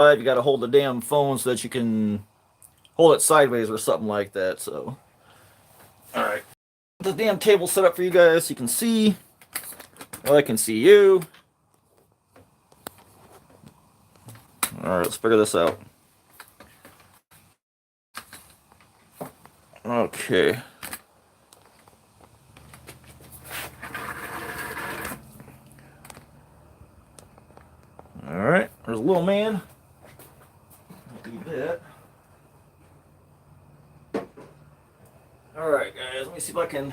You got to hold the damn phone so that you can hold it sideways or something like that. So, all right, the damn table set up for you guys. So you can see. Well, I can see you. All right, let's figure this out. Okay. All right, there's a little man. Do that. All right, guys, let me see if I can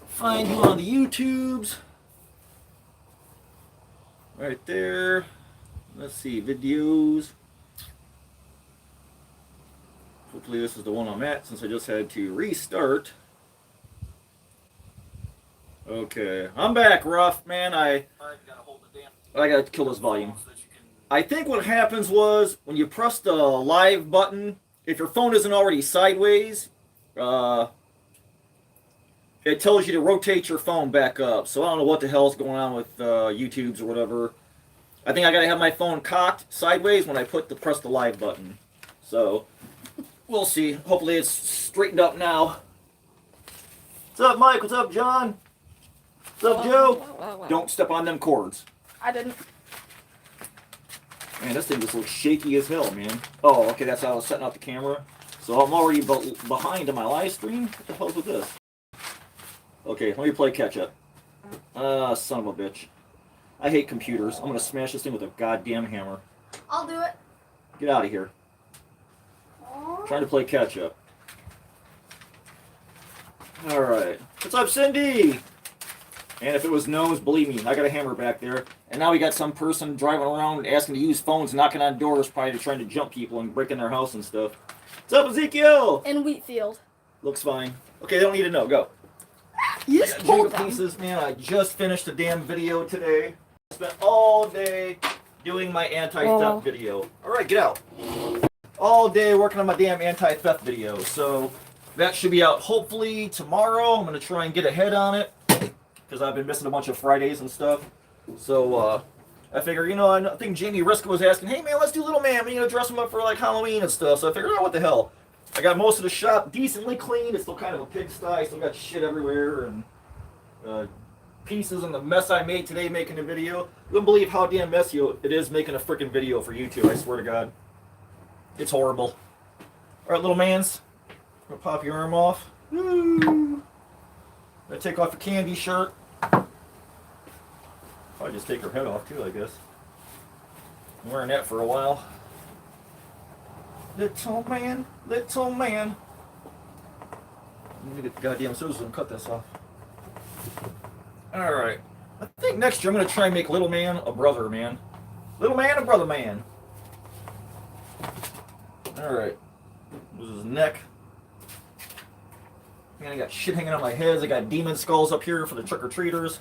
find you on the YouTubes. Right there. Let's see, videos. Hopefully this is the one I'm at since I just had to restart. Okay, I'm back, Rough, man. I gotta kill this volume. I think what happens was when you press the live button, if your phone isn't already sideways, it tells you to rotate your phone back up. So I don't know what the hell's going on with YouTube's or whatever. I think I gotta have my phone cocked sideways when I press the live button. So we'll see. Hopefully it's straightened up now. What's up, Mike? What's up, John? What's up, Joe? Don't step on them cords. I didn't. Man, this thing just looks shaky as hell, man. Oh, okay, that's how I was setting up the camera. So I'm already behind in my live stream. What the hell's with this? Okay, let me play catch up. Son of a bitch. I hate computers. I'm gonna smash this thing with a goddamn hammer. I'll do it. Get out of here. Trying to play catch up. Alright. What's up, Cindy? And if it was nose, believe me, I got a hammer back there. And now we got some person driving around asking to use phones, knocking on doors, probably trying to jump people and break in their house and stuff. What's up, Ezekiel? In Wheatfield. Looks fine. Okay, they don't need to know. Go. You just pulled pieces, man. I just finished a damn video today. I spent all day doing my anti-theft video. All right, get out. All day working on my damn anti-theft video. So that should be out hopefully tomorrow. I'm going to try and get ahead on it because I've been missing a bunch of Fridays and stuff. So I figure, you know, I think Jamie Riska was asking, hey, man, let's do Little Man. You know, dress him up for like Halloween and stuff. So I figured, oh, what the hell. I got most of the shop decently clean. It's still kind of a pigsty. Still got shit everywhere and pieces and the mess I made today making the video. You wouldn't believe how damn messy it is making a freaking video for YouTube. I swear to God, it's horrible. All right, little mans, I'm gonna pop your arm off. Woo! Gonna take off your candy shirt. Probably just take her head off too, I guess. I'm wearing that for a while. Little man, little man. Let me get the goddamn scissors and cut this off. Alright. I think next year I'm going to try and make Little Man a brother man. Little Man a brother man. Alright. This is his neck. Man, I got shit hanging on my head. I got demon skulls up here for the trick-or-treaters.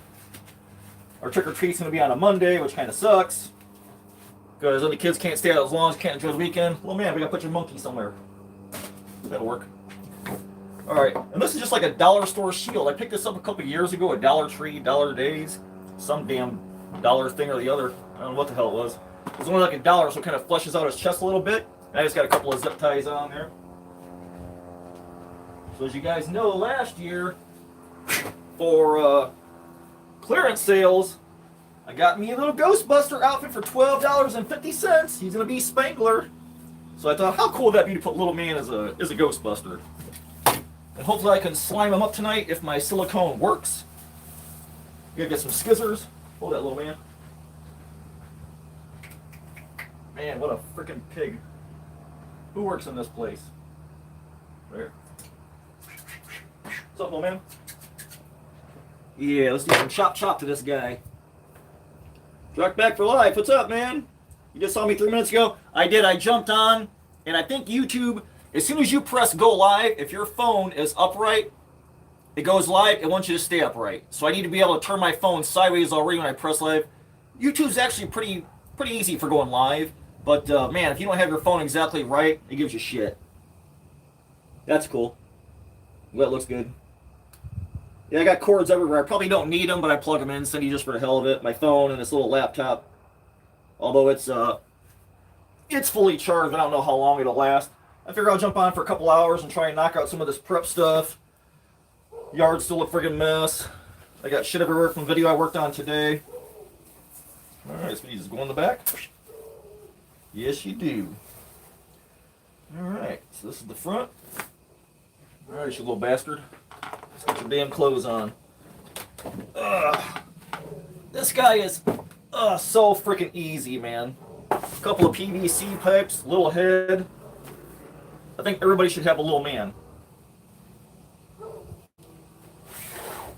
Our trick-or-treat's going to be on a Monday, which kind of sucks. Because then the kids can't stay out as long as can't enjoy the weekend. Well, man, we gotta put your monkey somewhere. That'll work. Alright, and this is just like a dollar store shield. I picked this up a couple years ago at Dollar Tree, Dollar Days. Some damn dollar thing or the other. I don't know what the hell it was. It was only like $1, so it kind of fleshes out his chest a little bit. And I just got a couple of zip ties on there. So as you guys know, last year, for clearance sales, I got me a little Ghostbuster outfit for $12.50. He's gonna be Spangler. So I thought, how cool would that be to put Little Man as a Ghostbuster? And hopefully I can slime him up tonight if my silicone works. Gotta get some skizzers. Hold that, Little Man. Man, what a freaking pig. Who works in this place? There. What's up, Little Man? Yeah, let's do some chop to this guy. Truck back for life. What's up, man? You just saw me 3 minutes ago? I did. I jumped on, and I think YouTube, as soon as you press go live, if your phone is upright, it goes live. It wants you to stay upright. So I need to be able to turn my phone sideways already when I press live. YouTube's actually pretty easy for going live, but man, if you don't have your phone exactly right, it gives you shit. That's cool. Well, that looks good. Yeah, I got cords everywhere. I probably don't need them, but I plug them in, Cindy, just for the hell of it. My phone and this little laptop. Although it's It's fully charged. I don't know how long it'll last. I figure I'll jump on for a couple hours and try and knock out some of this prep stuff. Yard's still a friggin' mess. I got shit everywhere from video I worked on today. Alright, so you just go in the back. Yes, you do. Alright, so this is the front. Alright, you little bastard. Let's get your damn clothes on. Ugh. This guy is so freaking easy, man. A couple of PVC pipes, little head. I think everybody should have a little man.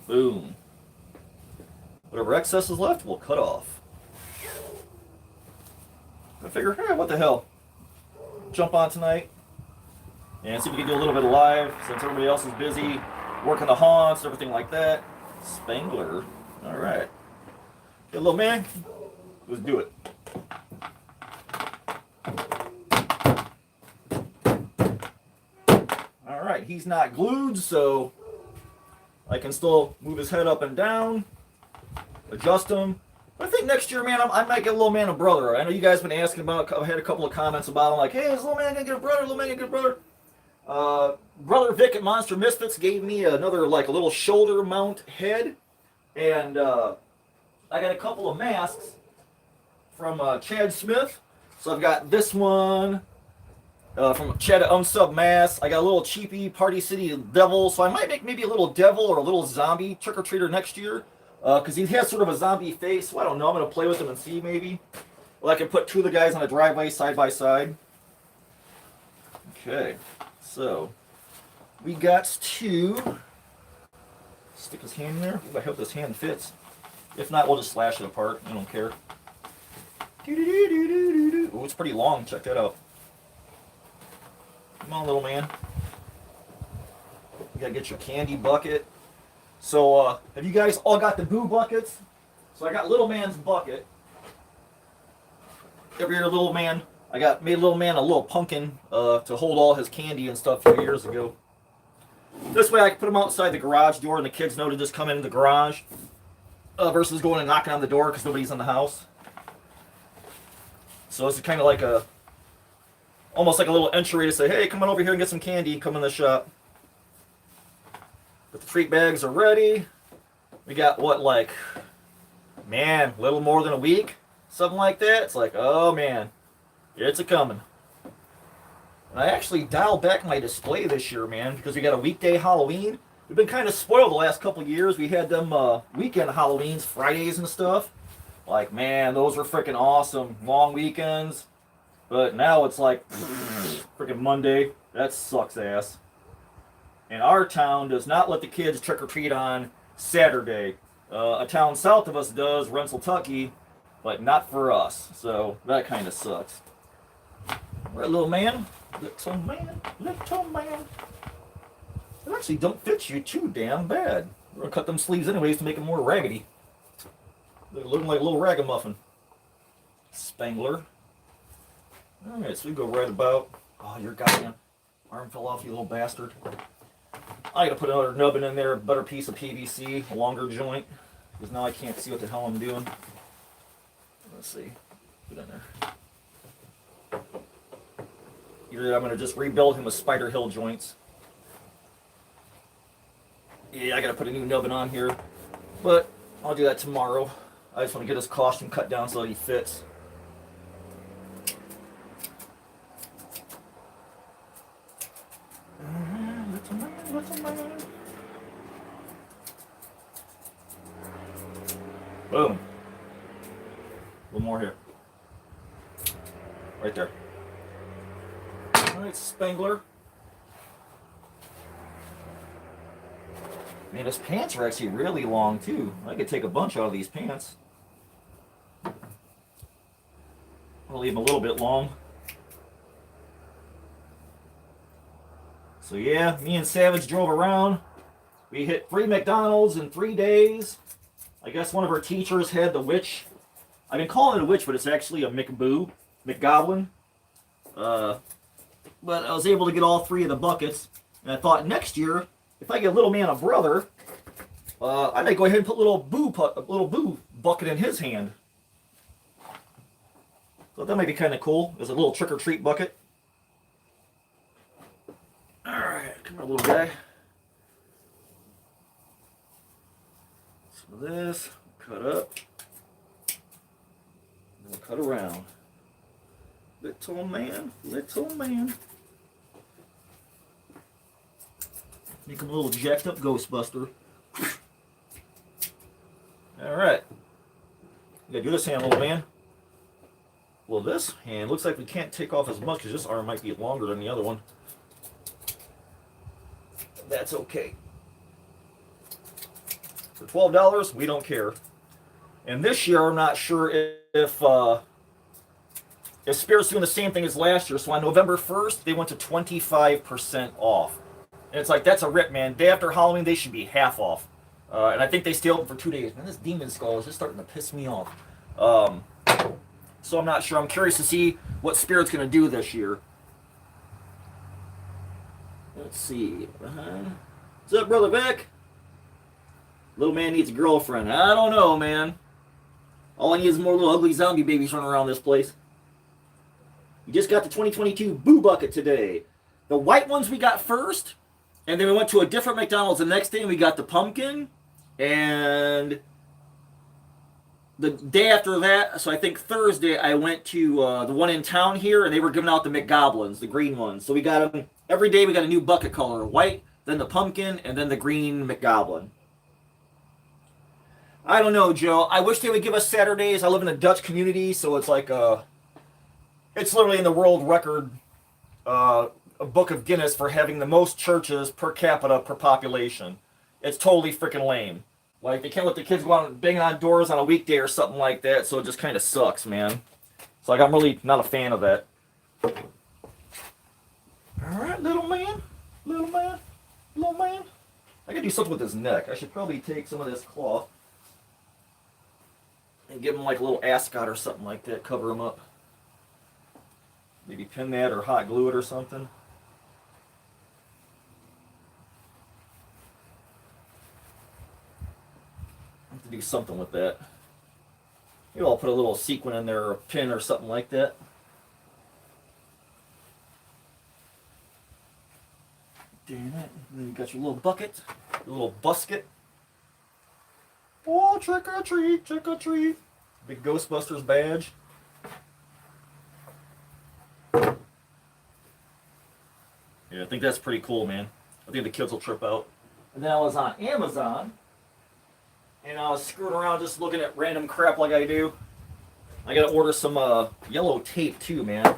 Boom. Whatever excess is left, we'll cut off. I figure, hey, what the hell? Jump on tonight and see if we can do a little bit of live since everybody else is busy working the haunts, everything like that. Spangler. All right. Hey, little man, let's do it. All right, he's not glued, so I can still move his head up and down, adjust him. But I think next year, man, I might get a little man a brother. I know you guys have been asking about, I had a couple of comments about him, like, hey, is little man gonna get a brother? Little man gonna get a brother? Brother Vic at Monster Misfits gave me another, like, a little shoulder mount head. And I got a couple of masks from Chad Smith. So I've got this one from Chad Unsub Mask. I got a little cheapy Party City Devil. So I might make maybe a little devil or a little zombie trick-or-treater next year. Because he has sort of a zombie face. So I don't know. I'm going to play with him and see maybe. Well, I can put two of the guys on a driveway side by side. Okay. So we got to stick his hand in there. Ooh, I hope this hand fits. If not, we'll just slash it apart. I don't care. Ooh, it's pretty long. Check that out. Come on, little man. You gotta get your candy bucket. So, have you guys all got the boo buckets? So I got little man's bucket. Every year, little man. I made little man a little pumpkin to hold all his candy and stuff a few years ago. This way I can put them outside the garage door and the kids know to just come in the garage versus going and knocking on the door because nobody's in the house. So it's kind of like almost like a little entry to say, hey, come on over here and get some candy, come in the shop. But the treat bags are ready. We got what, like, man, a little more than a week? Something like that. It's like, oh man, it's a-coming. And I actually dialed back my display this year, man, because we got a weekday Halloween. We've been kind of spoiled the last couple of years. We had them weekend Halloweens, Fridays and stuff. Like, man, those were freaking awesome. Long weekends. But now it's like, freaking Monday. That sucks ass. And our town does not let the kids trick-or-treat on Saturday. A town south of us does, Rensselaer, but not for us. So that kind of sucks. Right, little man? Little man, little man. They actually don't fit you too damn bad. We're gonna cut them sleeves anyways to make them more raggedy. They're looking like a little ragamuffin. Spangler. Alright, so we go right about. Oh, your goddamn arm fell off, you little bastard. I gotta put another nubbin in there, a better piece of PVC, a longer joint. Because now I can't see what the hell I'm doing. Let's see. Put it in there. Either I'm going to just rebuild him with Spider Hill joints. Yeah, I got to put a new nubbin on here. But I'll do that tomorrow. I just want to get his costume cut down so that he fits. Little man, little man. Boom. A little more here. Right there. Alright, Spangler. Man, his pants are actually really long too. I could take a bunch out of these pants. I'll leave them a little bit long. So yeah, me and Savage drove around. We hit 3 McDonald's in 3 days. I guess one of our teachers had the witch. I've been calling it a witch, but it's actually a McGoblin. But I was able to get all 3 of the buckets. And I thought next year, if I get little man a brother, I might go ahead and put a little boo bucket in his hand. So So that might be kind of cool. There's a little trick-or-treat bucket. Alright, come on, little guy. Some of this, cut up. And we'll cut around. Little man, little man. Make him a little jacked up Ghostbuster. Alright. You gotta do this hand, little man. Well, this hand looks like we can't take off as much because this arm might be longer than the other one. That's okay. For $12, we don't care. And this year, I'm not sure if Spirit's doing the same thing as last year. So on November 1st, they went to 25% off. And it's like, that's a rip, man. Day after Halloween, they should be half off. And I think they stay open for 2 days. Man, this demon skull is just starting to piss me off. So I'm not sure. I'm curious to see what Spirit's going to do this year. Let's see. What's up, Brother Vic? Little man needs a girlfriend. I don't know, man. All I need is more little ugly zombie babies running around this place. We just got the 2022 Boo Bucket today. The white ones we got first. And then we went to a different McDonald's the next day and we got the pumpkin. And the day after that, so I think Thursday, I went to the one in town here, and they were giving out the McGoblins, the green ones. So we got them, every day we got a new bucket color. White, then the pumpkin, and then the green McGoblin. I don't know, Joe. I wish they would give us Saturdays. I live in a Dutch community, so it's like, it's literally in the world record book of Guinness for having the most churches per capita per population. It's totally freaking lame. Like, they can't let the kids go out and bang on doors on a weekday or something like that, so it just kind of sucks, man. So, like, I'm really not a fan of that. Alright, little man. Little man. Little man. I gotta do something with his neck. I should probably take some of this cloth and give him, like, a little ascot or something like that. Cover him up. Maybe pin that or hot glue it or something. Do something with that. Maybe I'll put a little sequin in there or a pin or something like that. Damn it. And then you got your little bucket, your little busket. Oh, trick or treat, trick or treat. Big Ghostbusters badge. Yeah, I think that's pretty cool, man. I think the kids will trip out. And then I was on Amazon. And I was screwing around just looking at random crap like I do. I gotta order some yellow tape too, man.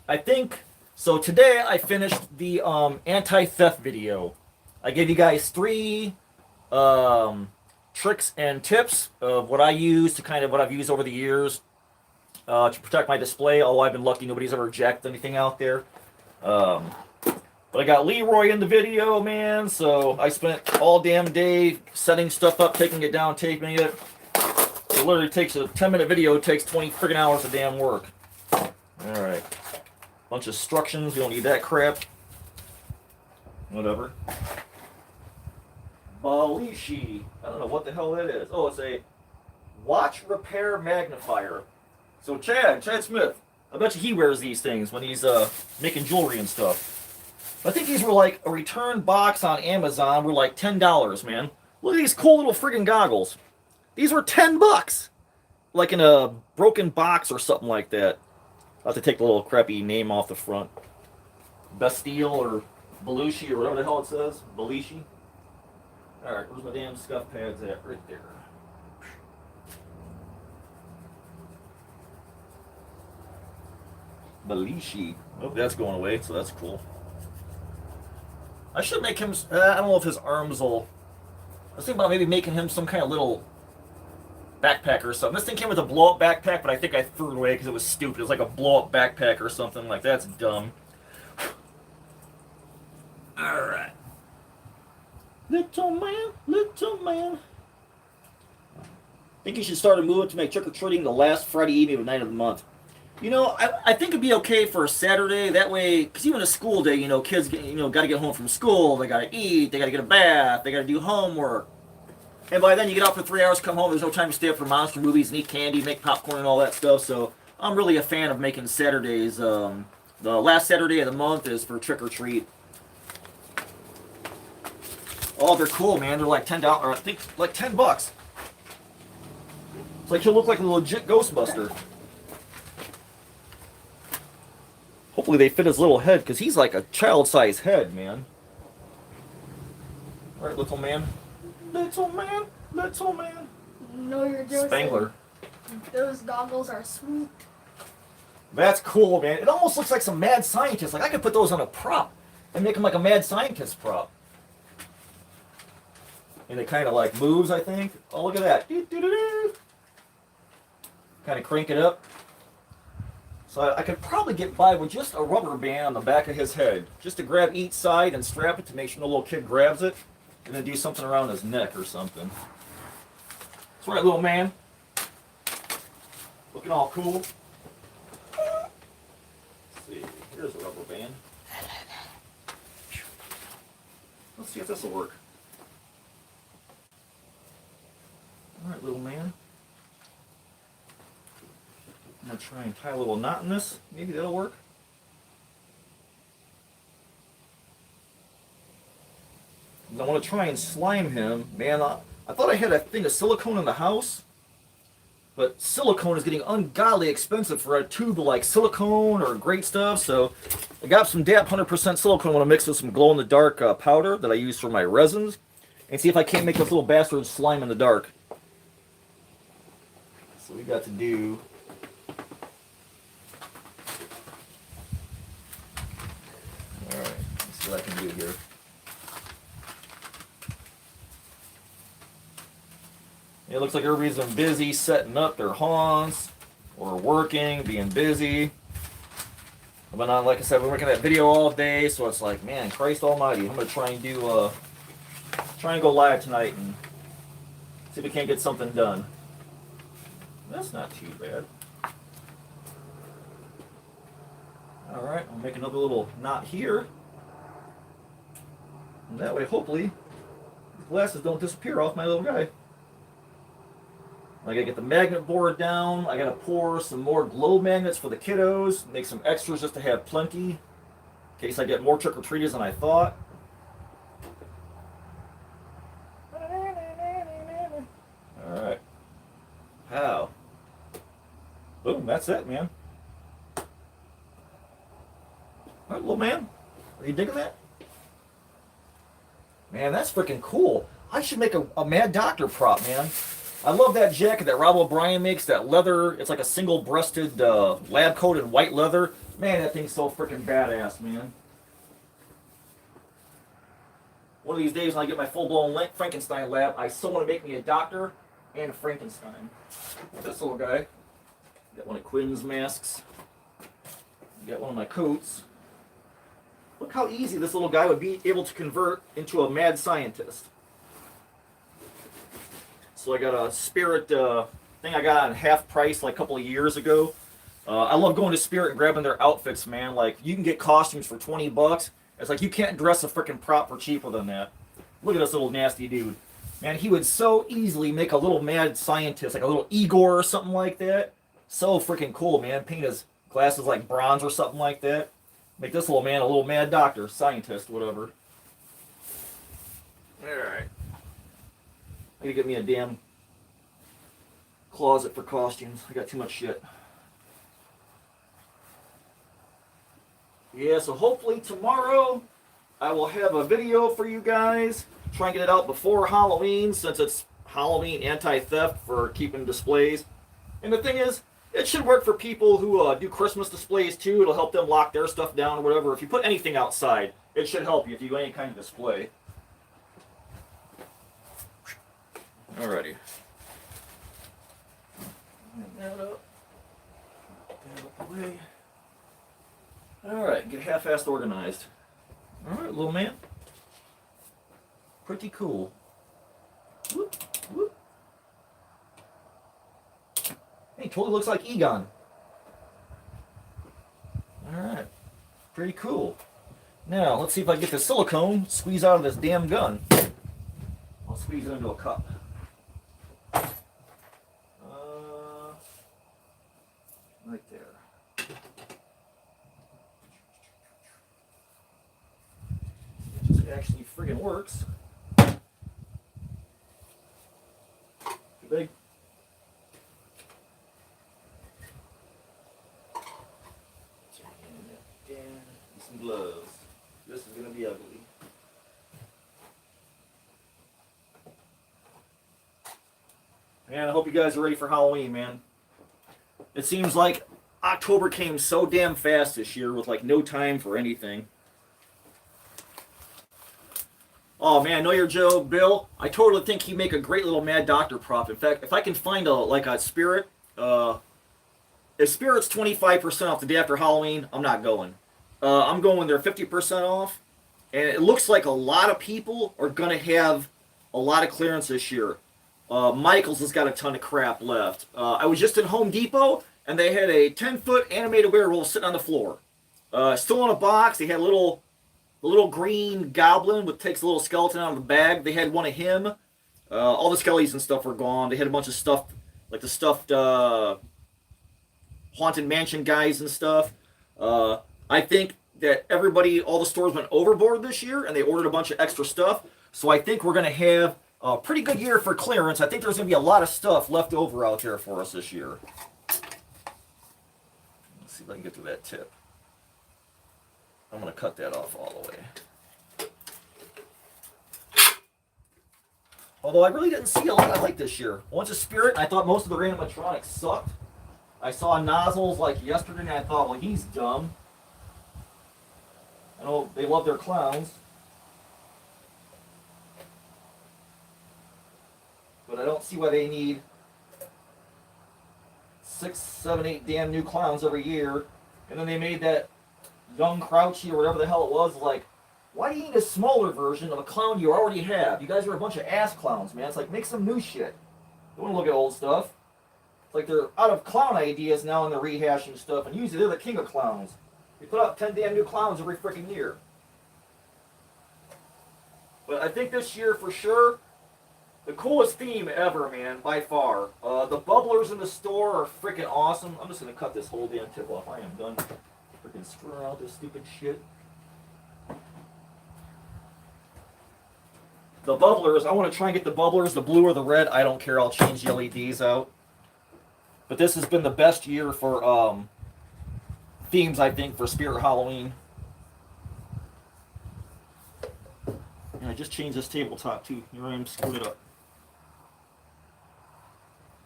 I think, so today I finished the anti-theft video. I gave you guys 3 tricks and tips of what I use to kind of what I've used over the years to protect my display. Although I've been lucky, nobody's ever jacked anything out there. But I got Leroy in the video, man, so I spent all damn day setting stuff up, taking it down, taping it. It literally takes a 10-minute video, it takes 20 friggin' hours of damn work. Alright. Bunch of instructions, we don't need that crap. Whatever. Balishi. I don't know what the hell that is. Oh, it's a watch repair magnifier. So Chad Smith, I bet you he wears these things when he's making jewelry and stuff. I think these were like a return box on Amazon were like $10, man. Look at these cool little friggin' goggles. These were $10. Like in a broken box or something like that. I'll have to take the little crappy name off the front. Bastille or Belushi or whatever the hell it says. Belishi. Alright, where's my damn scuff pads at? Right there. Belishi. Oh, that's going away, so that's cool. I should make him, I don't know if his arms will, I was thinking about maybe making him some kind of little backpack or something. This thing came with a blow-up backpack, but I think I threw it away because it was stupid. It was like a blow-up backpack or something. Like, that's dumb. Alright. Little man, little man. I think you should start a movement to make trick-or-treating the last Friday evening of the night of the month. You know, I think it'd be okay for a Saturday. That way, because even a school day, you know, kids, got to get home from school. They got to eat. They got to get a bath. They got to do homework. And by then, you get out for 3 hours, come home. There's no time to stay up for monster movies and eat candy, make popcorn and all that stuff. So I'm really a fan of making Saturdays. The last Saturday of the month is for trick or treat. Oh, they're cool, man. They're like $10, or I think like $10. It's like he'll look like a legit Ghostbuster. Hopefully they fit his little head, because he's like a child-sized head, man. All right, little man. Little man. Little man. No, you're joking. Spangler. Those goggles are sweet. That's cool, man. It almost looks like some mad scientist. Like I could put those on a prop and make him like a mad scientist prop. And it kind of like moves, I think. Oh, look at that. Kind of crank it up. So I could probably get by with just a rubber band on the back of his head. Just to grab each side and strap it to make sure the little kid grabs it. And then do something around his neck or something. That's right, little man. Looking all cool. Let's see. Here's a rubber band. Let's see if this will work. Alright, little man. I'm going to try and tie a little knot in this. Maybe that'll work. I want to try and slime him. Man, I thought I had a thing of silicone in the house. But silicone is getting ungodly expensive for a tube of like silicone or great stuff. So I got some DAP 100% silicone. I want to mix with some glow-in-the-dark powder that I use for my resins. And see if I can't make this little bastard slime in the dark. So we got to do... Alright, let's see what I can do here. It looks like everybody's been busy setting up their haunts, or working, being busy. But not, like I said, we're working that video all day, so it's like, man, Christ Almighty, I'm gonna try and do, try and go live tonight and see if we can't get something done. That's not too bad. All right, I'll make another little knot here, and that way, hopefully, the glasses don't disappear off my little guy. I gotta get the magnet board down. I gotta pour some more glow magnets for the kiddos. Make some extras just to have plenty, in case I get more trick-or-treaters than I thought. Alright. How? Boom, that's it, man. Alright, little man. Are you digging that? Man, that's freaking cool. I should make a Mad Doctor prop, man. I love that jacket that Rob O'Brien makes, that leather. It's like a single-breasted lab-coated white leather. Man, that thing's so freaking badass, man. One of these days when I get my full-blown Frankenstein lab, I still want to make me a doctor and a Frankenstein. This little guy. Got one of Quinn's masks. Got one of my coats. Look how easy this little guy would be able to convert into a mad scientist. So I got a Spirit thing I got on half price like a couple of years ago. I love going to Spirit and grabbing their outfits, man. Like, you can get costumes for $20. It's like you can't dress a freaking prop for cheaper than that. Look at this little nasty dude. Man, he would so easily make a little mad scientist, like a little Igor or something like that. So freaking cool, man. Paint his glasses like bronze or something like that. Make this little man a little mad doctor, scientist, whatever. Alright. I gotta get me a damn closet for costumes. I got too much shit. Yeah, so hopefully tomorrow I will have a video for you guys. Try and get it out before Halloween, since it's Halloween anti-theft for keeping displays. And the thing is, it should work for people who do Christmas displays too. It'll help them lock their stuff down or whatever. If you put anything outside, it should help you if you do any kind of display. Alrighty. That up. That out the way. Alright, get half-assed organized. Alright, little man. Pretty cool. Whoop, whoop. Hey, totally looks like Egon. Alright. Pretty cool. Now, let's see if I can get the silicone squeeze out of this damn gun. I'll squeeze it into a cup. Right there. friggin' works. Too big. Some gloves. This is gonna be ugly. Man, I hope you guys are ready for Halloween, man. It seems like October came so damn fast this year with like no time for anything. Oh man, know your Joe, Bill. I totally think he'd make a great little Mad Doctor prop. In fact, if I can find a spirit, if Spirit's 25% off the day after Halloween, I'm not going. I'm going when they're 50% off. And it looks like a lot of people are going to have a lot of clearance this year. Michaels has got a ton of crap left. I was just in Home Depot, and they had a 10-foot animated werewolf sitting on the floor. Still in a box. They had a little green goblin that takes a little skeleton out of the bag. They had one of him. All the skellies and stuff were gone. They had a bunch of stuff, like the stuffed Haunted Mansion guys and stuff. I think that all the stores went overboard this year, and they ordered a bunch of extra stuff. So I think we're going to have a pretty good year for clearance. I think there's going to be a lot of stuff left over out there for us this year. Let's see if I can get to that tip. I'm going to cut that off all the way. Although I really didn't see a lot I like this year. Once a Spirit, I thought most of the animatronics sucked. I saw Nozzles like yesterday, and I thought, well, he's dumb. I know they love their clowns. But I don't see why they need 6, 7, 8 damn new clowns every year. And then they made that Young Crouchy or whatever the hell it was. Like, why do you need a smaller version of a clown you already have? You guys are a bunch of ass clowns, man. It's like, make some new shit. Don't want to look at old stuff. It's like they're out of clown ideas now and they're rehashing stuff. And usually they're the king of clowns. They put out 10 damn new clowns every freaking year. But I think this year, for sure, the coolest theme ever, man, by far. The bubblers in the store are freaking awesome. I'm just going to cut this whole damn tip off. I am done freaking screwing out this stupid shit. The bubblers, I want to try and get the bubblers, the blue or the red. I don't care. I'll change the LEDs out. But this has been the best year for themes, I think, for Spirit Halloween. And I just changed this tabletop, too. Here I am screwing it up.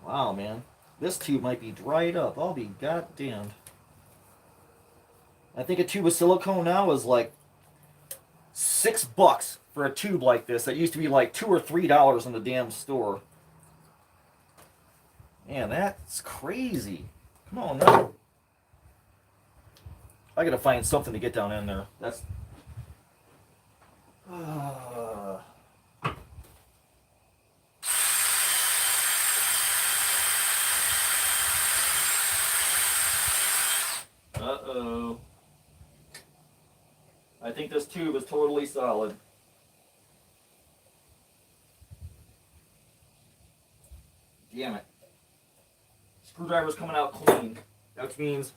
Wow, man. This tube might be dried up. I'll be goddamned. I think a tube of silicone now is like $6 for a tube like this. That used to be like $2 or $3 in the damn store. Man, that's crazy. Come on now. I gotta find something to get down in there. That's... Uh-oh. I think this tube is totally solid. Damn it. Screwdriver's coming out clean. That means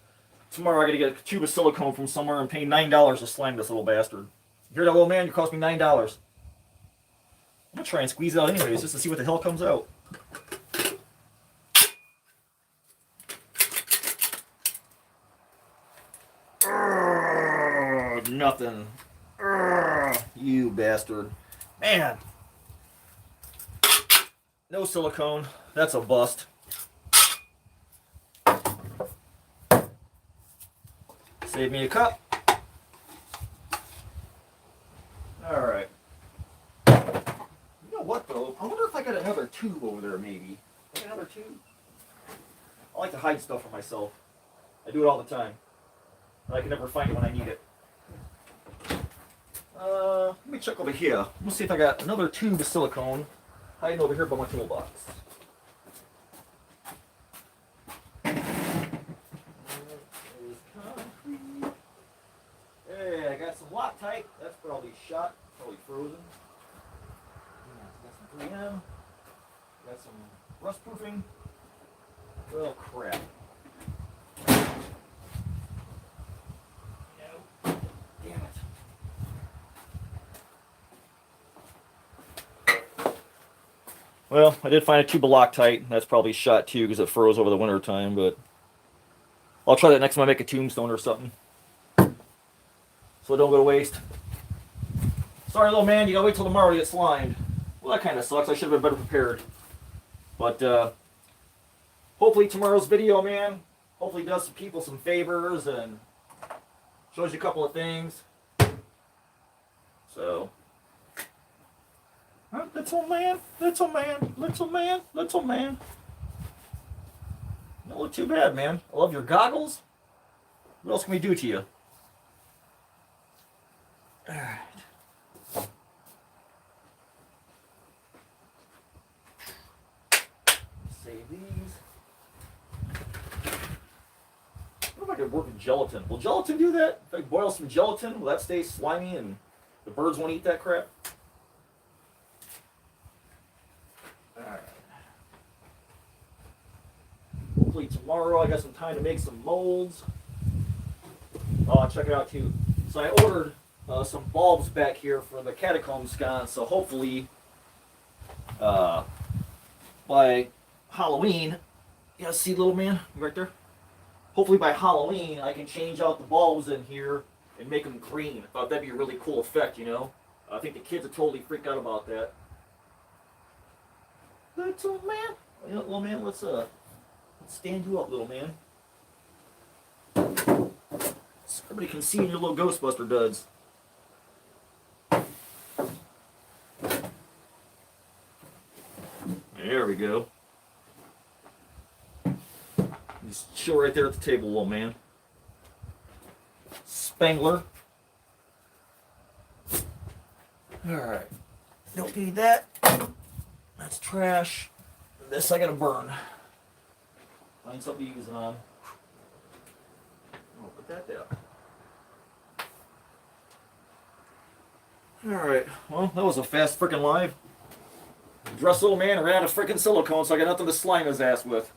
tomorrow I gotta get a tube of silicone from somewhere and pay $9 to slime this little bastard. You hear that, little man? You cost me $9. I'm gonna try and squeeze it out anyways, just to see what the hell comes out. Nothing. You bastard. Man. No silicone. That's a bust. Save me a cup. Alright. You know what, though? I wonder if I got another tube over there, maybe. Got another tube? I like to hide stuff from myself. I do it all the time. But I can never find it when I need it. Let me check over here. Let's see if I got another tube of silicone hiding over here by my toolbox. Hey, I got some Loctite. That's probably shot, probably frozen. Got some 3M. Got some rust proofing. Oh crap. Well, I did find a tube of Loctite. That's probably shot too because it froze over the winter time, but I'll try that next time I make a tombstone or something. So it don't go to waste. Sorry, little man, you gotta wait till tomorrow to get slimed. Well, that kind of sucks. I should have been better prepared. But hopefully tomorrow's video, man, hopefully does some people some favors and shows you a couple of things. So, little man, little man, little man, little man. Don't look too bad, man. I love your goggles. What else can we do to you? Alright. Save these. What if I could work with gelatin? Will gelatin do that? If I boil some gelatin, will that stay slimy and the birds won't eat that crap? Alright. Hopefully tomorrow I got some time to make some molds. Oh, check it out too. So I ordered some bulbs back here for the catacomb sconce. So hopefully by Halloween, yeah, see little man right there? Hopefully by Halloween I can change out the bulbs in here and make them green. I thought that'd be a really cool effect, you know? I think the kids would totally freak out about that. Little man, you know, little man, let's stand you up, little man. So everybody can see in your little Ghostbuster duds. There we go. Just chill right there at the table, little man. Spangler. Alright. Don't need that. That's trash. This I gotta burn. Find something to use it on. I'll put that down. Alright, well, that was a fast freaking live. Dressed little man ran out of freaking silicone, so I got nothing to slime his ass with.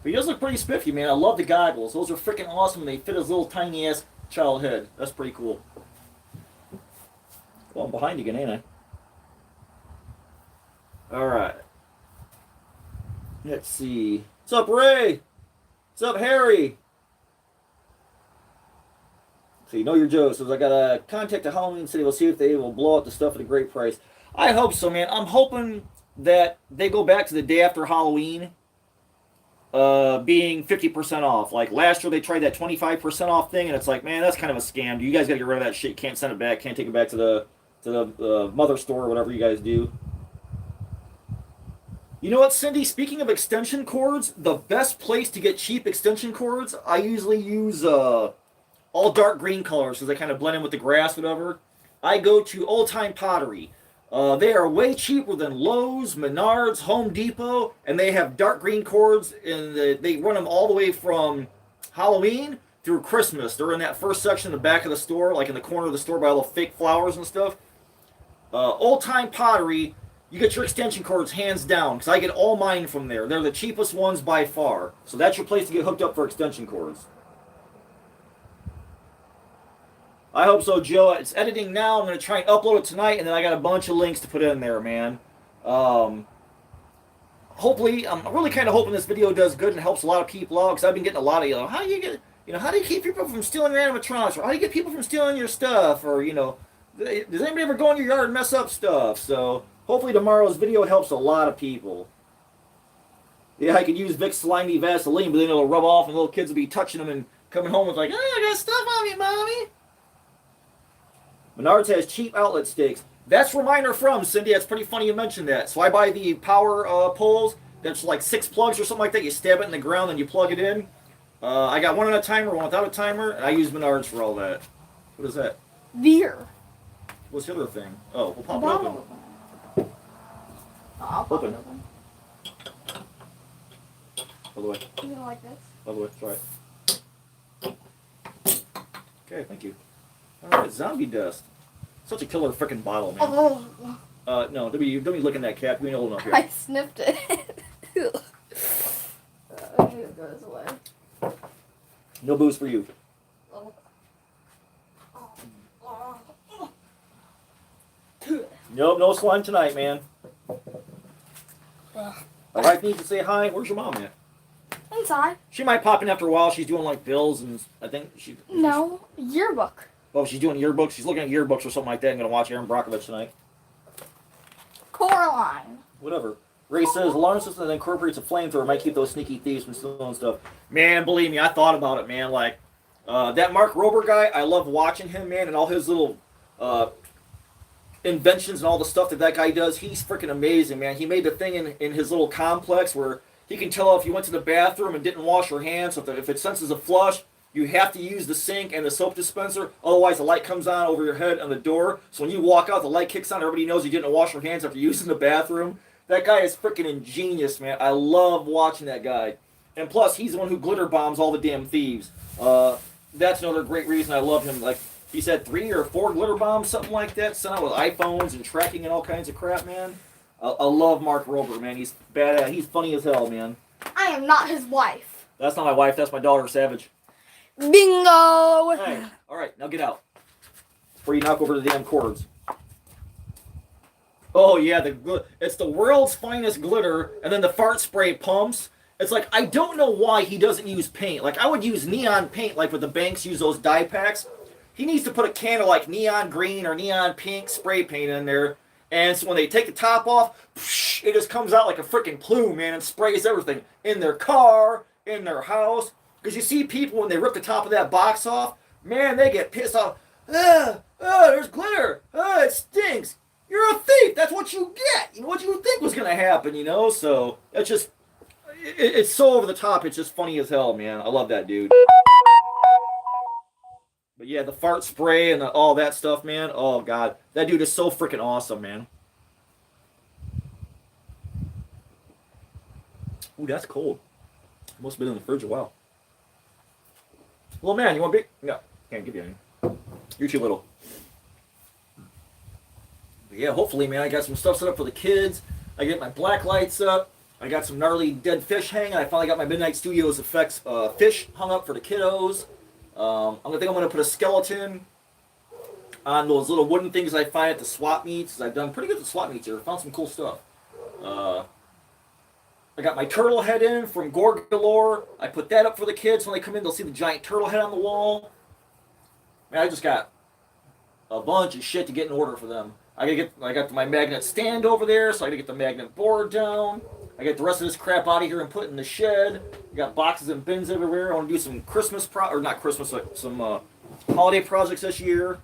But he does look pretty spiffy, man. I love the goggles. Those are freaking awesome. They fit his little tiny ass child head. That's pretty cool. Well, I'm behind you again, ain't I? Alright. Let's see. What's up, Ray? What's up, Harry? See, know your Joe says I gotta contact the Halloween City. We'll see if they will blow out the stuff at a great price. I hope so, man. I'm hoping that they go back to the day after Halloween being 50% off. Like last year they tried that 25% off thing, and it's like, man, that's kind of a scam. You guys gotta get rid of that shit. You can't send it back. Can't take it back to the mother store or whatever you guys do. You know what, Cindy? Speaking of extension cords, the best place to get cheap extension cords, I usually use all dark green colors because they kind of blend in with the grass, whatever. I go to Old Time Pottery. They are way cheaper than Lowe's, Menards, Home Depot, and they have dark green cords, and they run them all the way from Halloween through Christmas. They're in that first section in the back of the store, like in the corner of the store by all the fake flowers and stuff. Old Time Pottery, you get your extension cords hands down, because I get all mine from there. They're the cheapest ones by far. So that's your place to get hooked up for extension cords. I hope so, Joe. It's editing now. I'm going to try and upload it tonight, and then I got a bunch of links to put in there, man. Hopefully, I'm really kind of hoping this video does good and helps a lot of people out, because I've been getting a lot of, how do you keep people from stealing your animatronics, or how do you get people from stealing your stuff, or, does anybody ever go in your yard and mess up stuff? So, hopefully tomorrow's video helps a lot of people. Yeah, I could use Vicks Slimy Vaseline, but then it'll rub off, and little kids will be touching them and coming home with like, I got stuff on me, Mommy. Menards has cheap outlet sticks. That's where mine are from, Cindy. That's pretty funny you mentioned that. So I buy the power poles. That's like 6 plugs or something like that. You stab it in the ground and you plug it in. I got one on a timer, one without a timer, and I use Menards for all that. What is that? Beer. What's the other thing? Oh, we'll pop it open. I'll pop it open. By the way. You gonna like this? By the way, try it. Okay, thank you. Alright, zombie dust. Such a killer freaking bottle, man. Oh. No, don't be licking that cap. You ain't old enough here. I sniffed it. It goes away. No booze for you. Nope, no slime tonight, man. My wife needs to say hi. Where's your mom at? Inside. She might pop in after a while. She's doing like bills and I think she. No, yearbook. Oh, she's doing yearbooks. She's looking at yearbooks or something like that. I'm gonna watch Aaron Brockovich tonight. Coraline. Whatever. Ray says alarm system that incorporates a flamethrower might keep those sneaky thieves from stealing stuff. Man, believe me, I thought about it, man. Like that Mark Rober guy, I love watching him, man, and all his little inventions and all the stuff that guy does. He's freaking amazing, man. He made the thing in his little complex where he can tell if you went to the bathroom and didn't wash your hands. So if it senses a flush, you have to use the sink and the soap dispenser. Otherwise, the light comes on over your head on the door. So when you walk out, the light kicks on. Everybody knows you didn't wash your hands after using the bathroom. That guy is freaking ingenious, man. I love watching that guy. And plus, he's the one who glitter bombs all the damn thieves. That's another great reason I love him. Like, he's had 3 or 4 glitter bombs, something like that, sent out with iPhones and tracking and all kinds of crap, man. I love Mark Rober, man. He's badass. He's funny as hell, man. I am not his wife. That's not my wife. That's my daughter, Savage. Bingo! Hey, all right, now get out. Before you knock over the damn cords. Oh, yeah, it's the world's finest glitter, and then the fart spray pumps. It's like, I don't know why he doesn't use paint. Like, I would use neon paint, like what the banks use those dye packs. He needs to put a can of, like, neon green or neon pink spray paint in there. And so when they take the top off, it just comes out like a freaking plume, man, and sprays everything. In their car, in their house. Because you see people, when they rip the top of that box off, man, they get pissed off. There's glitter. It stinks. You're a thief. That's what you get. You know what you think was going to happen, you know? So, it's just, it's so over the top. It's just funny as hell, man. I love that dude. But yeah, the fart spray and all that stuff, man. Oh, God. That dude is so freaking awesome, man. Ooh, that's cold. Must have been in the fridge a while. Little man, you want big? No, can't give you any. You're too little. But yeah, hopefully, man, I got some stuff set up for the kids. I get my black lights up. I got some gnarly dead fish hanging. I finally got my Midnight Studios effects fish hung up for the kiddos. I'm gonna put a skeleton on those little wooden things I find at the swap meets. I've done pretty good at the swap meets here. Found some cool stuff. I got my turtle head in from Gore Galore. I put that up for the kids. When they come in, they'll see the giant turtle head on the wall. Man, I just got a bunch of shit to get in order for them. I got my magnet stand over there, so I gotta get the magnet board down. I get the rest of this crap out of here and put it in the shed. I got boxes and bins everywhere. I want to do some Christmas some holiday projects this year.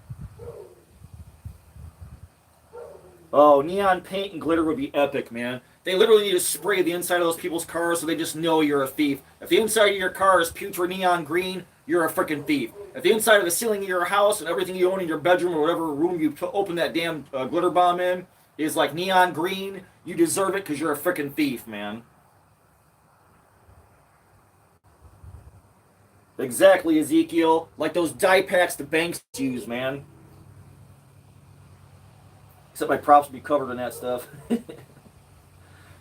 Oh, neon paint and glitter would be epic, man. They literally need to spray the inside of those people's cars so they just know you're a thief. If the inside of your car is putrid neon green, you're a freaking thief. If the inside of the ceiling of your house and everything you own in your bedroom or whatever room you open that damn glitter bomb in is like neon green, you deserve it because you're a freaking thief, man. Exactly, Ezekiel. Like those dye packs the banks use, man. Except my props would be covered in that stuff.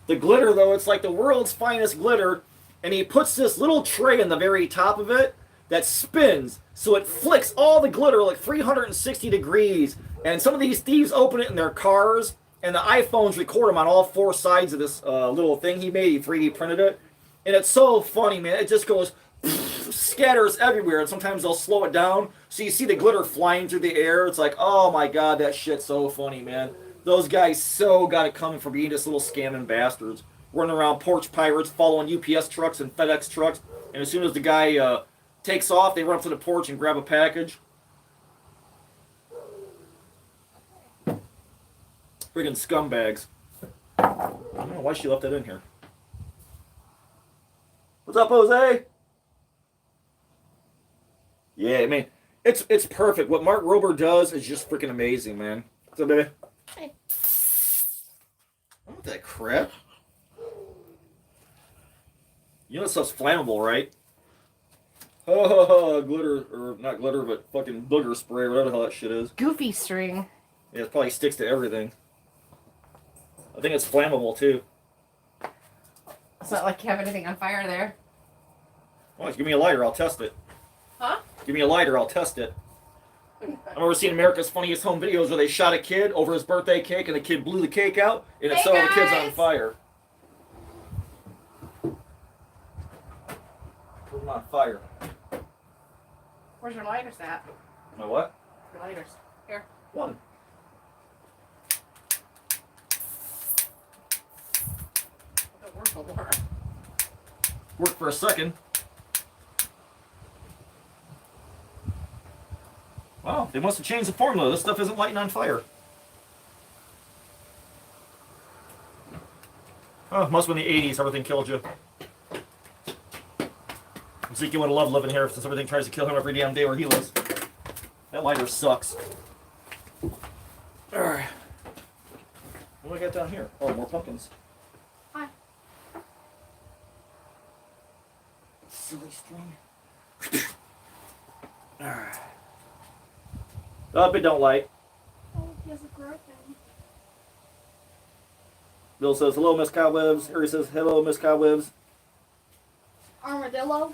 The glitter, though, it's like the world's finest glitter, and he puts this little tray in the very top of it that spins, so it flicks all the glitter like 360 degrees, and some of these thieves open it in their cars, and the iPhones record them on all 4 sides of this little thing he made. He 3D printed it, and it's so funny, man. It just goes, scatters everywhere, and sometimes they'll slow it down, so you see the glitter flying through the air. It's like, oh my god, that shit's so funny, man. Those guys so got it coming for being just little scamming bastards. Running around porch pirates, following UPS trucks and FedEx trucks. And as soon as the guy takes off, they run up to the porch and grab a package. Friggin' scumbags. I don't know why she left that in here. What's up, Jose? Yeah, I mean, it's perfect. What Mark Rober does is just freaking amazing, man. What's up, baby? Hey. I want that crap. You know that stuff's flammable, right? Oh, glitter, or not glitter, but fucking booger spray, whatever the hell that shit is. Goofy string. Yeah, it probably sticks to everything. I think it's flammable, too. It's not like you have anything on fire there. Well, give me a lighter, I'll test it. Huh? Give me a lighter, I'll test it. I remember seeing America's Funniest Home Videos where they shot a kid over his birthday cake and the kid blew the cake out and it Hey, set all the kids on guys. fire. Put them on fire. Where's your lighters at? My what? Your lighters. Here. One. Don't work no more. Worked for a second. Wow, they must have changed the formula. This stuff isn't lighting on fire. Oh, must have been the 80s. Everything killed you. Ezekiel would have loved living here since everything tries to kill him every damn day where he lives. That lighter sucks. Alright. What do I got down here? Oh, more pumpkins. Hi. Silly string. Alright. Up, it don't light. Oh, he has a broken. Bill says, hello, Miss Cobwebs. Harry says, hello, Miss Cobwebs. Armadillo.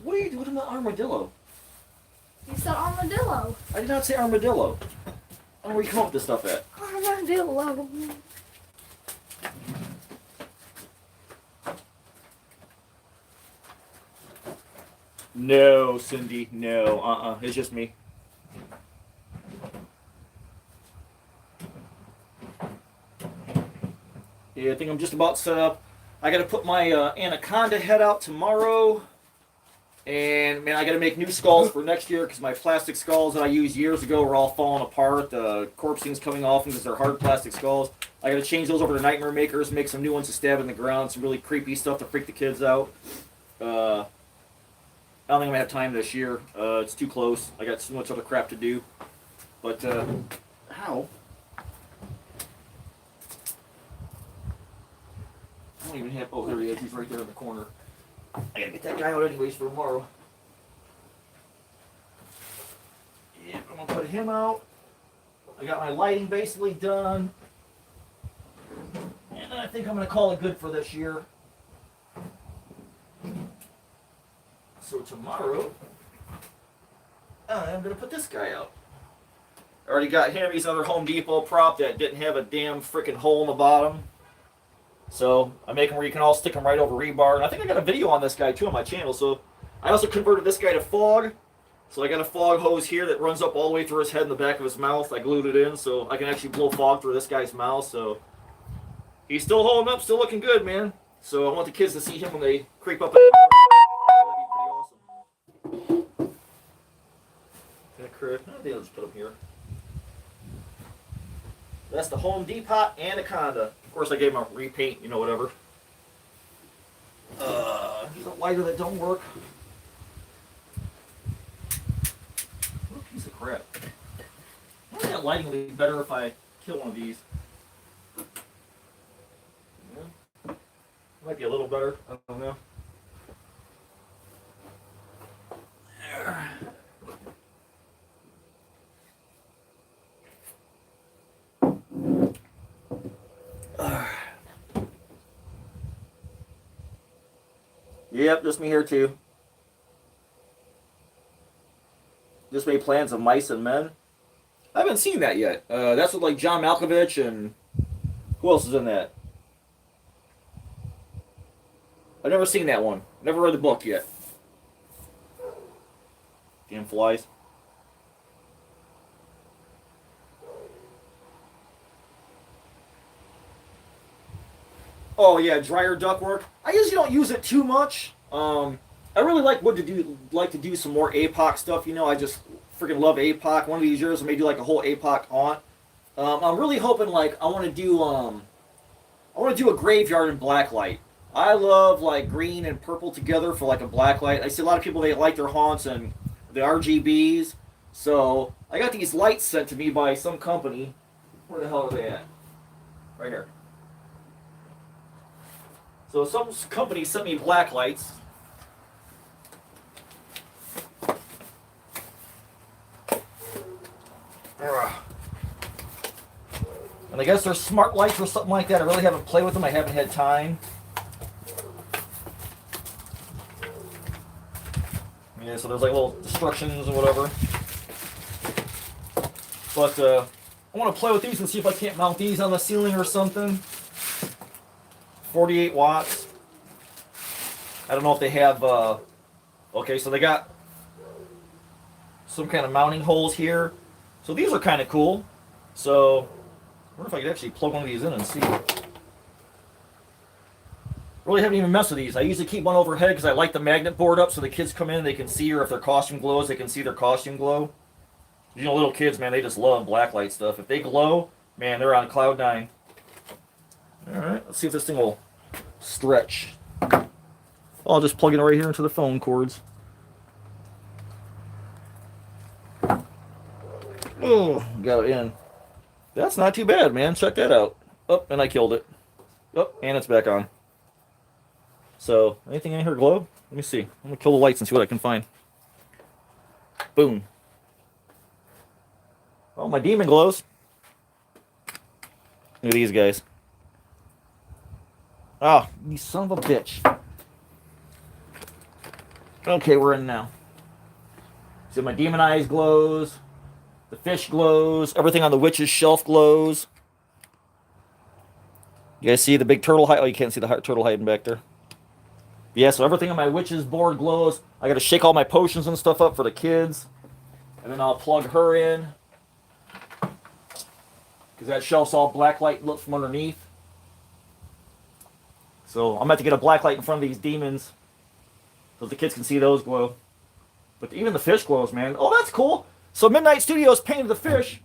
What are you doing to the armadillo? You said armadillo. I did not say armadillo. I don't know where you come up with this stuff at. Armadillo. No, Cindy, no. It's just me. Yeah, I think I'm just about set up. I gotta put my anaconda head out tomorrow. And, man, I gotta make new skulls for next year because my plastic skulls that I used years ago are all falling apart. The corpsing's coming off because they're hard plastic skulls. I gotta change those over to Nightmare Makers, make some new ones to stab in the ground, some really creepy stuff to freak the kids out. I don't think I'm gonna have time this year. It's too close. I got so much other crap to do. But, how? I don't even have, oh, there he is. He's right there in the corner. I gotta get that guy out anyways for tomorrow. Yeah, I'm gonna put him out. I got my lighting basically done. And I think I'm gonna call it good for this year. So tomorrow, I'm gonna put this guy out. I already got him. He's another Home Depot prop that didn't have a damn freaking hole in the bottom. So I make them where you can all stick them right over rebar. And I think I got a video on this guy too on my channel. So I also converted this guy to fog. So I got a fog hose here that runs up all the way through his head and the back of his mouth. I glued it in so I can actually blow fog through this guy's mouth. So he's still holding up, still looking good, man. So I want the kids to see him when they creep up in the That'd be pretty awesome. That correct? I think I'll just put him here. That's the Home Depot Anaconda. Of course, I gave him a repaint, you know, whatever. He's a lighter that don't work. What a piece of crap. I think that lighting would be better if I kill one of these. Yeah. Might be a little better. I don't know. There. Yep, just me here too. Just made plans of mice and men. I haven't seen that yet. That's with like John Malkovich and who else is in that? I've never seen that one. Never read the book yet. Damn flies. Oh yeah, dryer ductwork. I usually don't use it too much. I really like to do some more APOC stuff. You know, I just freaking love APOC. One of these years I may do like a whole APOC haunt. I'm really hoping like I want to do a graveyard in blacklight. I love like green and purple together for like a blacklight. I see a lot of people they like their haunts and the RGBs. So I got these lights sent to me by some company. Where the hell are they at? Right here. So some company sent me black lights. And I guess they're smart lights or something like that. I really haven't played with them. I haven't had time. Yeah, so there's like little instructions or whatever. But I want to play with these and see if I can't mount these on the ceiling or something. 48 watts. I don't know if they have, okay, so they got some kind of mounting holes here. So these are kind of cool. So I wonder if I could actually plug one of these in and see. Really haven't even messed with these. I usually keep one overhead because I like the magnet board up so the kids come in, they can see, or if their costume glows, they can see their costume glow. You know, little kids, man, they just love blacklight stuff. If they glow, man, they're on cloud nine. All right, let's see if this thing will stretch. I'll just plug it right here into the phone cords. Oh, got it in. That's not too bad, man. Check that out. Oh, and I killed it. Oh, and it's back on. So, anything in here glow? Let me see. I'm going to kill the lights and see what I can find. Boom. Oh, my demon glows. Look at these guys. Oh, you son of a bitch. Okay, we're in now. So my demon eyes glows. The fish glows. Everything on the witch's shelf glows. You guys see the big turtle hide? Oh, you can't see the turtle hiding back there. Yeah, so everything on my witch's board glows. I got to shake all my potions and stuff up for the kids. And then I'll plug her in. Because that shelf's all black light lit from underneath. So I'm about to get a black light in front of these demons. So the kids can see those glow. But even the fish glows, man. Oh, that's cool. So Midnight Studios painted the fish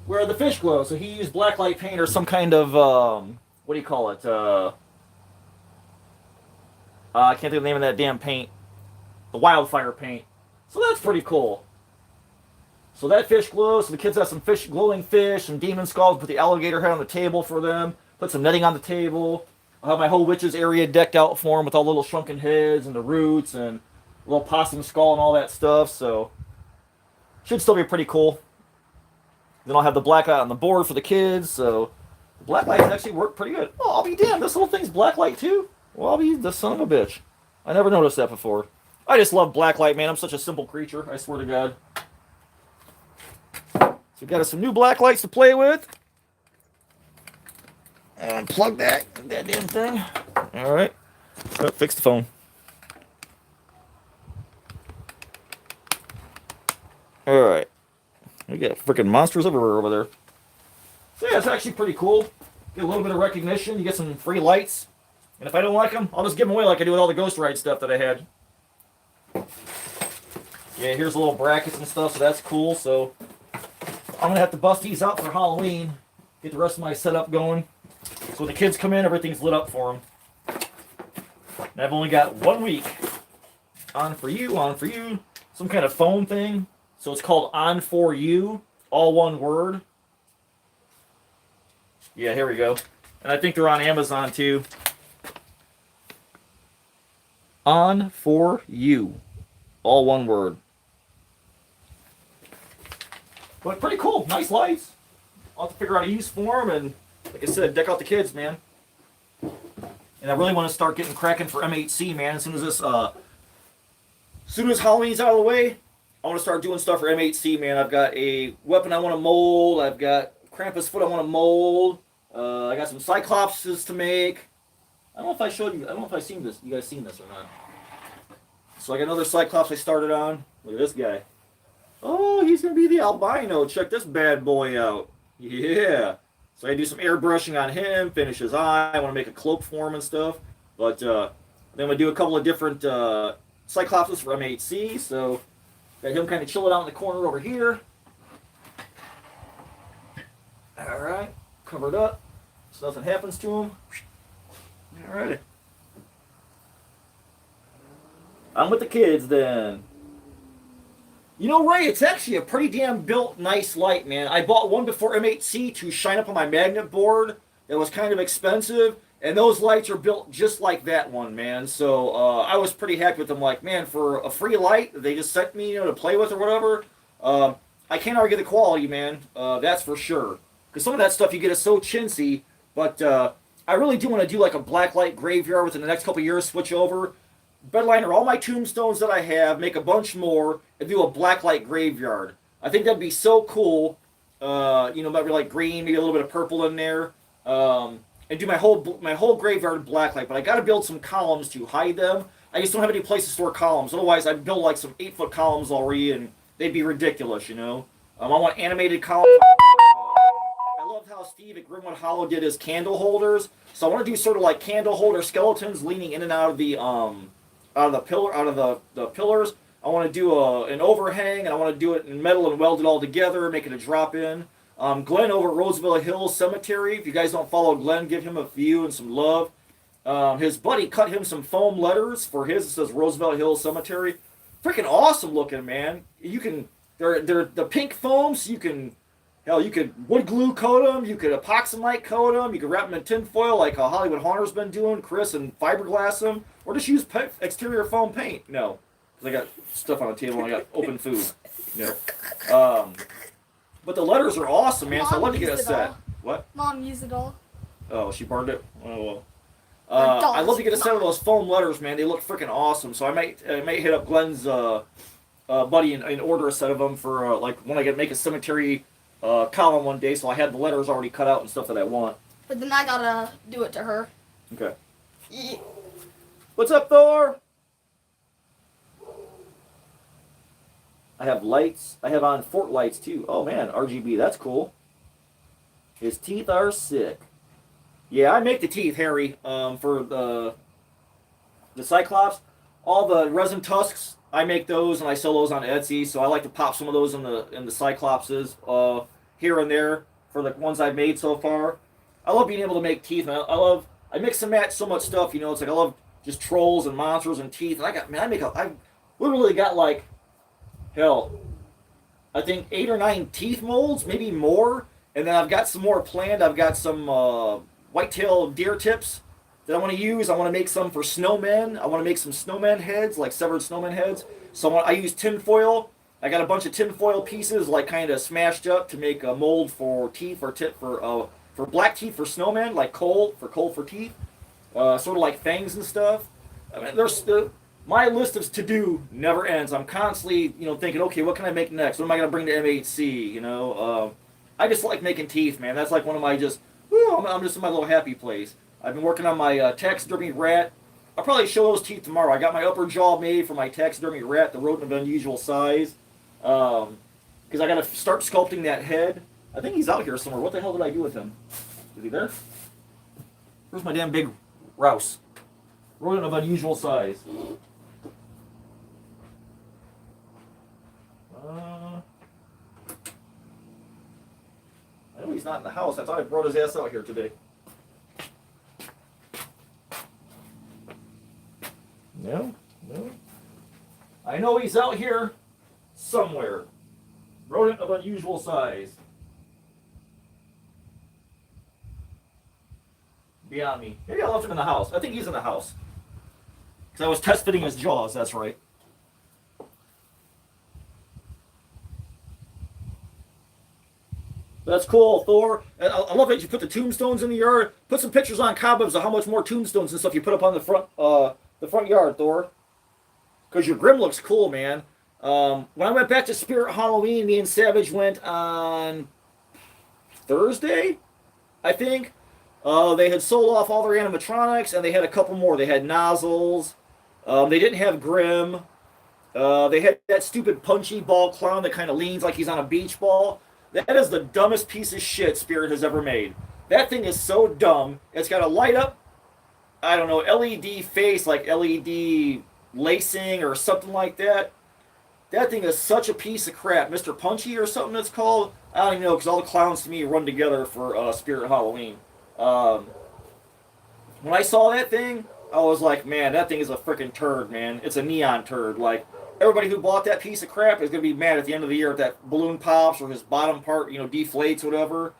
where the fish glows. So he used blacklight paint or some kind of, what do you call it? I can't think of the name of that damn paint. The wildfire paint. So that's pretty cool. So that fish glows. So the kids have some fish, glowing fish, some demon skulls. Put the alligator head on the table for them. Put some netting on the table. I'll have my whole witches area decked out for them with all the little shrunken heads and the roots and a little possum skull and all that stuff. So should still be pretty cool. Then I'll have the black light on the board for the kids. So the black lights actually work pretty good. Oh, I'll be damned. This little thing's black light too? Well, I'll be the son of a bitch. I never noticed that before. I just love black light, man. I'm such a simple creature. I swear to God. So we've got us some new black lights to play with. And plug that damn thing. All right. Oh, fix the phone. All right. We got freaking monsters everywhere over there. So yeah, it's actually pretty cool. Get a little bit of recognition. You get some free lights. And if I don't like them, I'll just give them away like I do with all the Ghost Ride stuff that I had. Yeah, here's the little brackets and stuff, so that's cool. So I'm going to have to bust these out for Halloween. Get the rest of my setup going. So when the kids come in, everything's lit up for them. And I've only got 1 week. On for you. Some kind of phone thing. So it's called On For You. All one word. Yeah, here we go. And I think they're on Amazon too. On For You. All one word. But pretty cool. Nice lights. I'll have to figure out a use for them and, like I said, deck out the kids, man. And I really want to start getting cracking for MHC, man. As soon as Halloween's out of the way, I want to start doing stuff for MHC, man. I've got a weapon I want to mold. I've got Krampus foot I want to mold. I got some Cyclopses to make. I don't know if I showed you. I don't know if I've seen this. You guys seen this or not? So I got another Cyclops I started on. Look at this guy. Oh, he's going to be the albino. Check this bad boy out. Yeah. So I do some airbrushing on him, finish his eye. I want to make a cloak for him and stuff. But then we do a couple of different Cyclopses for MHC. So got him kind of chilling out in the corner over here. Alright. Covered up. So nothing happens to him. Alrighty. I'm with the kids then. You know, Ray, it's actually a pretty damn built nice light, man. I bought one before MHC to shine up on my magnet board. It was kind of expensive, and those lights are built just like that one, man. So I was pretty happy with them. Like, man, for a free light that they just sent me, to play with or whatever, I can't argue the quality, man. That's for sure. Because some of that stuff you get is so chintzy, but I really do want to do like a blacklight graveyard within the next couple of years, switch over. bedliner all my tombstones that I have, make a bunch more, and do a blacklight graveyard. I think that'd be so cool. Maybe like green, maybe a little bit of purple in there, and do my whole graveyard blacklight. But I got to build some columns to hide them. I just don't have any place to store columns. Otherwise, I'd build like some 8-foot columns already, and they'd be ridiculous, you know. I want animated columns. I loved how Steve at Grimwood Hollow did his candle holders. So I want to do sort of like candle holder skeletons leaning in and out of the pillars. I want to do an overhang, and I want to do it in metal and weld it all together, make it a drop in. Glenn over at Roosevelt Hills Cemetery. If you guys don't follow Glenn, give him a view and some love. His buddy cut him some foam letters for his. It says Roosevelt Hills Cemetery. Freaking awesome looking, man. You can they're the pink foams. You can wood glue coat them. You could epoximite coat them. You could wrap them in tin foil like Hollywood Haunter's been doing. Chris and fiberglass them, or just use exterior foam paint. No, because I got stuff on the table and I got open food. No. But the letters are awesome, man. So I'd love to get a set. All. What? Mom used it all. Oh, she burned it. Oh well. I'd love to get a set of those foam letters, man. They look freaking awesome. So I might hit up Glenn's buddy and order a set of them for like when I make a cemetery column one day. So I had the letters already cut out and stuff that I want. But then I gotta do it to her. Okay. What's up, Thor? I have lights. I have on fort lights too. Oh man, RGB. That's cool. His teeth are sick. Yeah, I make the teeth, Harry, for the Cyclops. All the resin tusks, I make those and I sell those on Etsy. So I like to pop some of those in the Cyclopses here and there for the ones I've made so far. I love being able to make teeth. I mix and match so much stuff. You know, it's like I love just trolls and monsters and teeth. And I literally got like, hell, I think 8 or 9 teeth molds, maybe more. And then I've got some more planned. I've got some whitetail deer tips that I want to use. I want to make some for snowmen. I want to make some snowman heads, like severed snowman heads. So I use tin foil. I got a bunch of tin foil pieces, like kind of smashed up to make a mold for teeth or tip for black teeth for snowmen, like coal for teeth, sort of like fangs and stuff. I mean, my list of to do never ends. I'm constantly, thinking, okay, what can I make next? What am I gonna bring to MHC? I just like making teeth, man. That's like one of my I'm just in my little happy place. I've been working on my taxidermy rat. I'll probably show those teeth tomorrow. I got my upper jaw made for my taxidermy rat, the rodent of unusual size. Because I got to start sculpting that head. I think he's out here somewhere. What the hell did I do with him? Is he there? Where's my damn big rouse? Rodent of unusual size. I know he's not in the house. I thought I brought his ass out here today. No. I know he's out here somewhere. Rodent of unusual size. Beyond me. Maybe I left him in the house. I think he's in the house. Because I was test fitting his jaws, that's right. That's cool, Thor. I love that you put the tombstones in the yard. Put some pictures on cobwebs of how much more tombstones and stuff you put up on the front yard, Thor. Because your Grim looks cool, man. When I went back to Spirit Halloween, me and Savage went on Thursday, I think. They had sold off all their animatronics, and they had a couple more. They had nozzles. They didn't have Grim. They had that stupid punchy ball clown that kind of leans like he's on a beach ball. That is the dumbest piece of shit Spirit has ever made. That thing is so dumb. It's got a light up, I don't know, LED face, like LED lacing or something like that. That thing is such a piece of crap. Mr. Punchy or something it's called. I don't even know, because all the clowns to me run together for Spirit Halloween. When I saw that thing, I was like, man, that thing is a freaking turd, man. It's a neon turd. Like, everybody who bought that piece of crap is going to be mad at the end of the year if that balloon pops or his bottom part, deflates or whatever.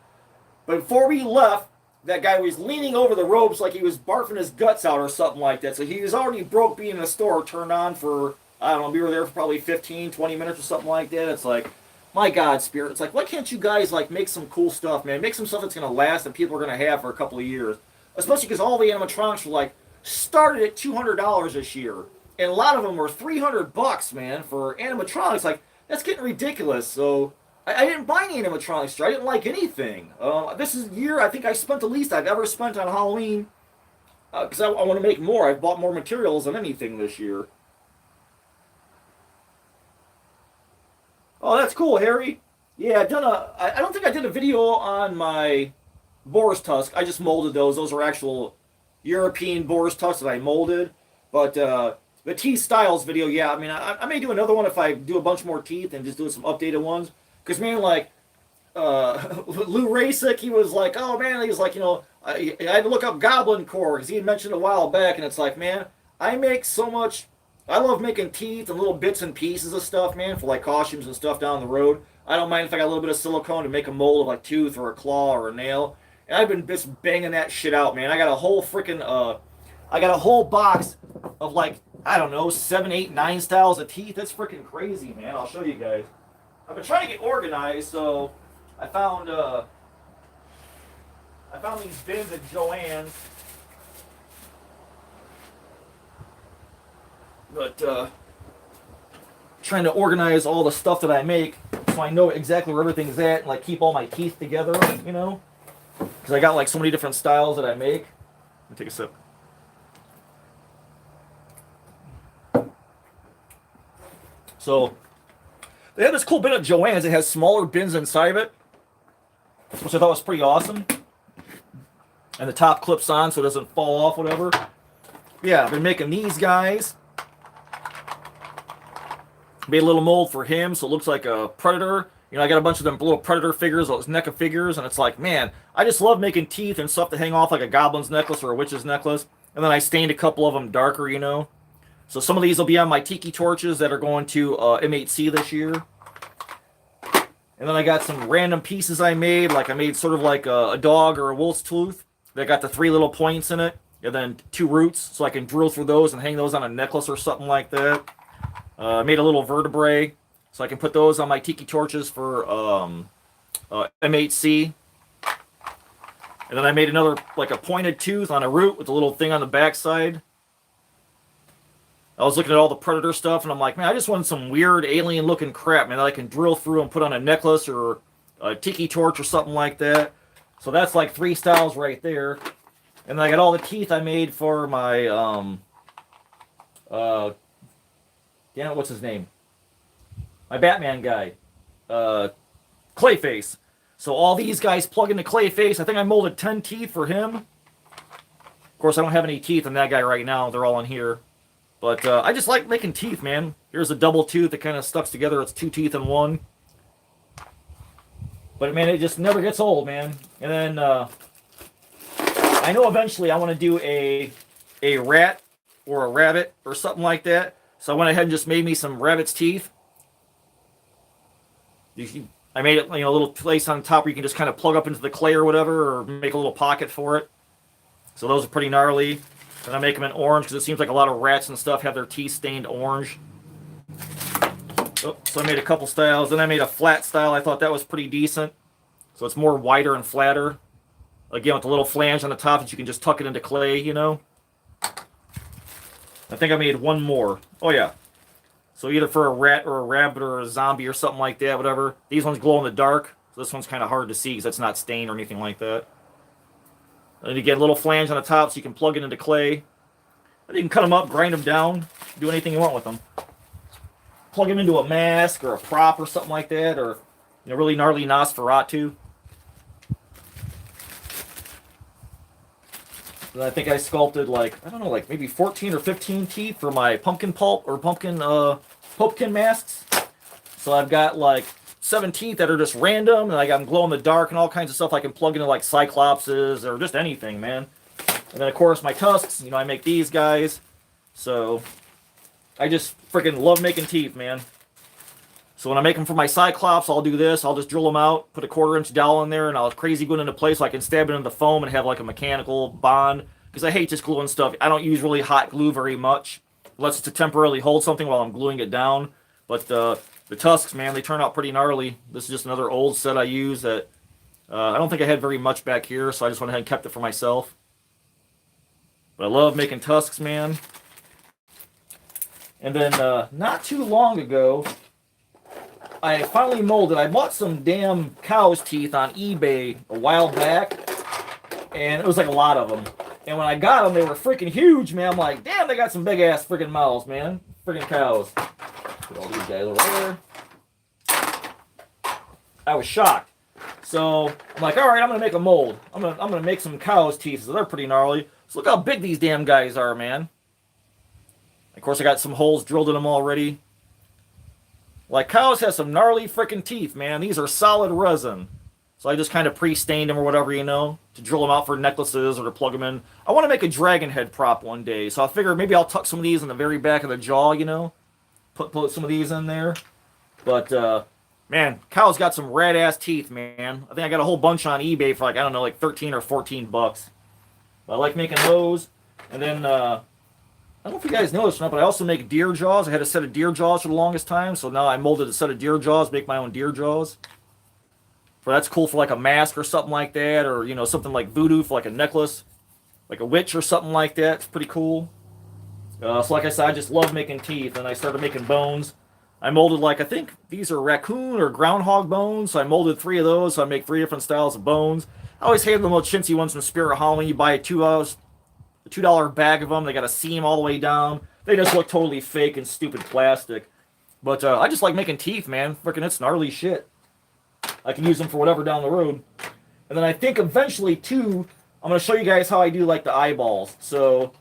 But before we left, that guy was leaning over the ropes like he was barfing his guts out or something like that. So he was already broke being in the store, turned on for, I don't know, we were there for probably 15, 20 minutes or something like that. It's like, my God, Spirit. It's like, why can't you guys, make some cool stuff, man? Make some stuff that's going to last and people are going to have for a couple of years. Especially because all the animatronics were, started at $200 this year. And a lot of them were $300, man, for animatronics. Like, that's getting ridiculous. So I didn't buy any animatronics. I didn't like anything. This is the year I think I spent the least I've ever spent on Halloween. Because I want to make more. I've bought more materials than anything this year. Oh, that's cool, Harry. Yeah, I don't think I did a video on my boar's tusk. I just molded those. Those are actual European boar's tusks that I molded. But the teeth styles video, yeah, I mean, I may do another one if I do a bunch more teeth and just do some updated ones. Because, man, like, Lou Rasick, he was like, oh, man, he was like, you know, I had to look up Goblin Core because he had mentioned a while back, and it's like, man, I make so much. I love making teeth and little bits and pieces of stuff, man, for like costumes and stuff down the road. I don't mind if I got a little bit of silicone to make a mold of like tooth or a claw or a nail. And I've been just banging that shit out, man. I got a whole freaking, I got a whole box of like, I don't know, 7, 8, 9 styles of teeth. That's freaking crazy, man. I'll show you guys. I've been trying to get organized, so I found these bins at Joann's. But trying to organize all the stuff that I make so I know exactly where everything's at and like keep all my teeth together, you know? Because I got like so many different styles that I make. Let me take a sip. So they have this cool bin at Joann's. It has smaller bins inside of it, which I thought was pretty awesome. And the top clips on so it doesn't fall off, whatever. Yeah, I've been making these guys. Made a little mold for him so it looks like a predator. You know, I got a bunch of them little predator figures, those NECA figures, and it's like, man, I just love making teeth and stuff to hang off like a goblin's necklace or a witch's necklace. And then I stained a couple of them darker, you know. So some of these will be on my tiki torches that are going to M8C this year. And then I got some random pieces I made, like I made sort of like a dog or a wolf's tooth that got the 3 little points in it, and then 2 roots, so I can drill through those and hang those on a necklace or something like that. I made a little vertebrae, so I can put those on my tiki torches for M8C. And then I made another, like a pointed tooth on a root with a little thing on the backside. I was looking at all the predator stuff, and I'm like, man, I just want some weird alien-looking crap, man, that I can drill through and put on a necklace or a tiki torch or something like that. So that's like 3 styles right there. And then I got all the teeth I made for my, damn it, what's his name? My Batman guy. Clayface. So all these guys plug into Clayface. I think I molded 10 teeth for him. Of course, I don't have any teeth on that guy right now. They're all in here. But I just like making teeth, man. Here's a double tooth that kind of stucks together. It's 2 teeth in one. But, man, it just never gets old, man. And then I know eventually I want to do a rat or a rabbit or something like that. So I went ahead and just made me some rabbit's teeth. I made it, you know, a little place on top where you can just kind of plug up into the clay or whatever, or make a little pocket for it. So those are pretty gnarly. And I make them in orange because it seems like a lot of rats and stuff have their teeth stained orange. Oh, so I made a couple styles. Then I made a flat style. I thought that was pretty decent. So it's more wider and flatter. Again, with the little flange on the top that you can just tuck it into clay, you know. I think I made one more. Oh, yeah. So either for a rat or a rabbit or a zombie or something like that, whatever. These ones glow in the dark. So this one's kind of hard to see because it's not stained or anything like that. And you get a little flange on the top so you can plug it into clay. And you can cut them up, grind them down, do anything you want with them. Plug them into a mask or a prop or something like that, or, you know, really gnarly Nosferatu. And I think I sculpted like, I don't know, like maybe 14 or 15 teeth for my pumpkin pulp or pumpkin masks. So I've got like 7 teeth that are just random, and I got them glow in the dark and all kinds of stuff I can plug into like cyclopses or just anything, man. And then of course my tusks, you know, I make these guys. So I just freaking love making teeth, man. So when I make them for my cyclops, I'll do this. I'll just drill them out, put a 1/4-inch dowel in there, and I'll crazy glue it into place so I can stab it into the foam and have like a mechanical bond. Because I hate just gluing stuff. I don't use really hot glue very much. Unless it's to temporarily hold something while I'm gluing it down. But the tusks, man, they turn out pretty gnarly. This is just another old set I use that I don't think I had very much back here, so I just went ahead and kept it for myself. But I love making tusks, man. And then not too long ago, I finally molded. I bought some damn cow's teeth on eBay a while back, and it was like a lot of them. And when I got them, they were freaking huge, man. I'm like, damn, they got some big ass freaking mouths, man. Freaking cows. Put all these guys over there. I was shocked. So I'm like, all right, I'm gonna make a mold. I'm gonna make some cow's teeth. So they're pretty gnarly. So look how big these damn guys are, man. Of course, I got some holes drilled in them already. Like, cows have some gnarly freaking teeth, man. These are solid resin. So I just kind of pre-stained them or whatever, you know, to drill them out for necklaces or to plug them in. I want to make a dragon head prop one day. So I figure maybe I'll tuck some of these in the very back of the jaw, you know. Put some of these in there. But, man, cows got some rad-ass teeth, man. I think I got a whole bunch on eBay for, like, I don't know, like 13 or 14 bucks. But I like making those. And then, I don't know if you guys know this or not, but I also make deer jaws. I had a set of deer jaws for the longest time, so now I molded a set of deer jaws, make my own deer jaws. So that's cool for like a mask or something like that, or, you know, something like voodoo for like a necklace, like a witch or something like that. It's pretty cool. So like I said, I just love making teeth, and I started making bones. I molded, like, I think these are raccoon or groundhog bones, so I molded 3 of those, so I make 3 different styles of bones. I always hated the little chintzy ones from Spirit Halloween. You buy a $2 bag of them. They got a seam all the way down. They just look totally fake and stupid plastic. But I just like making teeth, man. Freaking, it's gnarly shit. I can use them for whatever down the road. And then I think eventually, too, I'm going to show you guys how I do, like, the eyeballs. So,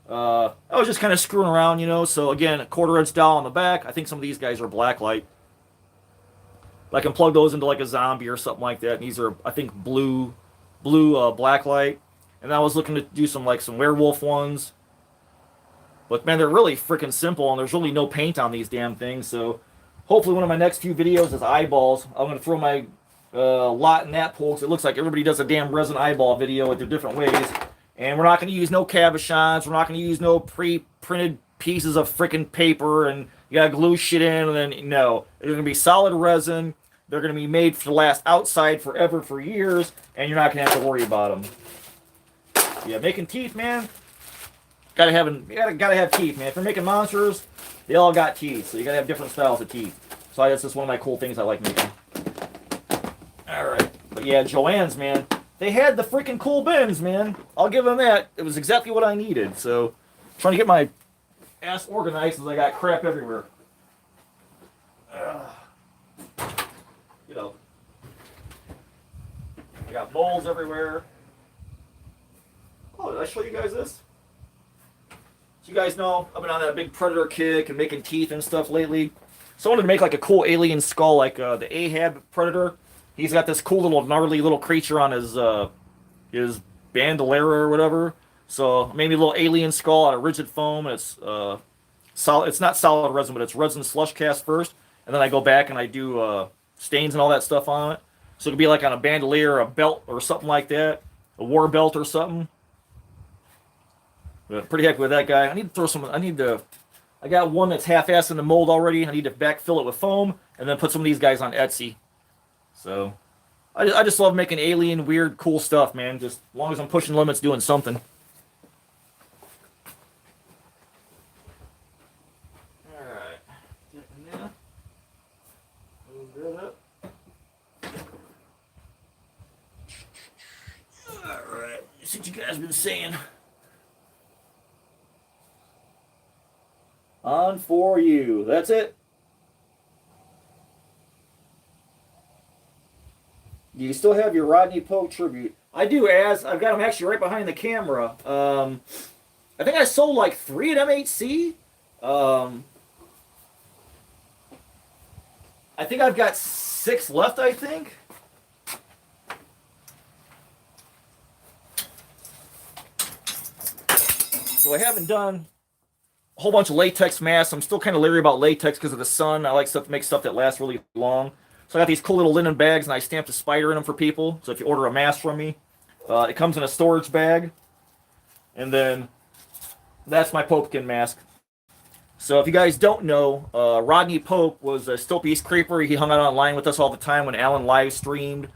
I was just kind of screwing around, you know. So, again, a 1/4" dowel on the back. I think some of these guys are blacklight. I can plug those into, like, a zombie or something like that. And these are, I think, blue blacklight. And I was looking to do some werewolf ones. But, man, they're really freaking simple, and there's really no paint on these damn things. So, hopefully one of my next few videos is eyeballs. I'm going to throw my lot in that pool, because it looks like everybody does a damn resin eyeball video with their different ways. And we're not going to use no cabochons. We're not going to use no pre-printed pieces of freaking paper, and you got to glue shit in, and then, no. They're going to be solid resin. They're going to be made to last outside forever for years, and you're not going to have to worry about them. Yeah, making teeth, man. Gotta have teeth, man. If you're making monsters, they all got teeth, so you gotta have different styles of teeth. So that's just one of my cool things I like making. Alright. But yeah, Joann's, man. They had the freaking cool bins, man. I'll give them that. It was exactly what I needed. So, trying to get my ass organized as I got crap everywhere. You know. I got bowls everywhere. Oh, did I show you guys this? So you guys know I've been on that big predator kick and making teeth and stuff lately. So I wanted to make like a cool alien skull, like the Ahab predator. He's got this cool little gnarly little creature on his bandolier or whatever. So I made me a little alien skull out of rigid foam. And it's solid. It's not solid resin, but it's resin slush cast first, and then I go back and I do stains and all that stuff on it. So it could be like on a bandolier, a belt, or something like that, a war belt or something. But pretty happy with that guy. I need to throw some. I got one that's half-assed in the mold already. I need to backfill it with foam and then put some of these guys on Etsy. So I just love making alien, weird, cool stuff, man. Just as long as I'm pushing limits, doing something. All right, yeah. Move that up. All right, see what you guys been saying. On for you. That's it. Do you still have your Rodney Poe tribute? I do, Az. I've got them actually right behind the camera. I think I sold like 3 at MHC. I think I've got 6 left, I think. So I haven't done a whole bunch of latex masks. I'm still kind of leery about latex because of the sun. I like stuff to make stuff that lasts really long. So I got these cool little linen bags, and I stamped a spider in them for people. So if you order a mask from me, it comes in a storage bag. And then that's my Popekin mask. So if you guys don't know, Rodney Pope was a Still Peace Creeper. He hung out online with us all the time when Alan live streamed.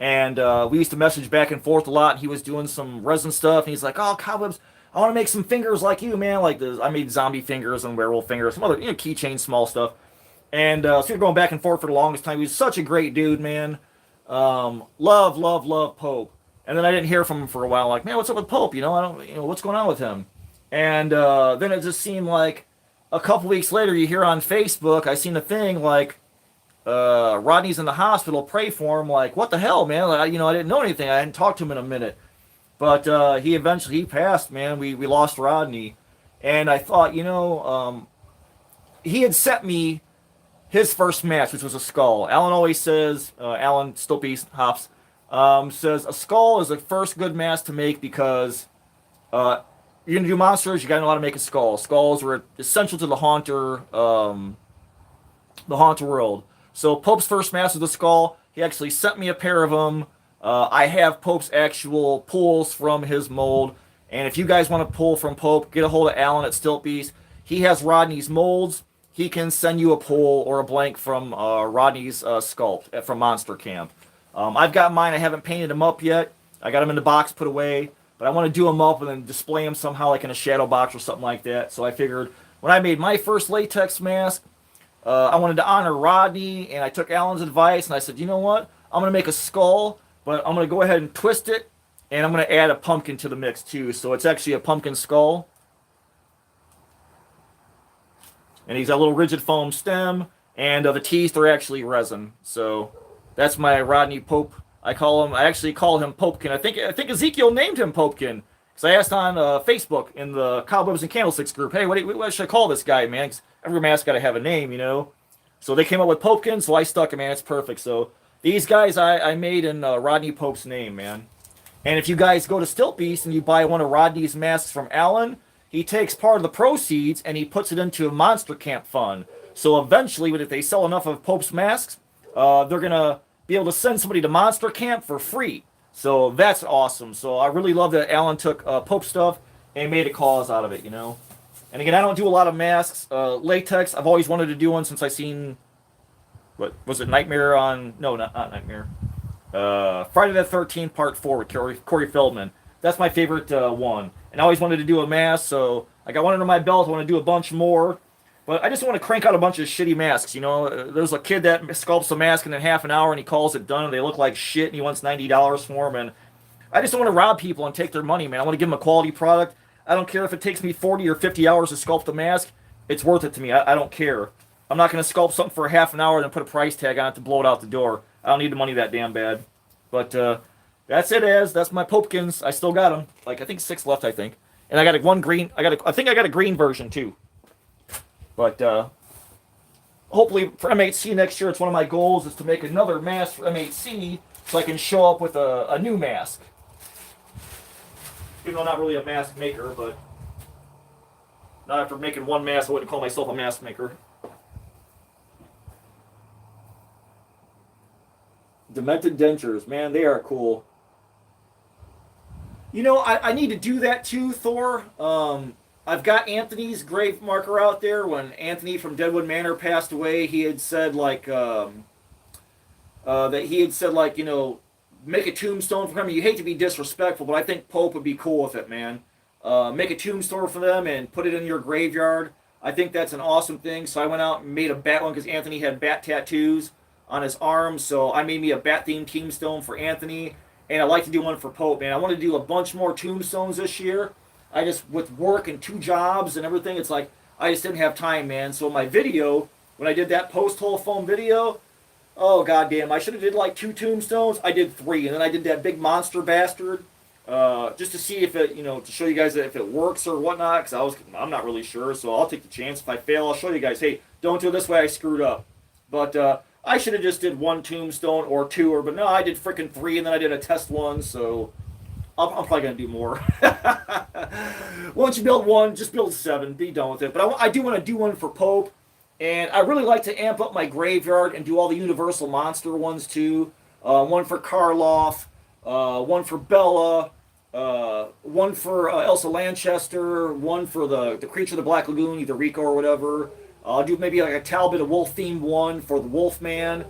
And we used to message back and forth a lot. And he was doing some resin stuff. And he's like, oh, cobwebs. I want to make some fingers like you, man. Like I made zombie fingers and werewolf fingers, some other keychain, small stuff. And so we were going back and forth for the longest time. He was such a great dude, man. Love Pope. And then I didn't hear from him for a while. Like, man, what's up with Pope? I don't, what's going on with him? And then it just seemed like a couple weeks later, you hear on Facebook, I seen a thing like, Rodney's in the hospital, pray for him. Like, what the hell, man? Like, I didn't know anything. I hadn't talked to him in a minute. But he passed, man. We lost Rodney. And I thought, he had sent me his first match, which was a skull. Alan always says, Alan Stillpiece Hops, says a skull is the first good mask to make because you're going to do monsters, you got to know how to make a skull. Skulls were essential to the Haunter world. So Pope's first mask was a skull. He actually sent me a pair of them. I have Pope's actual pulls from his mold. And if you guys want to pull from Pope, get a hold of Alan at Stillpiece. He has Rodney's molds. He can send you a pull or a blank from Rodney's sculpt from Monster Camp. I've got mine. I haven't painted them up yet. I got them in the box put away. But I want to do them up and then display them somehow like in a shadow box or something like that. So I figured when I made my first latex mask, I wanted to honor Rodney. And I took Alan's advice and I said, you know what? I'm going to make a skull, but I'm going to go ahead and twist it. And I'm going to add a pumpkin to the mix too. So it's actually a pumpkin skull. And he's got a little rigid foam stem, and the teeth are actually resin. So that's my Rodney Pope. I actually call him Popekin. I think Ezekiel named him Popekin. Because I asked on Facebook in the Cobwebs and Candlesticks group, hey, what should I call this guy, man? 'Cause every mask got to have a name, So they came up with Popekin, so I stuck him, man. It's perfect. So these guys I made in Rodney Pope's name, man. And if you guys go to Stillpiece and you buy one of Rodney's masks from Alan, he takes part of the proceeds and he puts it into a Monster Camp fund. So eventually, if they sell enough of Pope's masks, they're going to be able to send somebody to Monster Camp for free. So that's awesome. So I really love that Alan took Pope stuff and made a cause out of it, And again, I don't do a lot of masks. Latex, I've always wanted to do one since I seen, what was it, Nightmare on, no, not Nightmare. Friday the 13th Part 4 with Corey Feldman. That's my favorite one. And I always wanted to do a mask, so I got one under my belt. I want to do a bunch more. But I just want to crank out a bunch of shitty masks. There's a kid that sculpts a mask in half an hour and he calls it done and they look like shit and he wants $90 for them. And I just don't want to rob people and take their money, man. I want to give them a quality product. I don't care if it takes me 40 or 50 hours to sculpt a mask. It's worth it to me. I don't care. I'm not going to sculpt something for half an hour and then put a price tag on it to blow it out the door. I don't need the money that damn bad. But that's it, that's my Popekins. I still got them. I think 6 left, I think. And I got one green. I think I got a green version too. But hopefully for M8C next year, it's one of my goals is to make another mask for M8C so I can show up with a new mask. Even though I'm not really a mask maker, but not after making one mask, I wouldn't call myself a mask maker. Demented dentures, man, they are cool. I need to do that too, Thor. I've got Anthony's grave marker out there. When Anthony from Deadwood Manor passed away, he had said that he had said make a tombstone for him. You hate to be disrespectful, but I think Pope would be cool with it, man. Make a tombstone for them and put it in your graveyard. I think that's an awesome thing. So I went out and made a bat one because Anthony had bat tattoos on his arms. So I made me a bat-themed tombstone for Anthony. And I'd like to do one for Pope, man. I want to do a bunch more tombstones this year. I just, with work and 2 jobs and everything, it's like, I just didn't have time, man. So my video, when I did that post-hole foam video, oh, goddamn, I should have did 2 tombstones. I did 3, and then I did that big monster bastard, just to see if it, to show you guys if it works or whatnot, because I'm not really sure, so I'll take the chance. If I fail, I'll show you guys, hey, don't do it this way, I screwed up. But, I should have just did 1 tombstone or 2, but no, I did freaking 3, and then I did a test one, so I'm probably going to do more. Once you build 1, just build 7, be done with it. But I do want to do one for Pope, and I really like to amp up my graveyard and do all the Universal Monster ones too. One for Karloff, one for Bella, one for Elsa Lanchester, one for the Creature of the Black Lagoon, either Rico or whatever. I'll do maybe a Talbot, a wolf-themed one for the Wolfman.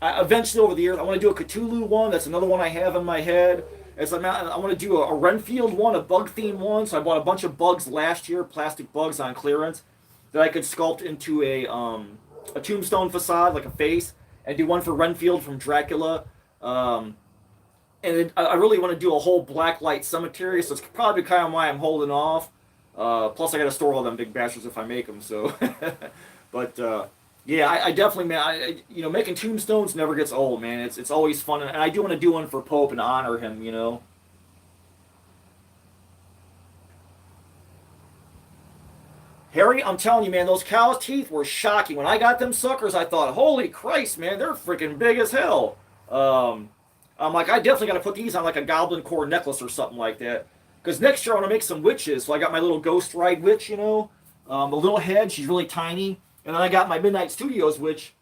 Eventually, over the years, I want to do a Cthulhu one. That's another one I have in my head. As I want to do a Renfield one, a bug themed one. So I bought a bunch of bugs last year, plastic bugs on clearance, that I could sculpt into a tombstone facade, like a face, and do one for Renfield from Dracula. I really want to do a whole blacklight cemetery, so it's probably kind of why I'm holding off. Plus, I got to store all them big bastards if I make them. So, but yeah, I definitely, man. Making tombstones never gets old, man. It's always fun, and I do want to do one for Pope and honor him. Harry, I'm telling you, man, those cow's teeth were shocking. When I got them suckers, I thought, holy Christ, man, they're freaking big as hell. I'm like, I definitely got to put these on like a goblin core necklace or something like that. Because next year I want to make some witches. So I got my little Ghost Ride witch, the little head, she's really tiny. And then I got my Midnight Studios witch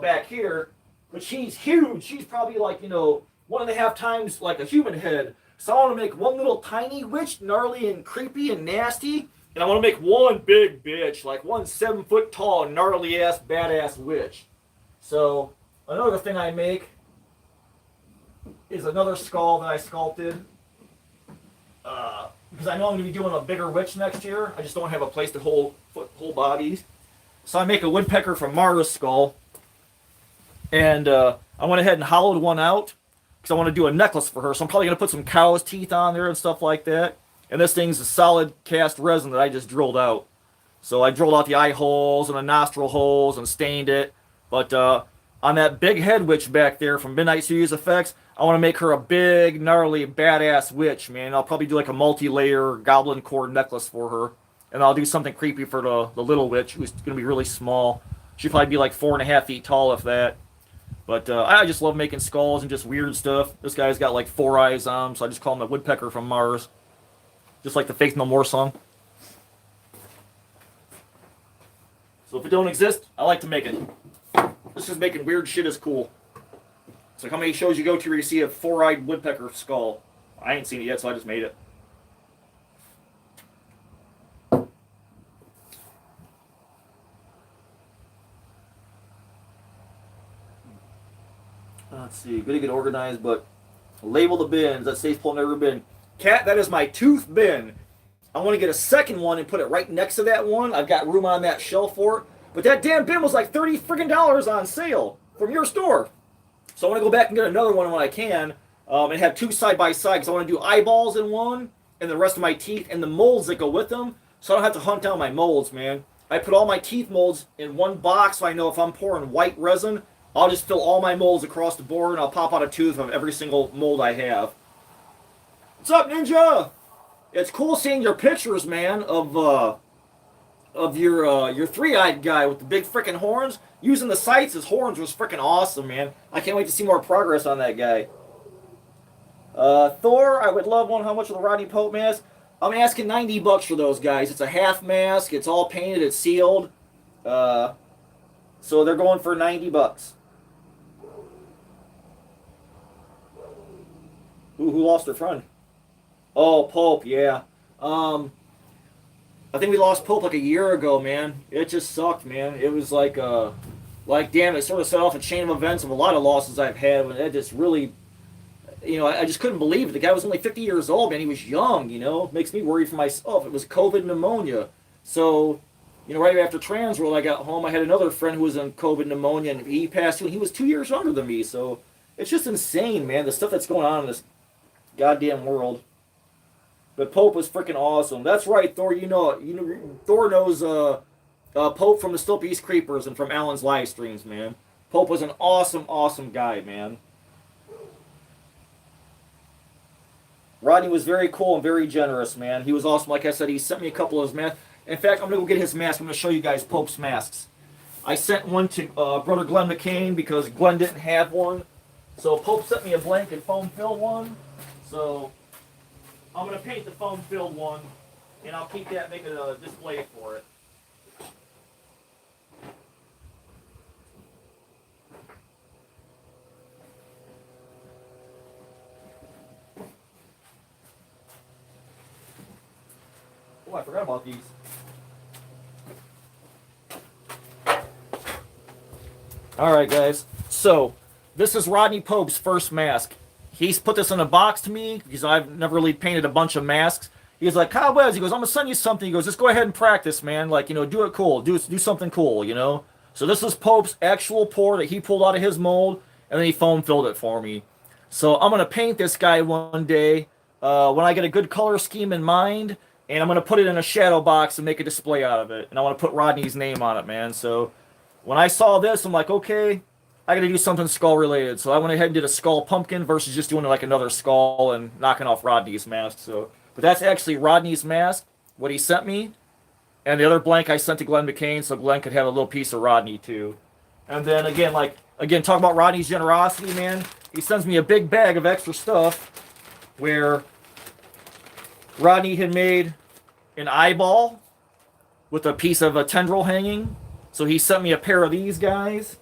back here. But she's huge. She's probably like, 1.5 times like a human head. So I want to make one little tiny witch, gnarly and creepy and nasty. And I want to make one big bitch, like one 7-foot tall, gnarly ass, badass witch. So another thing I make is another skull that I sculpted. Because I know I'm going to be doing a bigger witch next year. I just don't have a place to hold bodies. So I make a woodpecker from Mara's skull. And I went ahead and hollowed one out because I want to do a necklace for her. So I'm probably going to put some cow's teeth on there and stuff like that. And this thing's a solid cast resin that I just drilled out. So I drilled out the eye holes and the nostril holes and stained it. But on that big head witch back there from Midnight Studios Effects, I want to make her a big, gnarly, badass witch, man. I'll probably do like a multi-layer goblin core necklace for her. And I'll do something creepy for the little witch, who's going to be really small. She'll probably be like 4.5 feet tall, if that. But I just love making skulls and just weird stuff. This guy's got like 4 eyes on him, so I just call him the woodpecker from Mars. Just like the Faith No More song. So if it don't exist, I like to make it. This is making weird shit is cool. It's like how many shows you go to where you see a 4-eyed woodpecker skull. I ain't seen it yet, so I just made it. Let's see. Gotta get organized, but label the bins. That says pulling every bin. Cat, that is my tooth bin. I want to get a second one and put it right next to that one. I've got room on that shelf for it. But that damn bin was like $30 friggin' on sale from your store. So I want to go back and get another one when I can, and have 2 side by side, because I want to do eyeballs in one and the rest of my teeth and the molds that go with them, so I don't have to hunt down my molds, man. I put all my teeth molds in one box, so I know if I'm pouring white resin, I'll just fill all my molds across the board, and I'll pop out a tooth of every single mold I have. What's up, Ninja? It's cool seeing your pictures, man, of your 3-eyed guy with the big freaking horns. Using the sights as horns was freaking awesome, man. I can't wait to see more progress on that guy. Thor, I would love one. How much of the Rodney Pope mask? I'm asking $90 for those guys. It's a half mask. It's all painted. It's sealed. So they're going for $90. Who lost their friend? Oh, Pope, yeah. I think we lost Pope like a year ago, man. It just sucked, man. It was like damn, it sort of set off a chain of events of a lot of losses I've had. And it just really, I just couldn't believe it. The guy was only 50 years old, man. He was young, It makes me worry for myself. It was COVID pneumonia. So, right after Trans World, I got home. I had another friend who was in COVID pneumonia, and he passed away. He was 2 years younger than me. So, it's just insane, man, the stuff that's going on in this goddamn world. But Pope was freaking awesome. That's right, Thor. Thor knows Pope from the Still Peace Creepers and from Alan's live streams, man. Pope was an awesome, awesome guy, man. Rodney was very cool and very generous, man. He was awesome. Like I said, he sent me a couple of his masks. In fact, I'm going to go get his mask. I'm going to show you guys Pope's masks. I sent one to Brother Glenn McCain because Glenn didn't have one. So Pope sent me a blanket foam-filled one. So I'm going to paint the foam-filled one, and I'll keep that, make a display for it. Oh, I forgot about these. Alright, guys. So, this is Rodney Pope's first mask. he's put this in a box to me because I've never really painted a bunch of masks. He's like, Kyle Webs, he goes, I'm gonna send you something. He goes, just go ahead and practice, man. Like, you know, do it cool. Do something cool, you know? So this is Pope's actual pour that he pulled out of his mold, and then he foam filled it for me. So I'm gonna paint this guy one day when I get a good color scheme in mind, and I'm gonna put it in a shadow box and make a display out of it. And I want to put Rodney's name on it, man. So when I saw this, I'm like, okay, I got to do something skull related. So I went ahead and did a skull pumpkin versus just doing like another skull and knocking off Rodney's mask. So, but that's actually Rodney's mask, what he sent me, and the other blank I sent to Glenn McCain, so Glenn could have a little piece of Rodney too. And then again, talk about Rodney's generosity, man. He sends me a big bag of extra stuff where Rodney had made an eyeball with a piece of a tendril hanging. So he sent me a pair of these guys.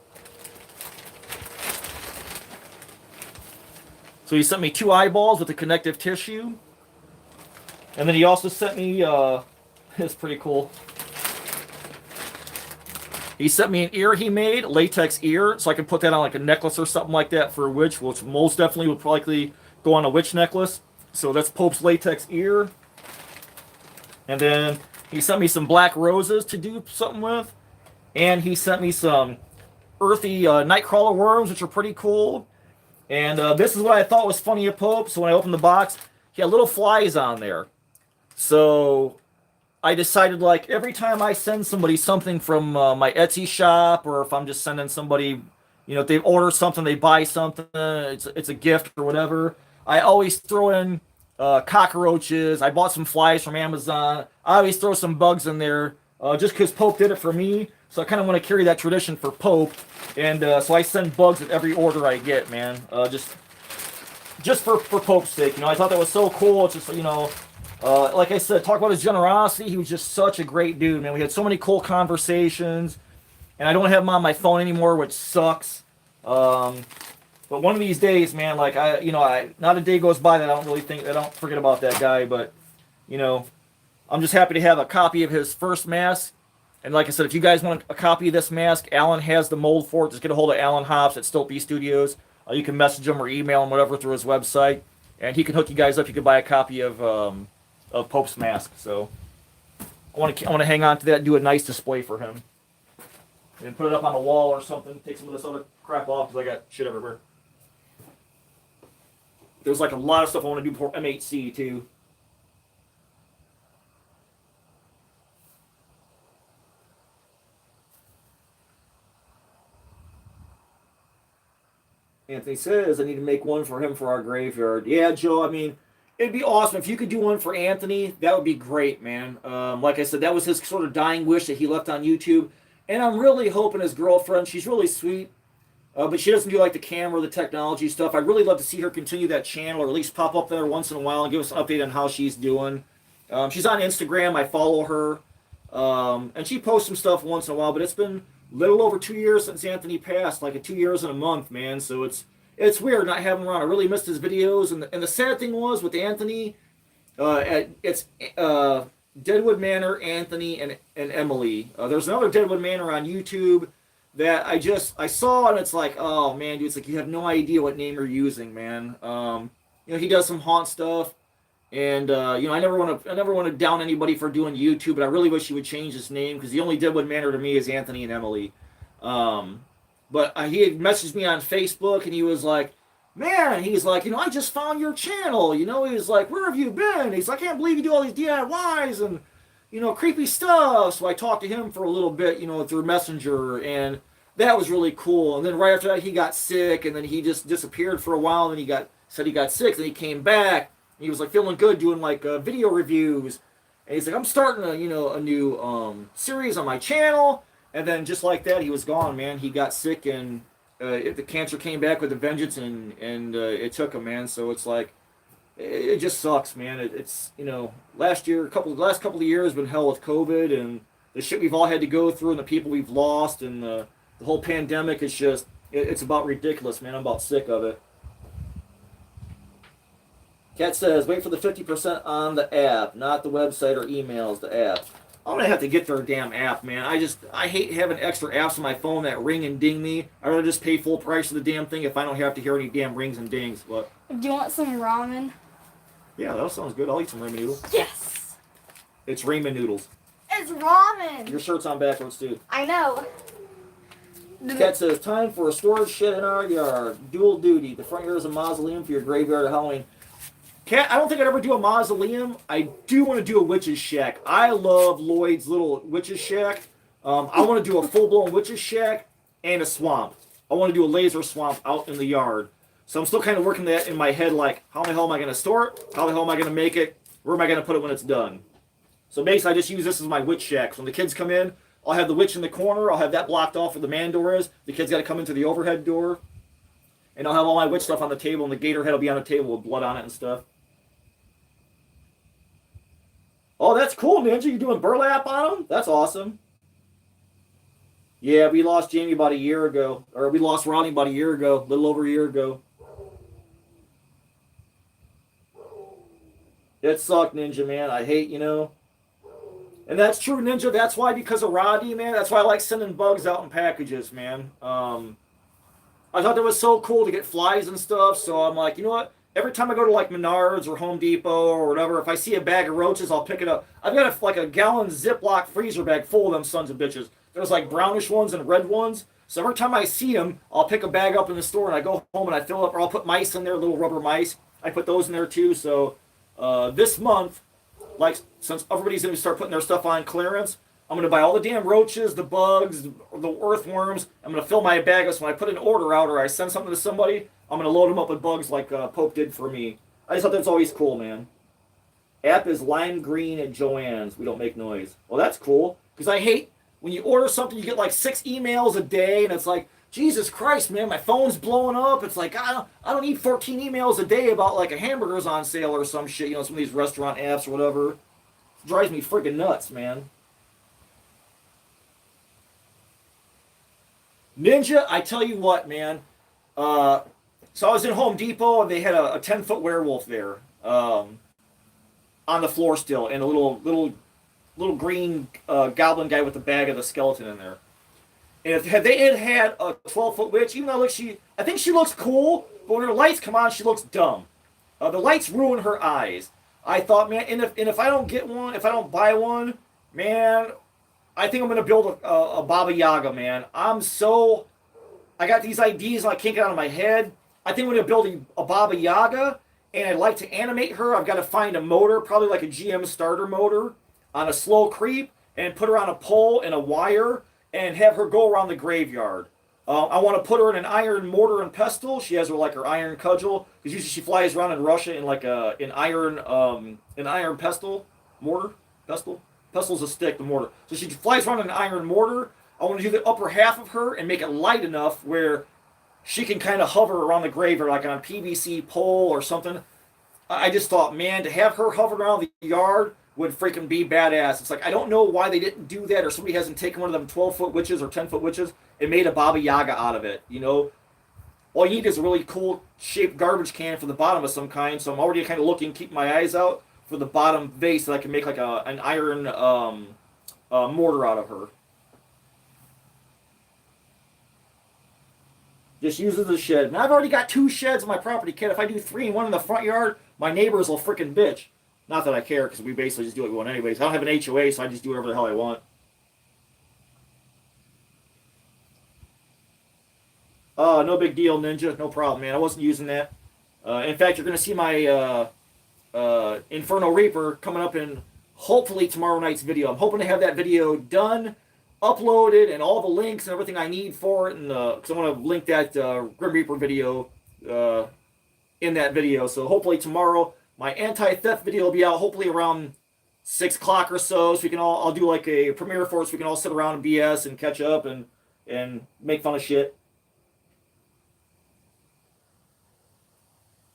So he sent me 2 eyeballs with a connective tissue. And then he also sent me, it's pretty cool. He sent me an ear he made, latex ear, so I can put that on like a necklace or something like that for a witch, which most definitely would probably go on a witch necklace. So that's Pope's latex ear. And then he sent me some black roses to do something with. And he sent me some earthy nightcrawler worms, which are pretty cool. And this is what I thought was funny of Pope. So when I opened the box, he had little flies on there. So I decided, like, every time I send somebody something from my Etsy shop, or if I'm just sending somebody, you know, if they order something, they buy something, it's a gift or whatever, I always throw in cockroaches. I bought some flies from Amazon. I always throw some bugs in there just because Pope did it for me. So I kind of want to carry that tradition for Pope. And so I send bugs at every order I get, man. Just for Pope's sake. You know, I thought that was so cool. It's just, you know, like I said, talk about his generosity. He was just such a great dude, man. We had so many cool conversations. And I don't have him on my phone anymore, which sucks. But one of these days, man, like, not a day goes by that I don't forget about that guy. But, you know, I'm just happy to have a copy of his first mask. And like I said, if you guys want a copy of this mask, Alan has the mold for it. Just get a hold of Alan Hops at Stolpe Studios. You can message him or email him, whatever, through his website. And he can hook you guys up. You can buy a copy of Pope's mask. So I want to hang on to that and do a nice display for him. And put it up on a wall or something. Take some of this other crap off because I got shit everywhere. There's like a lot of stuff I want to do for MHC too. Anthony says, I need to make one for him for our graveyard. Yeah, Joe, I mean, it'd be awesome. If you could do one for Anthony, that would be great, man. Like I said, that was his sort of dying wish that he left on YouTube. And I'm really hoping his girlfriend, she's really sweet, but she doesn't do like the camera, the technology stuff. I'd really love to see her continue that channel, or at least pop up there once in a while and give us an update on how she's doing. She's on Instagram. I follow her. And she posts some stuff once in a while, but it's been little over 2 years since Anthony passed, like 2 years and a month, man. So it's weird not having him around. I really missed his videos, and the sad thing was with Anthony, it's Deadwood Manor, Anthony, and Emily. There's another Deadwood Manor on YouTube that I saw, and it's like, oh man, dude, it's like you have no idea what name you're using, man. You know, he does some haunt stuff. And you know, I never want to down anybody for doing YouTube, but I really wish he would change his name because the only Deadwood Manor to me is Anthony and Emily. But he had messaged me on Facebook, and he was like, "Man," he's like, "you know, I just found your channel. You know," he's like, "Where have you been?" He's like, "I can't believe you do all these DIYs and, you know, creepy stuff." So I talked to him for a little bit, you know, through Messenger, and that was really cool. And then right after that, he got sick, and then he just disappeared for a while. And he said he got sick, and he came back. He was like feeling good doing like video reviews, and he's like, I'm starting a new series on my channel. And then just like that, he was gone, man. He got sick, and the cancer came back with a vengeance, and it took him, man. So it's like it just sucks, man. It's you know, last couple of years has been hell with COVID and the shit we've all had to go through and the people we've lost and the whole pandemic. It's just it's about ridiculous, man. I'm about sick of it. Kat says, wait for the 50% on the app, not the website or emails, the app. I'm gonna have to get their damn app, man. I hate having extra apps on my phone that ring and ding me. I'd rather just pay full price for the damn thing if I don't have to hear any damn rings and dings. What? Do you want some ramen? Yeah, that sounds good. I'll eat some ramen noodles. Yes. It's ramen noodles. It's ramen. Your shirt's on backwards too. I know. Cat says, time for a storage shed in our yard. Dual duty. The front yard is a mausoleum for your graveyard of Halloween. Cat, I don't think I'd ever do a mausoleum. I do want to do a witch's shack. I love Lloyd's little witch's shack. I want to do a full-blown witch's shack and a swamp. I want to do a laser swamp out in the yard. So I'm still kind of working that in my head, like, how the hell am I going to store it? How the hell am I going to make it? Where am I going to put it when it's done? So basically, I just use this as my witch shack. So when the kids come in, I'll have the witch in the corner. I'll have that blocked off where the man door is. The kids got to come into the overhead door. And I'll have all my witch stuff on the table, and the gator head will be on the table with blood on it and stuff. Oh, that's cool, Ninja. You doing burlap on them? That's awesome. Yeah, we lost Jamie about a year ago. Or we lost Rodney about a year ago. A little over a year ago. It sucked, Ninja, man. I hate, And that's true, Ninja. That's why, because of Rodney, man. That's why I like sending bugs out in packages, man. I thought that was so cool to get flies and stuff. So I'm like, you know what? Every time I go to like Menards or Home Depot or whatever, if I see a bag of roaches, I'll pick it up. I've got like a gallon Ziploc freezer bag full of them sons of bitches. There's like brownish ones and red ones. So every time I see them, I'll pick a bag up in the store and I go home and I fill up, or I'll put mice in there, little rubber mice. I put those in there too. So this month, like since everybody's going to start putting their stuff on clearance, I'm going to buy all the damn roaches, the bugs, the earthworms. I'm going to fill my bag up so when I put an order out or I send something to somebody, I'm going to load them up with bugs like Pope did for me. I just thought that's always cool, man. App is lime green at Joann's. We don't make noise. Well, that's cool. Because I hate when you order something, you get like 6 emails a day, and it's like, Jesus Christ, man, my phone's blowing up. It's like, I don't need 14 emails a day about like a hamburger's on sale or some shit, some of these restaurant apps or whatever. It drives me freaking nuts, man. Ninja, I tell you what, man. So I was in Home Depot, and they had a 10-foot werewolf there on the floor still, and a little green goblin guy with the bag of the skeleton in there. And if they had a 12-foot witch, even though I think she looks cool, but when her lights come on, she looks dumb. The lights ruin her eyes. I thought, man, and if I don't get one, if I don't buy one, man, I think I'm going to build a Baba Yaga, man. I got these ideas and I can't get out of my head. I think I'm going to build a Baba Yaga, and I'd like to animate her. I've got to find a motor, probably like a GM starter motor, on a slow creep, and put her on a pole and a wire, and have her go around the graveyard. I want to put her in an iron mortar and pestle. She has her iron cudgel, because usually she flies around in Russia in like an iron pestle, mortar, pestle. Pestle's a stick, the mortar. So she flies around in an iron mortar. I want to do the upper half of her and make it light enough where she can kind of hover around the graveyard like on a PVC pole or something. I just thought, man, to have her hover around the yard would freaking be badass. It's like, I don't know why they didn't do that, or somebody hasn't taken one of them 12-foot witches or 10-foot witches and made a Baba Yaga out of it, All you need is a really cool shaped garbage can for the bottom of some kind, so I'm already kind of looking, keep my eyes out for the bottom vase that I can make like an iron mortar out of her. Just uses the shed. And I've already got 2 sheds on my property, kid. If I do 3 and 1 in the front yard, my neighbors will freaking bitch. Not that I care, because we basically just do what we want anyways. I don't have an HOA, so I just do whatever the hell I want. No big deal, Ninja. No problem, man. I wasn't using that. In fact, you're going to see my Inferno Reaper coming up in hopefully tomorrow night's video. I'm hoping to have that video done, uploaded, and all the links and everything I need for it, and because I want to link that Grim Reaper video in that video. So hopefully tomorrow my anti-theft video will be out, hopefully around 6 o'clock or so we can I'll do like a premiere for it, so we can all sit around and BS and catch up and make fun of shit.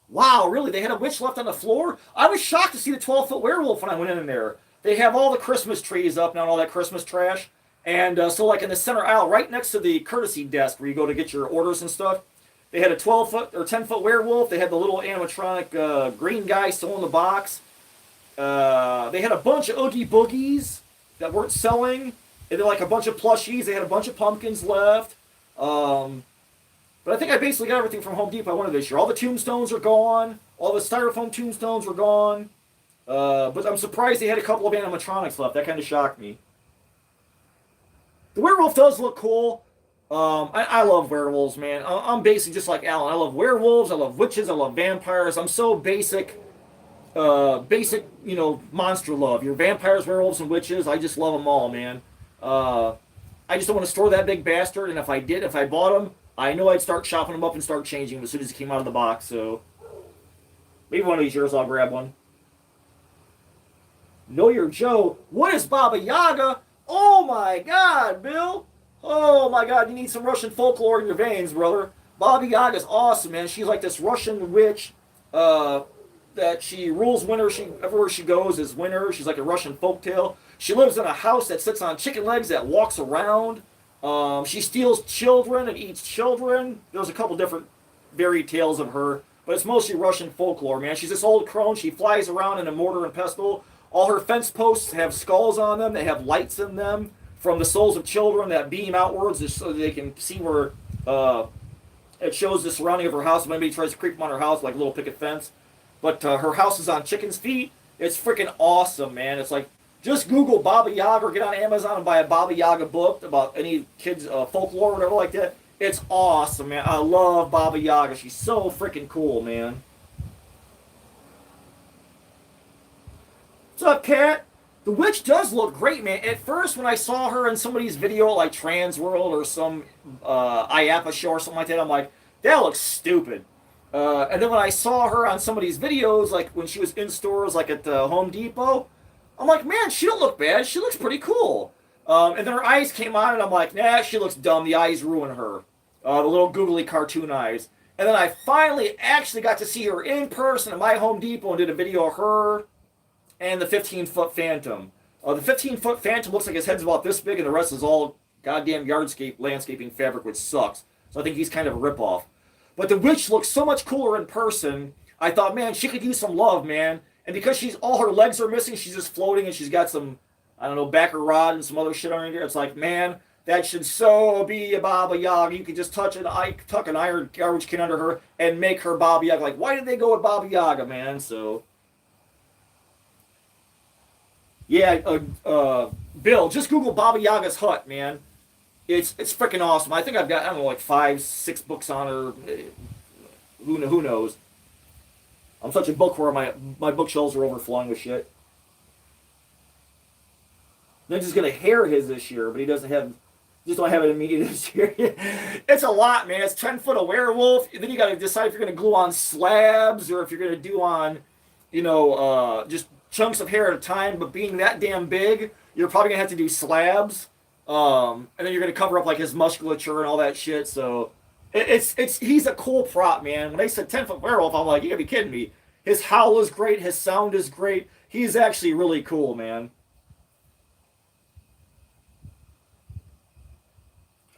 Wow, really? They had a witch left on the floor? I was shocked to see the 12-foot werewolf when I went in there. They have all the Christmas trees up now and all that Christmas trash. And so like in the center aisle, right next to the courtesy desk where you go to get your orders and stuff, they had a 12-foot or 10-foot werewolf. They had the little animatronic green guy still in the box. They had a bunch of Oogie Boogies. that weren't selling. And then like a bunch of plushies. They had a bunch of pumpkins left. But I think I basically got everything from Home Depot I wanted this year. All the tombstones are gone. All the styrofoam tombstones were gone. But I'm surprised they had a couple of animatronics left. That kind of shocked me. The werewolf does look cool. I love werewolves, man. I'm basically just like Alan. I love werewolves. I love witches. I love vampires. I'm so basic, monster love. Your vampires, werewolves, and witches. I just love them all, man. I just don't want to store that big bastard. And if I bought them, I know I'd start chopping them up and start changing them as soon as it came out of the box. So maybe one of these years I'll grab one. Know Your Joe. What is Baba Yaga? Oh my God, Bill. Oh my God, you need some Russian folklore in your veins, brother. Baba Yaga's awesome, man. She's like this Russian witch that she rules winter. Everywhere she goes is winter. She's like a Russian folktale. She lives in a house that sits on chicken legs that walks around. She steals children and eats children. There's a couple different varied tales of her, but it's mostly Russian folklore, man. She's this old crone. She flies around in a mortar and pestle. All her fence posts have skulls on them. They have lights in them from the souls of children that beam outwards just so they can see where it shows the surrounding of her house. If anybody tries to creep up on her house, like a little picket fence. But her house is on chicken's feet. It's freaking awesome, man. It's like, just Google Baba Yaga or get on Amazon and buy a Baba Yaga book about any kids' folklore or whatever like that. It's awesome, man. I love Baba Yaga. She's so freaking cool, man. What's up, Kat? The witch does look great, man. At first, when I saw her in somebody's video, like Trans World or some IAPA show or something like that, I'm like, that looks stupid. And then when I saw her on somebody's videos, like when she was in stores, like at the Home Depot, I'm like, man, she don't look bad. She looks pretty cool. And then her eyes came on, and I'm like, nah, she looks dumb. The eyes ruin her. The little googly cartoon eyes. And then I finally actually got to see her in person at my Home Depot and did a video of her and the 15-foot Phantom. The 15-foot Phantom looks like his head's about this big, and the rest is all goddamn landscaping fabric, which sucks. So I think he's kind of a ripoff. But the witch looks so much cooler in person. I thought, man, she could use some love, man. And because all her legs are missing, she's just floating, and she's got some, I don't know, backer rod and some other shit on her. It's like, man, that should so be a Baba Yaga. You could just tuck an iron garbage can under her and make her Baba Yaga. Like, why did they go with Baba Yaga, man? So, yeah, Bill, just Google Baba Yaga's hut, man. It's freaking awesome. I think I've got, I don't know, like 5-6 books on her. Who knows? I'm such a bookworm, my bookshelves are overflowing with shit. Ninja's gonna hair his this year, but he just don't have it immediately this year. It's a lot, man. It's 10 foot of werewolf. And then you gotta decide if you're gonna glue on slabs or if you're gonna do on, just chunks of hair at a time. But being that damn big, you're probably gonna have to do slabs. And then you're gonna cover up like his musculature and all that shit. So he's a cool prop, man. When they said 10-foot werewolf, I'm like, you gotta be kidding me. His howl is great. His sound is great. He's actually really cool, man.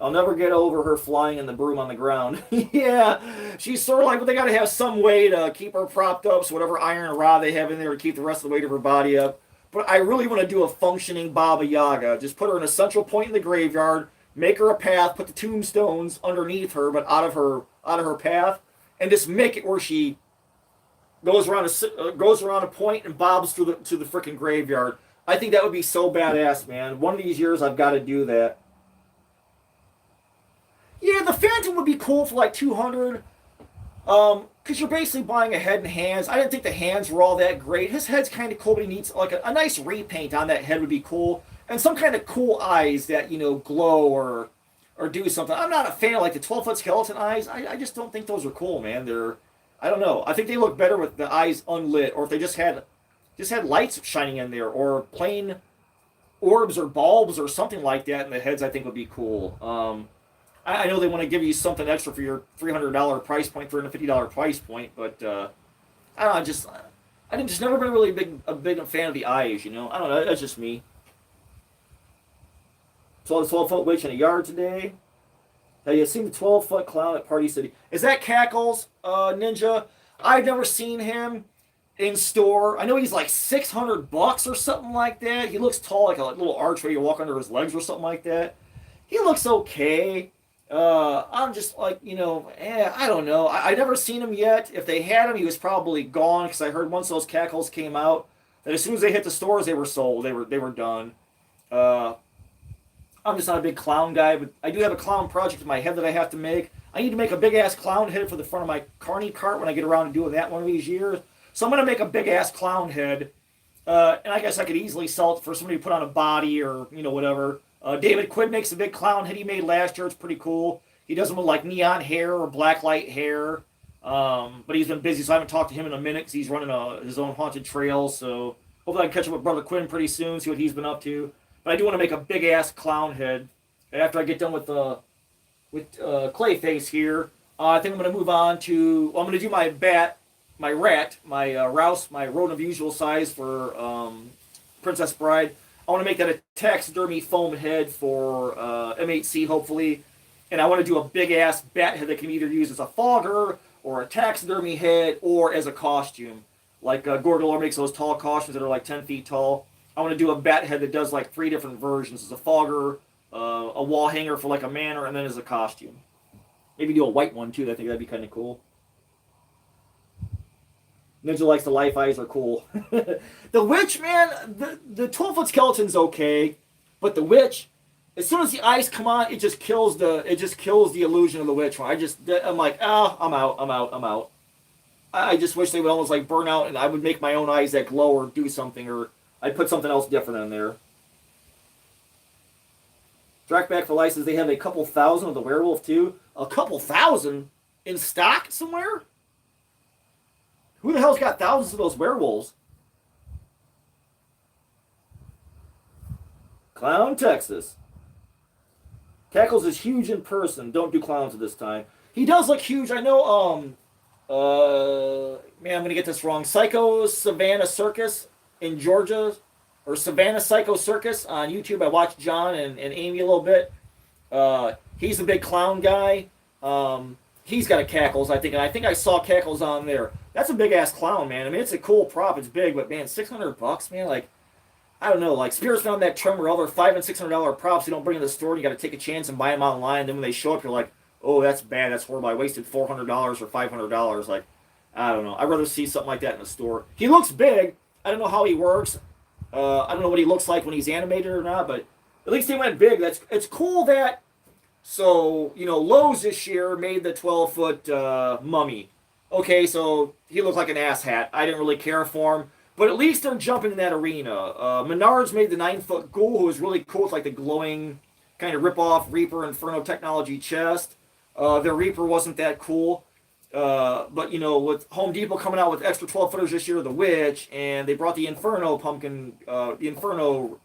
I'll never get over her flying in the broom on the ground. Yeah, she's sort of like, but they gotta have some way to keep her propped up, so whatever iron rod they have in there to keep the rest of the weight of her body up. But I really want to do a functioning Baba Yaga. Just put her in a central point in the graveyard, make her a path, put the tombstones underneath her, but out of her path, and just make it where she goes around a point and bobs to the freaking graveyard. I think that would be so badass, man. One of these years, I've got to do that. Yeah, the Phantom would be cool for like $200. Because you're basically buying a head and hands. I didn't think the hands were all that great. His head's kind of cool, but he needs like a nice repaint on that head would be cool. And some kind of cool eyes that, glow or do something. I'm not a fan of like the 12-foot skeleton eyes. I just don't think those are cool, man. I don't know. I think they look better with the eyes unlit, or if they just had lights shining in there, or plain orbs or bulbs or something like that in the heads. I think would be cool. I know they want to give you something extra for your $300 price point, $350 price point, but I don't know. I've just never been really a big fan of the eyes. I don't know. That's just me. Saw the 12-foot witch in a yard today. Have you seen the 12-foot clown at Party City? Is that Cackles, Ninja? I've never seen him. in store. I know he's like $600 or something like that. He looks tall, like a little archway you walk under his legs or something like that. He looks okay. I'm just like, I don't know. I never seen him yet. If they had him, he was probably gone because I heard once those cackles came out that as soon as they hit the stores, they were sold. They were done. I'm just not a big clown guy, but I do have a clown project in my head that I have to make. I need to make a big ass clown head for the front of my carny cart when I get around to doing that one of these years. So I'm gonna make a big ass clown head, and I guess I could easily sell it for somebody to put on a body or whatever. David Quinn makes a big clown head he made last year. It's pretty cool. He does them with like neon hair or black light hair. But he's been busy, so I haven't talked to him in a minute because he's running his own haunted trail. So hopefully I can catch up with Brother Quinn pretty soon, see what he's been up to. But I do want to make a big ass clown head after I get done with Clayface here. I think I'm going to move on to. Well, I'm going to do my rat, my Rouse, my rodent of usual size for Princess Bride. I want to make that a taxidermy foam head for M8C, hopefully. And I want to do a big-ass bat head that can be either used as a fogger or a taxidermy head or as a costume. Like Gorgalore makes those tall costumes that are like 10 feet tall. I want to do a bat head that does like 3 different versions. As a fogger, a wall hanger for like a manor, and then as a costume. Maybe do a white one, too. I think that'd be kind of cool. Ninja likes the life eyes are cool. The witch, man, the 12-foot skeleton's okay, but the witch, as soon as the eyes come on, it just kills the illusion of the witch. I'm like, I'm out. I just wish they would almost like burn out and I would make my own eyes that glow or do something, or I'd put something else different in there. Trackback for License, they have a couple thousand of the werewolf too. A couple thousand in stock somewhere? Who the hell's got thousands of those werewolves? Clown, Texas. Cackles is huge in person. Don't do clowns at this time. He does look huge. I know, man, I'm going to get this wrong. Psycho Savannah Circus in Georgia, or Savannah Psycho Circus on YouTube. I watched John and Amy a little bit. He's a big clown guy. He's got a Cackles, I think, and I think I saw Cackles on there. That's a big-ass clown, man. I mean, it's a cool prop. It's big, but, man, $600, man, like, I don't know. Like, Spirits found that Tremor, all their $500 and $600 props you don't bring to the store, and you got to take a chance and buy them online. Then when they show up, you're like, oh, that's bad. That's horrible. I wasted $400 or $500. Like, I don't know. I'd rather see something like that in the store. He looks big. I don't know how he works. I don't know what he looks like when he's animated or not, but at least he went big. It's cool that, so, Lowe's this year made the 12-foot mummy. Okay, so he looked like an asshat. I didn't really care for him. But at least they're jumping in that arena. Menards made the 9-foot ghoul, who was really cool with like the glowing kind of rip-off Reaper Inferno technology chest. Their Reaper wasn't that cool. But, with Home Depot coming out with extra 12-footers this year, the Witch, and they brought the Inferno pumpkin, the Inferno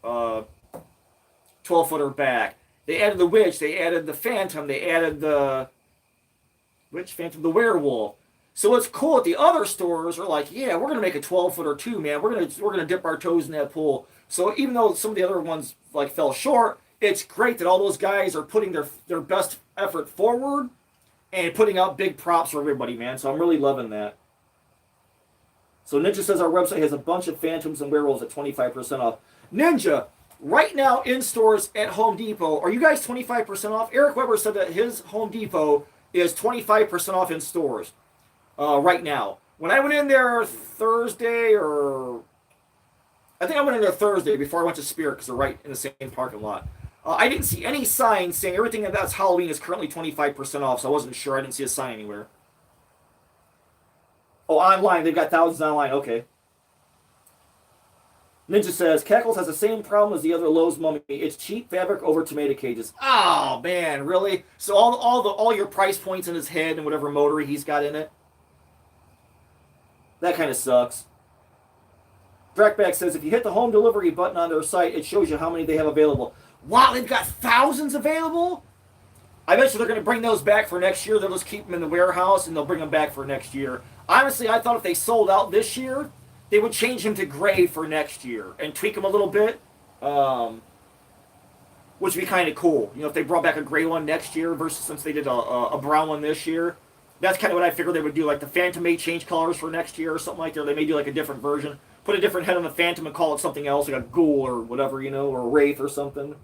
12-footer back. They added the Witch, they added the Phantom, they added the... Which Phantom? The Werewolf. So what's cool at the other stores are like, yeah, we're gonna make a 12-footer too, man. We're gonna dip our toes in that pool. So even though some of the other ones like fell short, it's great that all those guys are putting their best effort forward and putting out big props for everybody, man. So I'm really loving that. So Ninja says our website has a bunch of Phantoms and Werewolves at 25% off. Ninja, right now in stores at Home Depot, are you guys 25% off? Eric Weber said that his Home Depot is 25% off in stores. Right now. When I went in there Thursday, or I think I went in there Thursday before I went to Spirit because they're right in the same parking lot. I didn't see any signs saying everything that's Halloween is currently 25% off, so I wasn't sure. I didn't see a sign anywhere. Oh, online. They've got thousands online. Okay. Ninja says, Cackles has the same problem as the other Lowe's mummy. It's cheap fabric over tomato cages. Oh, man, really? So all your price points in his head and whatever motor he's got in it? That kind of sucks. Trackback says, if you hit the home delivery button on their site, it shows you how many they have available. Wow, they've got thousands available? I bet you they're going to bring those back for next year. They'll just keep them in the warehouse, and they'll bring them back for next year. Honestly, I thought if they sold out this year, they would change them to gray for next year and tweak them a little bit, which would be kind of cool. If they brought back a gray one next year versus since they did a brown one this year. That's kind of what I figured they would do. Like the Phantom may change colors for next year or something like that. They may do like a different version. Put a different head on the Phantom and call it something else, like a Ghoul or whatever, you know, or a Wraith or something.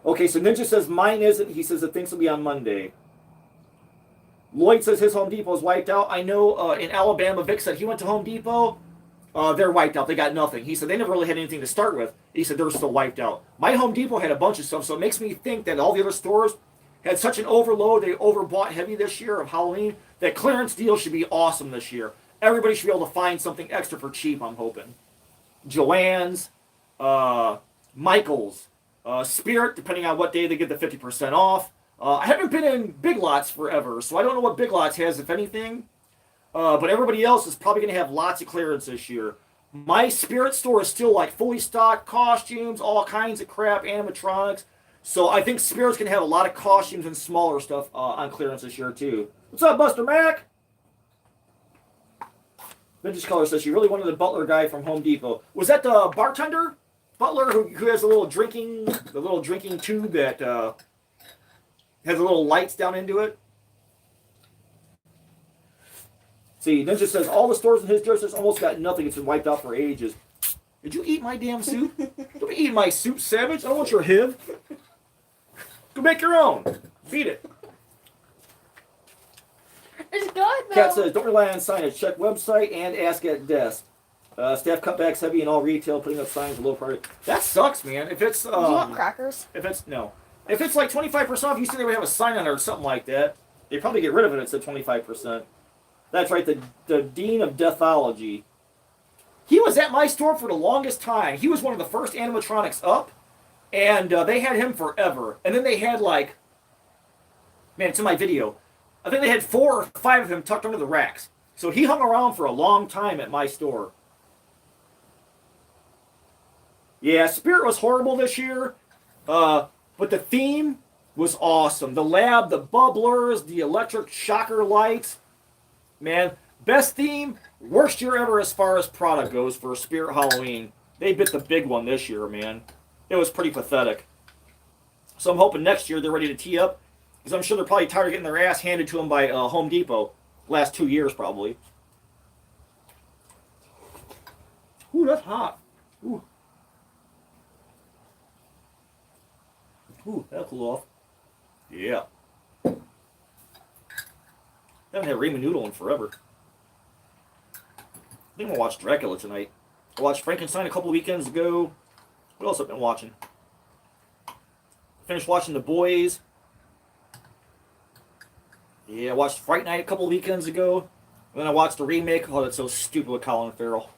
Okay, so Ninja says mine isn't. He says that things will be on Monday. Lloyd says his Home Depot is wiped out. I know in Alabama, Vic said he went to Home Depot. They're wiped out. They got nothing. He said they never really had anything to start with. He said they're still wiped out. My Home Depot had a bunch of stuff, so it makes me think that all the other stores had such an overload. They overbought heavy this year of Halloween. That clearance deal should be awesome this year. Everybody should be able to find something extra for cheap, I'm hoping. Joann's, Michael's, Spirit, depending on what day they get the 50% off. I haven't been in Big Lots forever, so I don't know what Big Lots has, if anything. But everybody else is probably going to have lots of clearance this year. My Spirit store is still like fully stocked costumes, all kinds of crap, animatronics. So I think Spirit's going to have a lot of costumes and smaller stuff on clearance this year too. What's up, Buster Mac? Vintage Color says she really wanted the butler guy from Home Depot. Was that the bartender? Butler who has a little drinking tube that has a little lights down into it? See, Ninja says all the stores in his district almost got nothing. It's been wiped out for ages. Did you eat my damn soup? Don't be eating my soup, savage. I don't want your HIV. Go make your own. Feed it. It's good though. Cat says, don't rely on signage. Check website and ask at desk. Staff cutbacks heavy in all retail, putting up signs for low price. That sucks, man. If it's Do you want crackers? If it's like 25% off, you said they would have a sign on it or something like that. They'd probably get rid of it. It said 25%. That's right. The Dean of Deathology. He was at my store for the longest time. He was one of the first animatronics up, and they had him forever. And then they had like, man, it's in my video. I think they had 4 or 5 of him tucked under the racks. So he hung around for a long time at my store. Yeah, Spirit was horrible this year, but the theme was awesome. The lab, the bubblers, the electric shocker lights. Man, best theme, worst year ever as far as product goes for Spirit Halloween. They bit the big one this year, man. It was pretty pathetic. So I'm hoping next year they're ready to tee up, because I'm sure they're probably tired of getting their ass handed to them by Home Depot. Last 2 years, probably. Ooh, that's hot. Ooh. Ooh, that'll cool off. Yeah. I haven't had ramen noodle in forever. I think I'm going to watch Dracula tonight. I watched Frankenstein a couple weekends ago. What else have I been watching? Finished watching The Boys. Yeah, I watched Fright Night a couple weekends ago. And then I watched the remake. Oh, that's so stupid with Colin Farrell.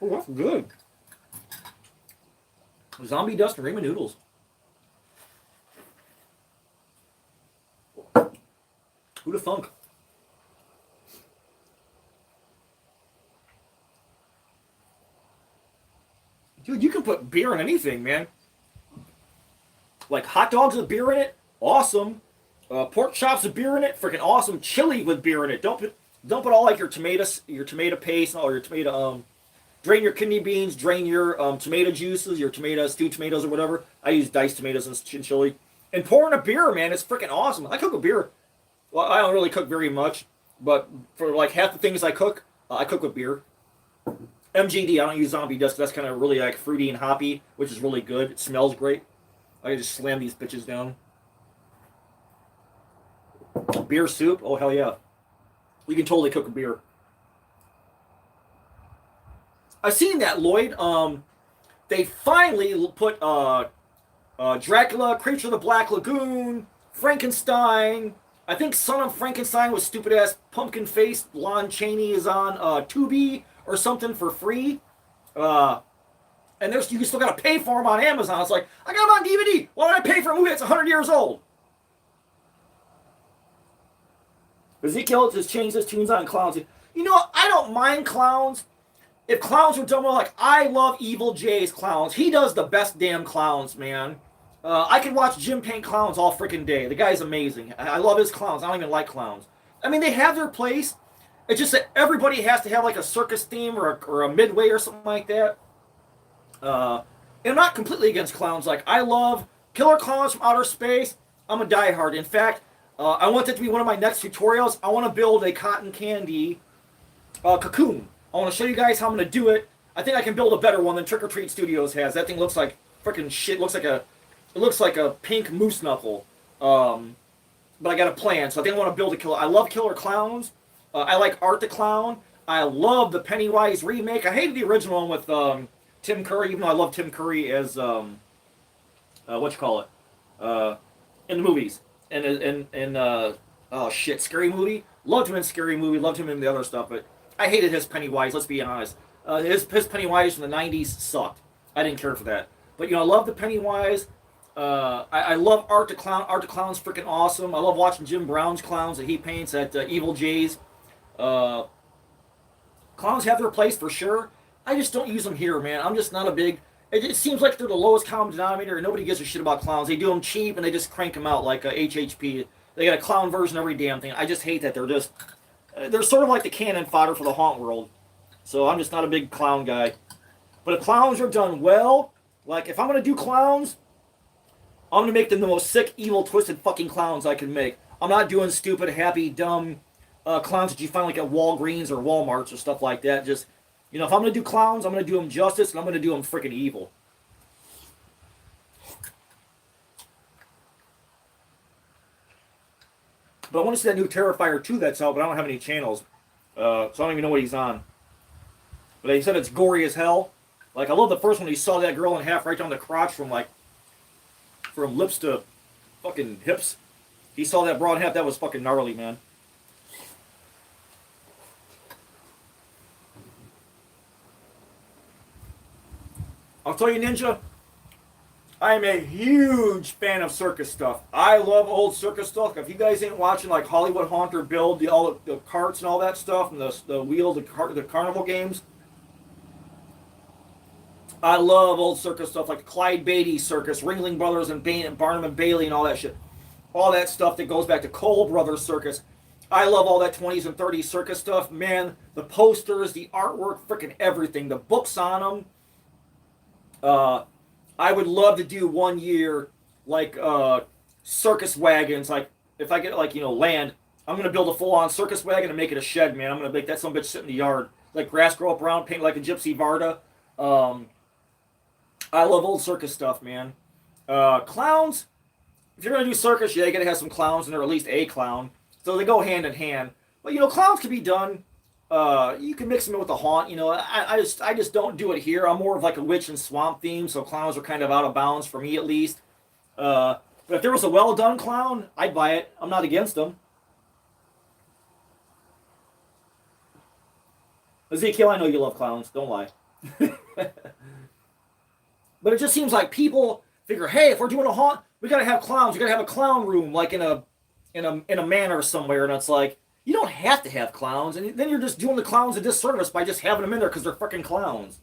Oh, that's good. Zombie dust and ramen noodles. Who'da thunk? Dude, you can put beer in anything, man. Like hot dogs with beer in it, awesome. Pork chops with beer in it, freaking awesome. Chili with beer in it. Don't put all like your tomato paste, or your tomato drain your kidney beans, drain your tomato juices, your stewed tomatoes or whatever. I use diced tomatoes in chili. And pour in a beer, man. It's freaking awesome. I cook a beer. Well, I don't really cook very much, but for like half the things I cook with beer. MGD, I don't use zombie dust. That's kind of really like fruity and hoppy, which is really good. It smells great. I can just slam these bitches down. Beer soup? Oh, hell yeah. You can totally cook a beer. I've seen that, Lloyd. They finally put Dracula, Creature of the Black Lagoon, Frankenstein. I think Son of Frankenstein with stupid-ass pumpkin-faced Lon Chaney is on Tubi or something for free. And you still got to pay for them on Amazon. It's like, I got them on DVD. Why would I pay for a movie that's 100 years old? Ezekiel just changed his tunes on clowns. You know, I don't mind clowns. If clowns were done well, like, I love Evil Jay's clowns. He does the best damn clowns, man. I can watch Jim paint clowns all freaking day. The guy's amazing. I love his clowns. I don't even like clowns. I mean, they have their place. It's just that everybody has to have like a circus theme or a midway or something like that. And I'm not completely against clowns. Like, I love killer clowns from outer space. I'm a diehard. In fact, I want that to be one of my next tutorials. I want to build a cotton candy cocoon. I want to show you guys how I'm going to do it. I think I can build a better one than Trick or Treat Studios has. That thing looks like freaking shit. It looks like a pink moose knuckle. But I got a plan, so I think I want to build a killer. I love killer clowns. I like Art the Clown. I love the Pennywise remake. I hated the original one with Tim Curry, even though I love Tim Curry as in the movies. Oh shit, Scary Movie. Loved him in Scary Movie. Loved him in the other stuff, but I hated his Pennywise. Let's be honest. His Pennywise from the '90s sucked. I didn't care for that. But I love the Pennywise. I love Art the Clown. Art the Clown's freaking awesome. I love watching Jim Brown's clowns that he paints at Evil J's. Clowns have their place for sure. I just don't use them here, man. I'm just not a big... It seems like they're the lowest common denominator, and nobody gives a shit about clowns. They do them cheap, and they just crank them out like HHP. They got a clown version of every damn thing. I just hate that. They're sort of like the cannon fodder for the haunt world. So I'm just not a big clown guy. But if clowns are done well, like if I'm going to do clowns, I'm going to make them the most sick, evil, twisted fucking clowns I can make. I'm not doing stupid, happy, dumb clowns that you find like at Walgreens or Walmarts or stuff like that. Just, if I'm going to do clowns, I'm going to do them justice, and I'm going to do them freaking evil. But I want to see that new Terrifier 2 that's out, but I don't have any channels. So I don't even know what he's on. But they said it's gory as hell. Like, I love the first one. He saw that girl in half right down the crotch from lips to fucking hips. He saw that broad half. That was fucking gnarly, man. I'll tell you, Ninja, I am a huge fan of circus stuff. I love old circus stuff. If you guys ain't watching like Hollywood Haunter build all the carts and all that stuff, and the carnival games, I love old circus stuff like the Clyde Beatty Circus, Ringling Brothers and Barnum and Bailey and all that shit. All that stuff that goes back to Cole Brothers Circus. I love all that 20s and 30s circus stuff. Man, the posters, the artwork, freaking everything. The books on them. I would love to do one year like circus wagons. Like if I get land, I'm gonna build a full-on circus wagon and make it a shed, man. I'm gonna make that some bitch sit in the yard, like grass grow up around, paint like a Gypsy Varda. I love old circus stuff, man. Clowns. If you're gonna do circus, you gotta have some clowns, and or at least a clown. So they go hand in hand. But clowns can be done. You can mix them in with the haunt. I just don't do it here. I'm more of like a witch and swamp theme, so clowns are kind of out of bounds for me at least. But if there was a well done clown, I'd buy it. I'm not against them. Ezekiel, I know you love clowns. Don't lie. But it just seems like people figure, hey, if we're doing a haunt, we gotta have clowns. We gotta have a clown room, like in a manor somewhere, and it's like, you don't have to have clowns, and then you're just doing the clowns a disservice by just having them in there because they're freaking clowns.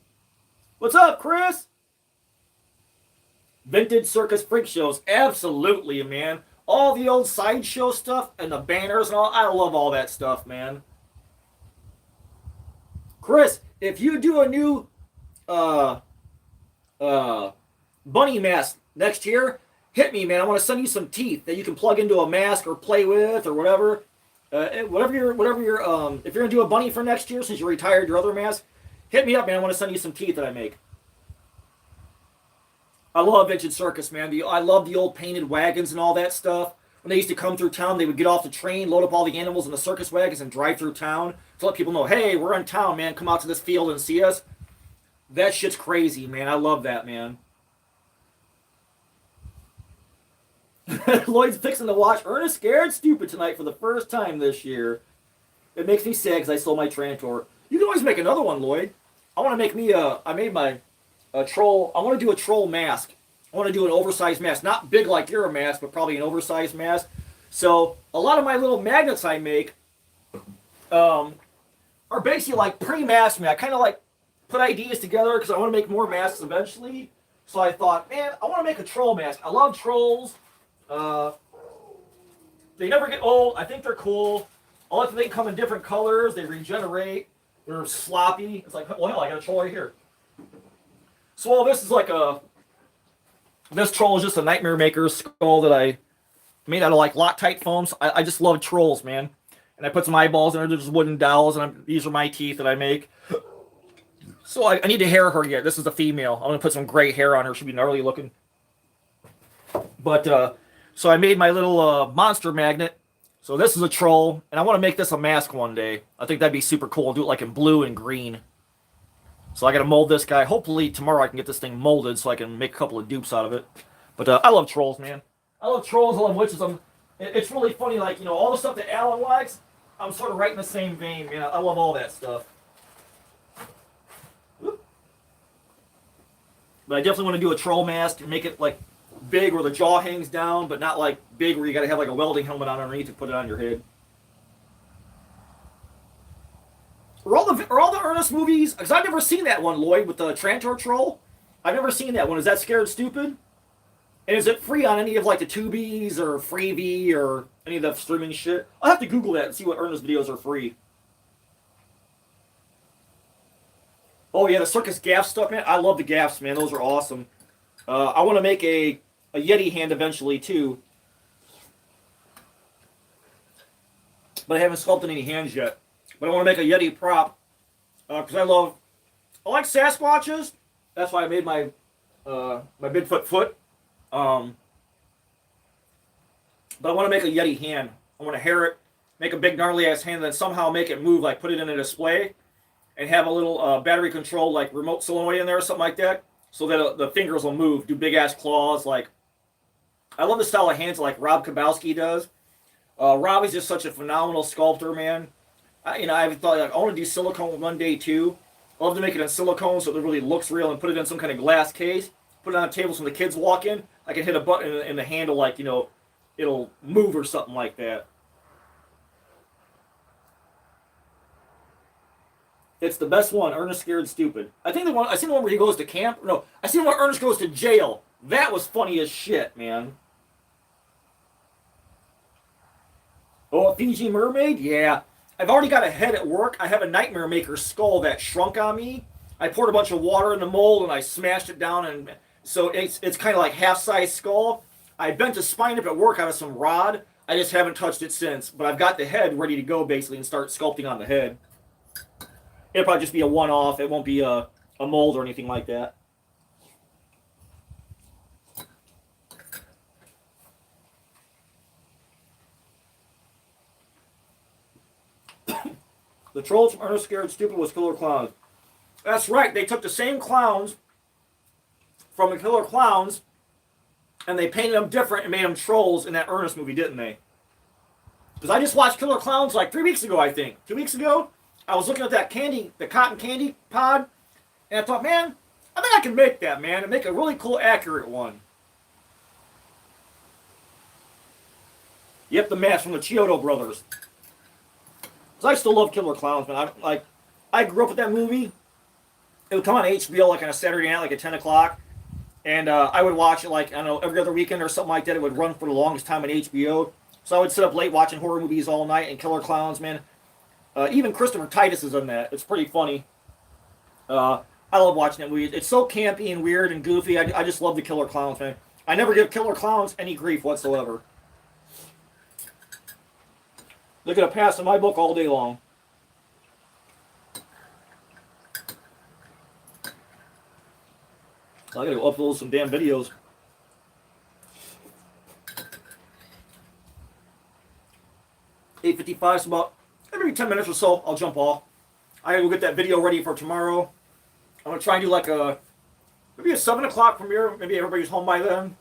What's up, Chris? Vintage circus freak shows, absolutely, man. All the old sideshow stuff and the banners and all, I love all that stuff, man. Chris, if you do a new bunny mask next year, hit me, man. I want to send you some teeth that you can plug into a mask or play with or whatever. Whatever you're, if you're gonna do a bunny for next year, since you retired your other mask, hit me up, man. I want to send you some teeth that I make. I love vintage circus, man. I love the old painted wagons and all that stuff. When they used to come through town, they would get off the train, load up all the animals in the circus wagons, and drive through town to let people know, hey, we're in town, man. Come out to this field and see us. That shit's crazy, man. I love that, man. Lloyd's fixing to watch Ernest Scared Stupid tonight for the first time this year. It makes me sad because I sold my Trantor. You can always make another one, Lloyd. I want to make me I made my troll. I want to do a troll mask. I want to do an oversized mask. Not big like your mask, but probably an oversized mask. So a lot of my little magnets I make are basically like pre-masked me. I kind of like put ideas together because I want to make more masks eventually. So I thought, man, I want to make a troll mask. I love trolls. They never get old. I think they're cool. I like that they come in different colors. They regenerate. They're sloppy. It's like, well, hell, I got a troll right here. So all this is like a This troll is just a Nightmare Maker's skull that I made out of like Loctite foams. I just love trolls, man. And I put some eyeballs in there. They're just wooden dowels, and these are my teeth that I make. So I need to hair her yet. This is a female. I'm gonna put some gray hair on her. She'll be gnarly looking. But so I made my little monster magnet. So this is a troll, and I want to make this a mask one day. I think that'd be super cool. I'll do it like in blue and green. So I gotta mold this guy. Hopefully tomorrow I can get this thing molded so I can make a couple of dupes out of it. But I love trolls, man. I love trolls. I love witches. It's really funny, like, you know, all the stuff that Alan likes, I'm sort of right in the same vein, man. I love all that stuff. But I definitely want to do a troll mask and make it like big where the jaw hangs down, but not like big where you got to have like a welding helmet on underneath to put it on your head. Are all the Ernest movies? Because I've never seen that one, Lloyd, with the Trantor troll. I've never seen that one. Is that Scared Stupid? And is it free on any of like the Tubies or Freevee or any of the streaming shit? I'll have to Google that and see what Ernest videos are free. Oh yeah, the circus gaff stuff, man. I love the gaffs, man. Those are awesome. I want to make a Yeti hand eventually too, but I haven't sculpted any hands yet. But I want to make a Yeti prop because I like Sasquatches. That's why I made my my Bigfoot foot. But I want to make a Yeti hand. I want to hair it, make a big gnarly ass hand, and then somehow make it move, like put it in a display. And have a little battery control, like remote solenoid in there or something like that, so that the fingers will move, do big ass claws. Like, I love the style of hands like Rob Kowalski does. Rob is just such a phenomenal sculptor, man. I thought like I want to do silicone one day too. I love to make it in silicone so it really looks real and put it in some kind of glass case. Put it on a table so when the kids walk in, I can hit a button in the handle, like, you know, it'll move or something like that. It's the best one, Ernest Scared Stupid. I seen the one where he goes to camp. No, I seen the one where Ernest goes to jail. That was funny as shit, man. Oh, a Fiji mermaid? Yeah. I've already got a head at work. I have a Nightmare Maker skull that shrunk on me. I poured a bunch of water in the mold and I smashed it down, and so it's kind of like half-size skull. I bent a spine up at work out of some rod. I just haven't touched it since. But I've got the head ready to go basically and start sculpting on the head. It'll probably just be a one-off. It won't be a mold or anything like that. The trolls from Ernest Scared Stupid was Killer Clowns. That's right. They took the same clowns from the Killer Clowns and they painted them different and made them trolls in that Ernest movie, didn't they? Because I just watched Killer Clowns like 3 weeks ago, I think. 2 weeks ago? I was looking at that candy, the cotton candy pod, and I thought, man, I think I can make that, man, and make a really cool, accurate one. Yep, the mask from the Chiodo brothers. Because I still love Killer Clowns, man. I grew up with that movie. It would come on HBO like on a Saturday night, like at 10 o'clock, and I would watch it like, I don't know, every other weekend or something like that. It would run for the longest time on HBO. So I would sit up late watching horror movies all night, and Killer Clowns, man. Even Christopher Titus is in that. It's pretty funny. I love watching that movie. It's so campy and weird and goofy. I just love the Killer Clowns, man. I never give Killer Clowns any grief whatsoever. They're going to pass in my book all day long. I gotta go upload some damn videos. $8:55, so about every 10 minutes or so, I'll jump off. I gotta go get that video ready for tomorrow. I'm gonna try and do like maybe a 7 o'clock premiere. Maybe everybody's home by then.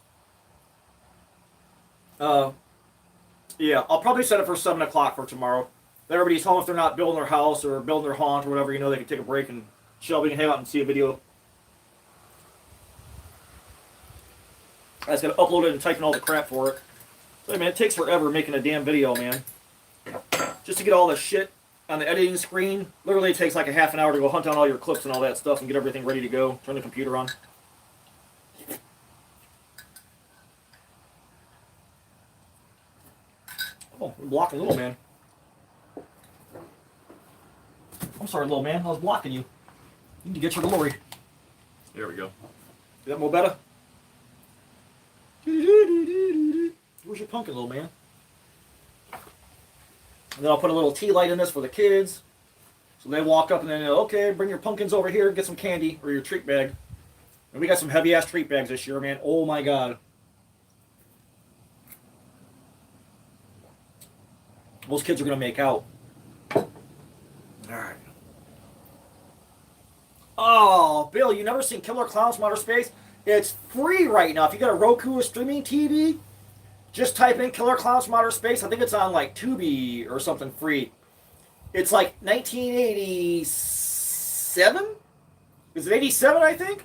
Yeah, I'll probably set it for 7 o'clock for tomorrow. Let everybody's home if they're not building their house or building their haunt or whatever. You know, they can take a break and chill. We can hang out and see a video. I just gotta upload it and type in all the crap for it. So, man, it takes forever making a damn video, man. Just to get all the shit on the editing screen. Literally, it takes like a half an hour to go hunt down all your clips and all that stuff and get everything ready to go. Turn the computer on. Oh, I'm blocking little man. I'm sorry, little man. I was blocking you. You need to get your glory. There we go. Is that more better? Where's your pumpkin, little man? And then I'll put a little tea light in this for the kids. So they walk up and then, okay, bring your pumpkins over here, get some candy or your treat bag. And we got some heavy ass treat bags this year, man. Oh my god. Most kids are gonna make out. Alright. Oh, Bill, you never seen Killer Clowns from Outer Space? It's free right now. If you got a Roku or streaming TV, just type in Killer Clowns from Outer Space. I think it's on like Tubi or something free. It's like 1987? Is it 87, I think?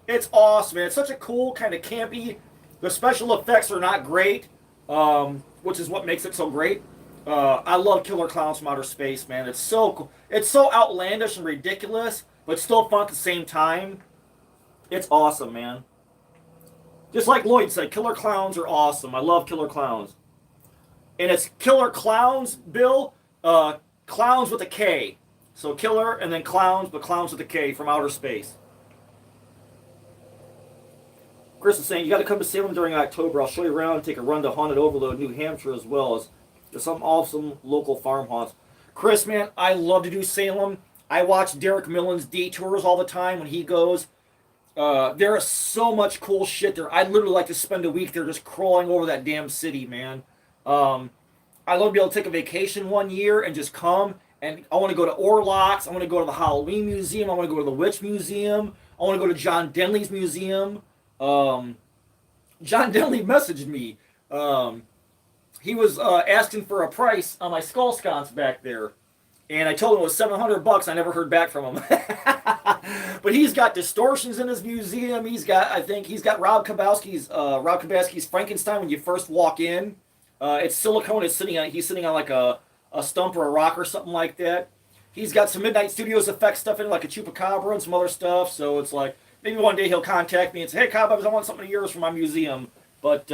It's awesome, man. It's such a cool, kind of campy. The special effects are not great, which is what makes it so great. I love Killer Clowns from Outer Space, man. It's so cool. It's so outlandish and ridiculous, but still fun at the same time. It's awesome, man. Just like Lloyd said, Killer Clowns are awesome. I love Killer Clowns. And it's Killer Clowns, Bill. Clowns with a K. So Killer and then Clowns, but Clowns with a K from Outer Space. Chris is saying, you got to come to Salem during October. I'll show you around and take a run to Haunted Overload, New Hampshire, as well as there's some awesome local farm haunts. Chris, man, I love to do Salem. I watch Derek Millen's detours all the time when he goes. There is so much cool shit there. I'd literally like to spend a week there just crawling over that damn city, man. I love to be able to take a vacation one year and just come. And I want to go to Orlocks. I want to go to the Halloween Museum. I want to go to the Witch Museum. I want to go to John Denley's museum. John Denley messaged me. He was asking for a price on my skull sconce back there. And I told him it was $700. I never heard back from him. But he's got distortions in his museum. I think he's got Rob Kowalski's Frankenstein when you first walk in. It's Silicone. He's sitting on like a stump or a rock or something like that. He's got some Midnight Studios effect stuff in, like a chupacabra and some other stuff. So it's like, maybe one day he'll contact me and say, hey, Cobwebs, I want something of yours for my museum. But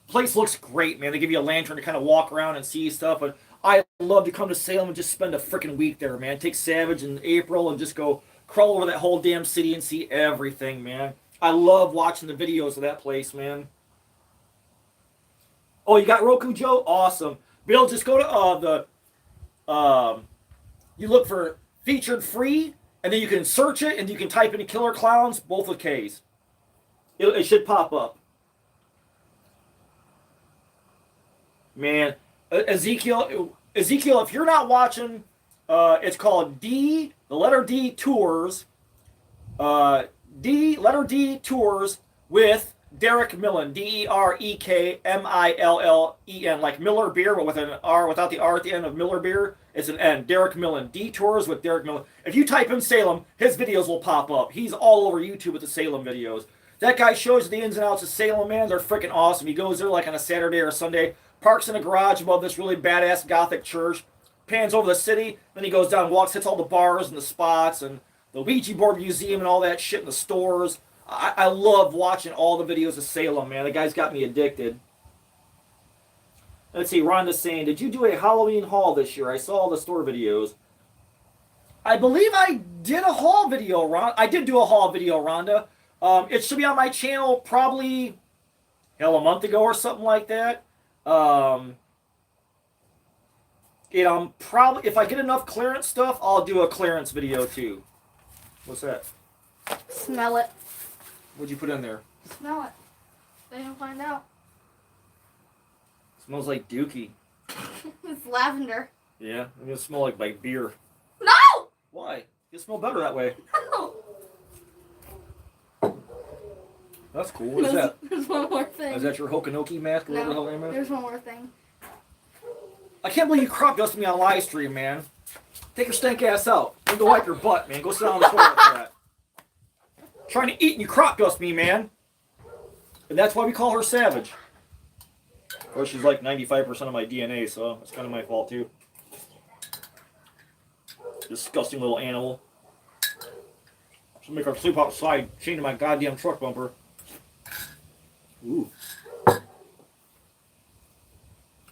place looks great, man. They give you a lantern to kind of walk around and see stuff. But I love to come to Salem and just spend a freaking week there, man. Take Savage in April and just go crawl over that whole damn city and see everything, man. I love watching the videos of that place, man. Oh, you got Roku, Joe? Awesome. Bill, just go to you look for featured free, and then you can search it, and you can type in Killer Clowns, both with Ks. It should pop up. Man, Ezekiel, if you're not watching, it's called the letter D Tours. Letter D Tours with Derek Millen, DerekMillen, like Miller Beer, but with an R, without the R at the end of Miller Beer. It's an N. Derek Millen. Detours with Derek Millen. If you type in Salem, his videos will pop up. He's all over YouTube with the Salem videos. That guy shows you the ins and outs of Salem, man. They're freaking awesome. He goes there like on a Saturday or a Sunday, parks in a garage above this really badass Gothic church, pans over the city, then he goes down and walks, hits all the bars and the spots and the Ouija board museum and all that shit in the stores. I love watching all the videos of Salem, man. The guy's got me addicted. Let's see, Rhonda's saying, did you do a Halloween haul this year? I saw all the store videos. I believe I did a haul video, I did do a haul video, Rhonda. It should be on my channel probably, a month ago or something like that. Probably, if I get enough clearance stuff, I'll do a clearance video too. What's that? Smell it. What'd you put in there? Smell it. Then you'll find out. Smells like Dookie. It's lavender. Yeah, I'm gonna smell like beer. No! Why? You smell better that way. No! That's cool. What is that? There's one more thing. Is that your Hokanoki mask or whatever the hell name is? There's one more thing. I can't believe you crop dusted me on live stream, man. Take your stank ass out. And go wipe your butt, man. Go sit on the toilet for that. Trying to eat and you crop dust me, man. And that's why we call her Savage. Of course, she's like 95% of my DNA, so it's kind of my fault, too. Disgusting little animal. She'll make her sleep outside, chained to my goddamn truck bumper. Ooh.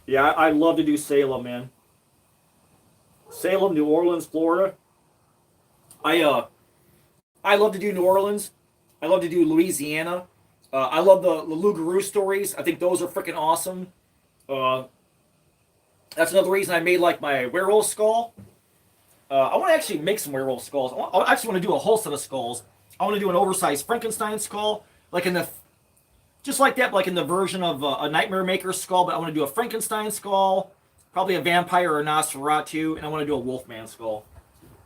Yeah, I love to do Salem, man. Salem, New Orleans, Florida. I love to do New Orleans. I love to do Louisiana. I love the Lugaroo stories. I think those are freaking awesome. That's another reason I made like my werewolf skull. I want to actually make some werewolf skulls. I actually want to do a whole set of skulls. I want to do an oversized Frankenstein skull, like in the, just like that, like in the version of a Nightmare Maker skull. But I want to do a Frankenstein skull, probably a vampire or a Nosferatu, and I want to do a Wolfman skull.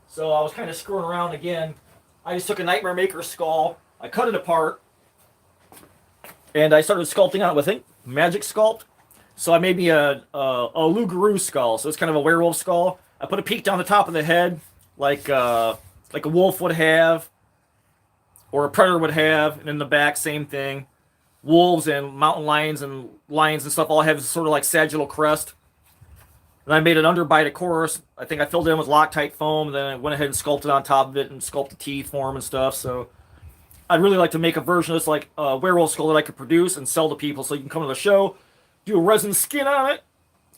So I was kind of screwing around again. I just took a Nightmare Maker skull, I cut it apart, and I started sculpting on it with Magic Sculpt. So I made me a Lugaroo skull. So it's kind of a werewolf skull. I put a peak down the top of the head, like a wolf would have, or a predator would have, and in the back, same thing. Wolves and mountain lions and stuff all have sort of like sagittal crest. And I made an underbite, of course. I think I filled it in with Loctite foam, and then I went ahead and sculpted on top of it and sculpted teeth for them and stuff. So I'd really like to make a version of this, like a werewolf skull that I could produce and sell to people. So you can come to the show, do a resin skin on it,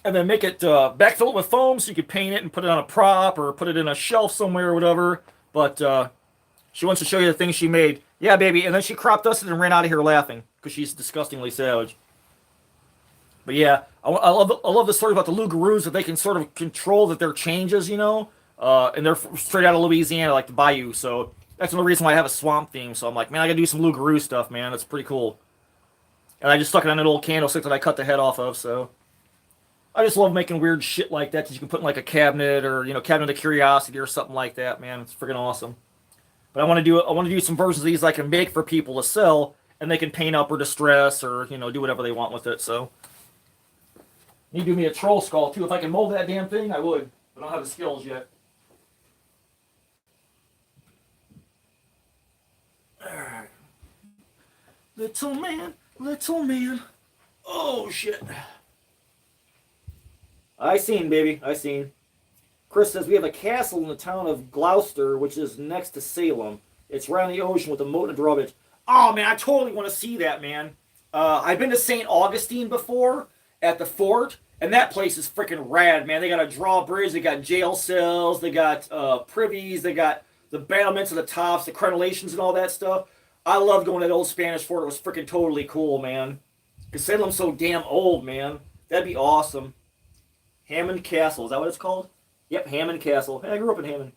and then make it backfill it with foam so you could paint it and put it on a prop or put it in a shelf somewhere or whatever. But she wants to show you the things she made. Yeah, baby. And then she crop dusted and ran out of here laughing because she's disgustingly savage. But yeah, I love the story about the Lugaroos, that they can sort of control that their changes, you know. And they're straight out of Louisiana, like the Bayou. So that's another reason why I have a swamp theme. So I'm like, man, I got to do some Lugaroo stuff, man. That's pretty cool. And I just stuck it on an old candlestick that I cut the head off of, so I just love making weird shit like that you can put in like a cabinet or, you know, cabinet of curiosity or something like that, man. It's freaking awesome. But I want to do some versions of these I can make for people to sell, and they can paint up or distress or, you know, do whatever they want with it. So need to do me a troll skull too. If I can mold that damn thing, I would. But I don't have the skills yet. Alright. Little man, little man. Oh shit. I seen, baby. I seen. Chris says we have a castle in the town of Gloucester, which is next to Salem. It's right on the ocean with a moat and a drawbridge. Oh man, I totally want to see that, man. I've been to St. Augustine before at the fort, and that place is freaking rad, man. They got a drawbridge, they got jail cells, they got privies, they got the battlements of the tops, the crenellations, and all that stuff. I loved going to that old Spanish fort. It was freaking totally cool, man. Because Salem's so damn old, man. That'd be awesome. Hammond Castle, is that what it's called? Yep, Hammond Castle. Hey, I grew up in Hammond.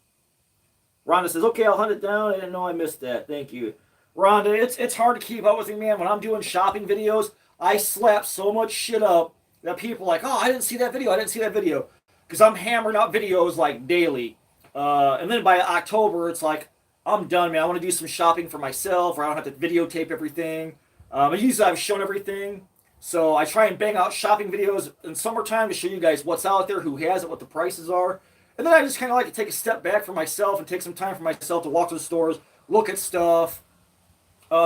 Rhonda says, okay, I'll hunt it down. I didn't know I missed that. Thank you. Rhonda, it's hard to keep up with me, man. When I'm doing shopping videos, I slap so much shit up that people are like, oh, I didn't see that video. I didn't see that video. Because I'm hammering out videos like daily. And then by October, it's like, I'm done, man. I want to do some shopping for myself, or I don't have to videotape everything. Usually I've shown everything. So I try and bang out shopping videos in summertime to show you guys what's out there, who has it, what the prices are. And then I just kind of like to take a step back for myself and take some time for myself to walk to the stores, look at stuff,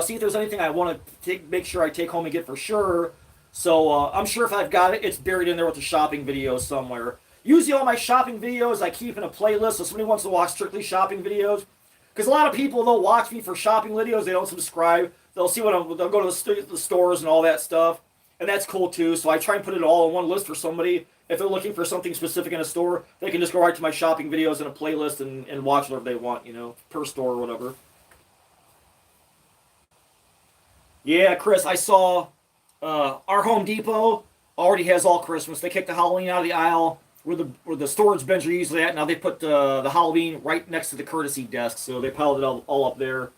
see if there's anything I want to make sure I take home and get for sure. So I'm sure if I've got it, it's buried in there with the shopping videos somewhere. Usually all my shopping videos I keep in a playlist, so somebody wants to watch strictly shopping videos. Because a lot of people, they'll watch me for shopping videos, they don't subscribe. They'll see they'll go to the stores and all that stuff. And that's cool too, so I try and put it all on one list for somebody. If they're looking for something specific in a store, they can just go right to my shopping videos in a playlist and watch whatever they want, you know, per store or whatever. Yeah, Chris, I saw our Home Depot already has all Christmas. They kicked the Halloween out of the aisle where the storage bins are usually at. Now they put the Halloween right next to the courtesy desk, so they piled it all up there.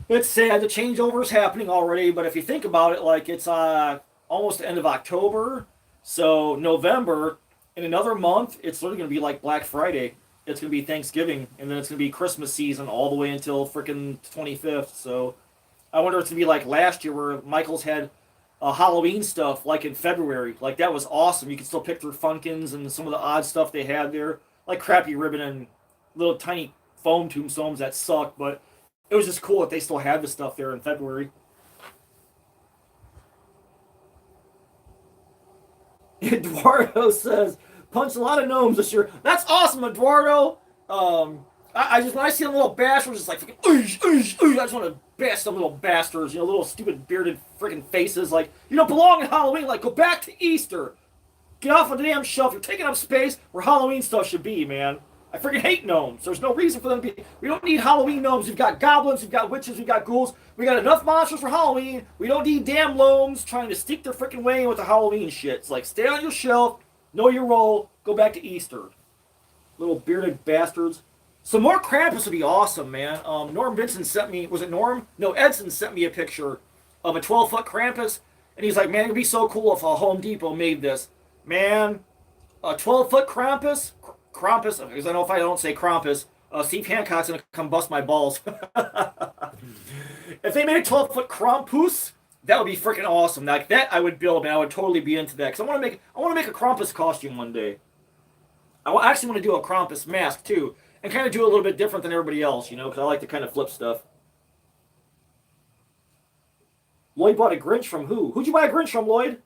It's sad, the changeover is happening already, but if you think about it, like, it's almost the end of October, so November, in another month, it's literally going to be like Black Friday. It's going to be Thanksgiving, and then it's going to be Christmas season all the way until freaking 25th, so I wonder if it's going to be like last year where Michael's had Halloween stuff, like in February. Like, that was awesome. You could still pick through Funkins and some of the odd stuff they had there, like crappy ribbon and little tiny foam tombstones that sucked, but it was just cool that they still had the stuff there in February. Eduardo says, punch a lot of gnomes this year. That's awesome, Eduardo. I just, when I see a little bastard, just like, I just want to bash some little bastards, you know, little stupid bearded freaking faces. Like, you don't belong in Halloween. Like, go back to Easter. Get off of the damn shelf. You're taking up space where Halloween stuff should be, man. I freaking hate gnomes. There's no reason for them to be. We don't need Halloween gnomes. We've got goblins, we've got witches, we've got ghouls. We got enough monsters for Halloween. We don't need damn gnomes trying to stick their freaking way in with the Halloween shit. It's like, stay on your shelf, know your role, go back to Easter. Little bearded bastards. Some more Krampus would be awesome, man. Norm Vincent sent me, was it Norm? No, Edson sent me a picture of a 12-foot Krampus. And he's like, man, it'd be so cool if Home Depot made this. Man, a 12-foot Krampus, because I know if I don't say Krampus, Steve Hancock's going to come bust my balls. If they made a 12-foot Krampus, that would be freaking awesome. Like, that I would build, man. I would totally be into that. Because I want to make a Krampus costume one day. I actually want to do a Krampus mask, too. And kind of do a little bit different than everybody else, you know, because I like to kind of flip stuff. Lloyd bought a Grinch from who? Who'd you buy a Grinch from, Lloyd?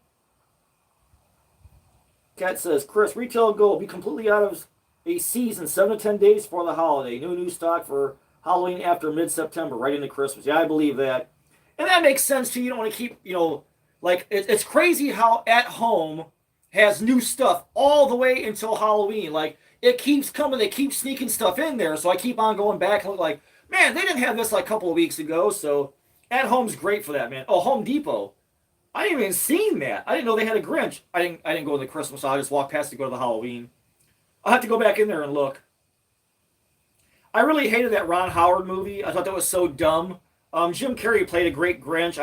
Cat says, Chris, retail will be completely out of a season 7 to 10 days for the holiday. New stock for Halloween after mid-September, right into Christmas. Yeah, I believe that. And that makes sense, too. You don't want to keep, you know, like, it's crazy how At Home has new stuff all the way until Halloween. Like, it keeps coming. They keep sneaking stuff in there. So I keep on going back and look like, man, they didn't have this like a couple of weeks ago. So At Home's great for that, man. Oh, Home Depot. I didn't even seen that. I didn't know they had a Grinch. I didn't go to the Christmas, so I just walked past to go to the Halloween. I'll have to go back in there and look. I really hated that Ron Howard movie. I thought that was so dumb. Jim Carrey played a great Grinch.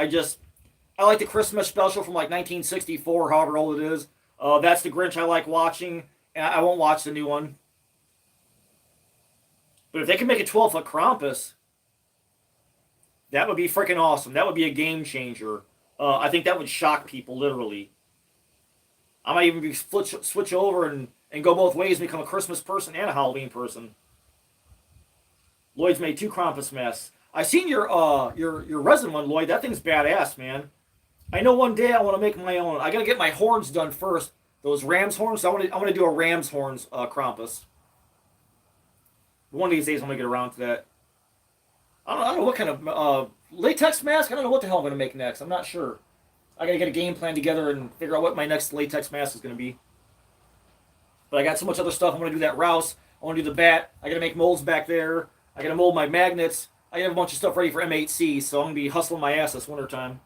I like the Christmas special from like 1964, however old it is. That's the Grinch I like watching. And I won't watch the new one. But if they can make a 12-foot Krampus, that would be freaking awesome. That would be a game changer. I think that would shock people, literally. I might even switch over and go both ways and become a Christmas person and a Halloween person. Lloyd's made 2 Krampus masks. I seen your resin one, Lloyd. That thing's badass, man. I know one day I want to make my own. I got to get my horns done first. Those ram's horns. I want to do a ram's horns Krampus. One of these days I'm going to get around to that. I don't know what kind of latex mask. I don't know what the hell I'm going to make next. I'm not sure. I got to get a game plan together and figure out what my next latex mask is going to be. But I got so much other stuff. I want to do that Rouse. I want to do the bat. I got to make molds back there. I got to mold my magnets. I have a bunch of stuff ready for M8C, so I'm going to be hustling my ass this wintertime.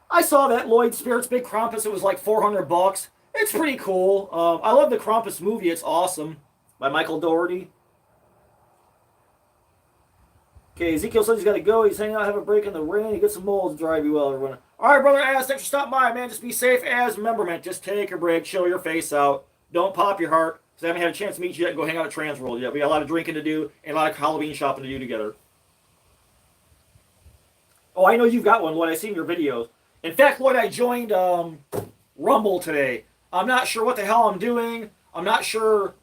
I saw that Lloyd Spirit's big Krampus. It was like $400. It's pretty cool. I love the Krampus movie. It's awesome. By Michael Dougherty. Okay, Ezekiel says he's got to go. He's hanging out, have a break in the rain. He gets some molds dry. Be well, everyone. All right, brother Ass, thanks for stopping by, man. Just be safe as remember, man. Just take a break. Chill your face out. Don't pop your heart. Because I haven't had a chance to meet you yet and go hang out at Transworld yet. We got a lot of drinking to do and a lot of Halloween shopping to do together. Oh, I know you've got one, Lloyd. I've seen your videos. In fact, Lloyd, I joined Rumble today. I'm not sure what the hell I'm doing. I'm not sure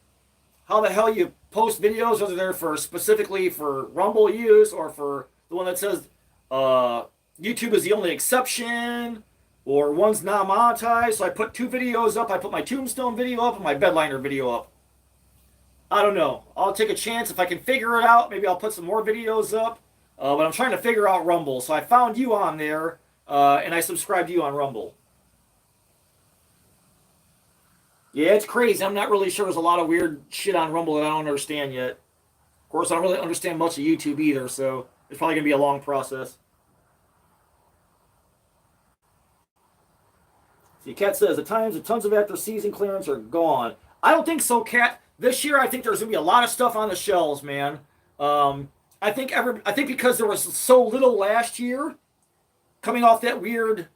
how the hell you post videos, whether they're specifically for Rumble use or for the one that says YouTube is the only exception or one's not monetized. So I put 2 videos up. I put my Tombstone video up and my Bedliner video up. I don't know. I'll take a chance. If I can figure it out, maybe I'll put some more videos up. But I'm trying to figure out Rumble. So I found you on there. And I subscribe to you on Rumble. Yeah, it's crazy. I'm not really sure. There's a lot of weird shit on Rumble that I don't understand yet. Of course, I don't really understand much of YouTube either, so it's probably going to be a long process. See, Kat says, at times, the tons of after season clearance are gone. I don't think so, Kat. This year, I think there's going to be a lot of stuff on the shelves, man. I think because there was so little last year, coming off that weird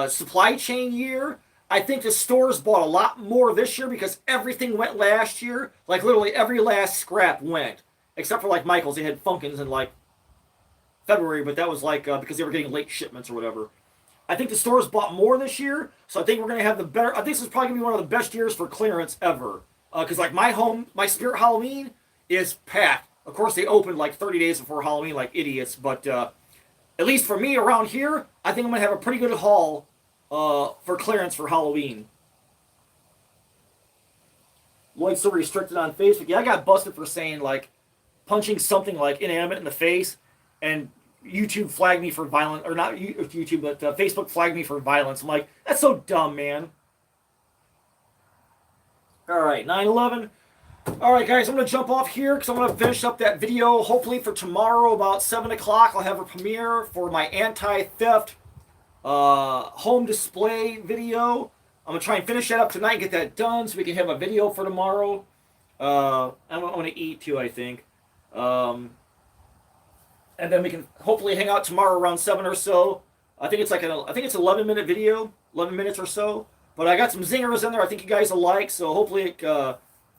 supply chain year, I think the stores bought a lot more this year because everything went last year. Like literally every last scrap went. Except for like Michael's. They had Funkins in like February, but that was like because they were getting late shipments or whatever. I think the stores bought more this year, so I think we're going to have the better. I think this is probably going to be one of the best years for clearance ever. Because like my Spirit Halloween is packed. Of course, they opened like 30 days before Halloween like idiots, but at least for me around here, I think I'm going to have a pretty good haul for clearance for Halloween. Lloyd's still restricted on Facebook. Yeah, I got busted for saying, like, punching something, like, inanimate in the face, and YouTube flagged me for violence, or not YouTube, but Facebook flagged me for violence. I'm like, that's so dumb, man. All right, 9/11. Alright guys, I'm going to jump off here because I'm going to finish up that video. Hopefully for tomorrow about 7 o'clock I'll have a premiere for my anti-theft home display video. I'm going to try and finish that up tonight and get that done so we can have a video for tomorrow. I'm going to eat too, I think. And then we can hopefully hang out tomorrow around 7 or so. I think it's like I think it's an 11-minute video, 11 minutes or so. But I got some zingers in there I think you guys will like, so hopefully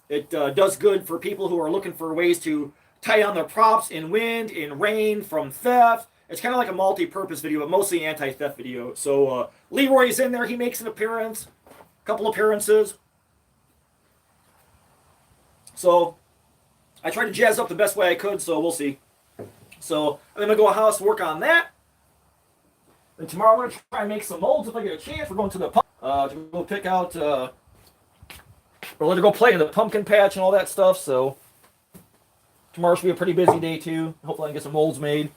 it does good for people who are looking for ways to tie down their props in wind, in rain, from theft. It's kind of like a multi-purpose video, but mostly anti-theft video. So Leroy's in there. He makes an appearance, a couple appearances. So I tried to jazz up the best way I could, so we'll see. So I'm going to go house work on that. Then tomorrow I'm going to try and make some molds if I get a chance. We're going to the to go pick out, or let her go play in the pumpkin patch and all that stuff. So tomorrow should be a pretty busy day too. Hopefully I can get some molds made.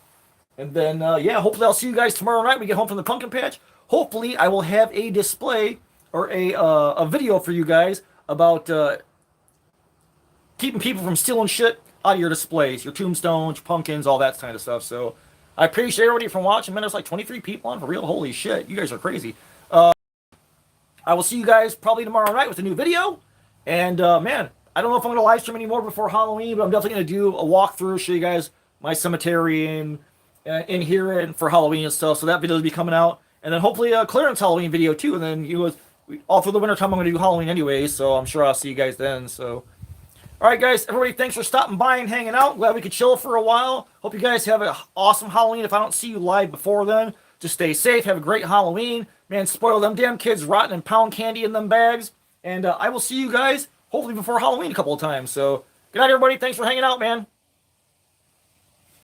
And then, yeah, hopefully I'll see you guys tomorrow night when we get home from the pumpkin patch. Hopefully I will have a display or a video for you guys about keeping people from stealing shit out of your displays, your tombstones, your pumpkins, all that kind of stuff. So I appreciate everybody for watching. Man, there's like 23 people on for real. Holy shit, you guys are crazy. I will see you guys probably tomorrow night with a new video. And man, I don't know if I'm going to live stream anymore before Halloween, but I'm definitely going to do a walkthrough, show you guys my cemetery and in here and for Halloween and stuff. So that video will be coming out. And then hopefully a clearance Halloween video too. And then all through the winter time I'm going to do Halloween anyway. So I'm sure I'll see you guys then. So alright guys, everybody, thanks for stopping by and hanging out. Glad we could chill for a while. Hope you guys have an awesome Halloween. If I don't see you live before then, just stay safe. Have a great Halloween. Man, spoil them damn kids rotten and pound candy in them bags. And I will see you guys hopefully before Halloween a couple of times. So good night everybody. Thanks for hanging out, man.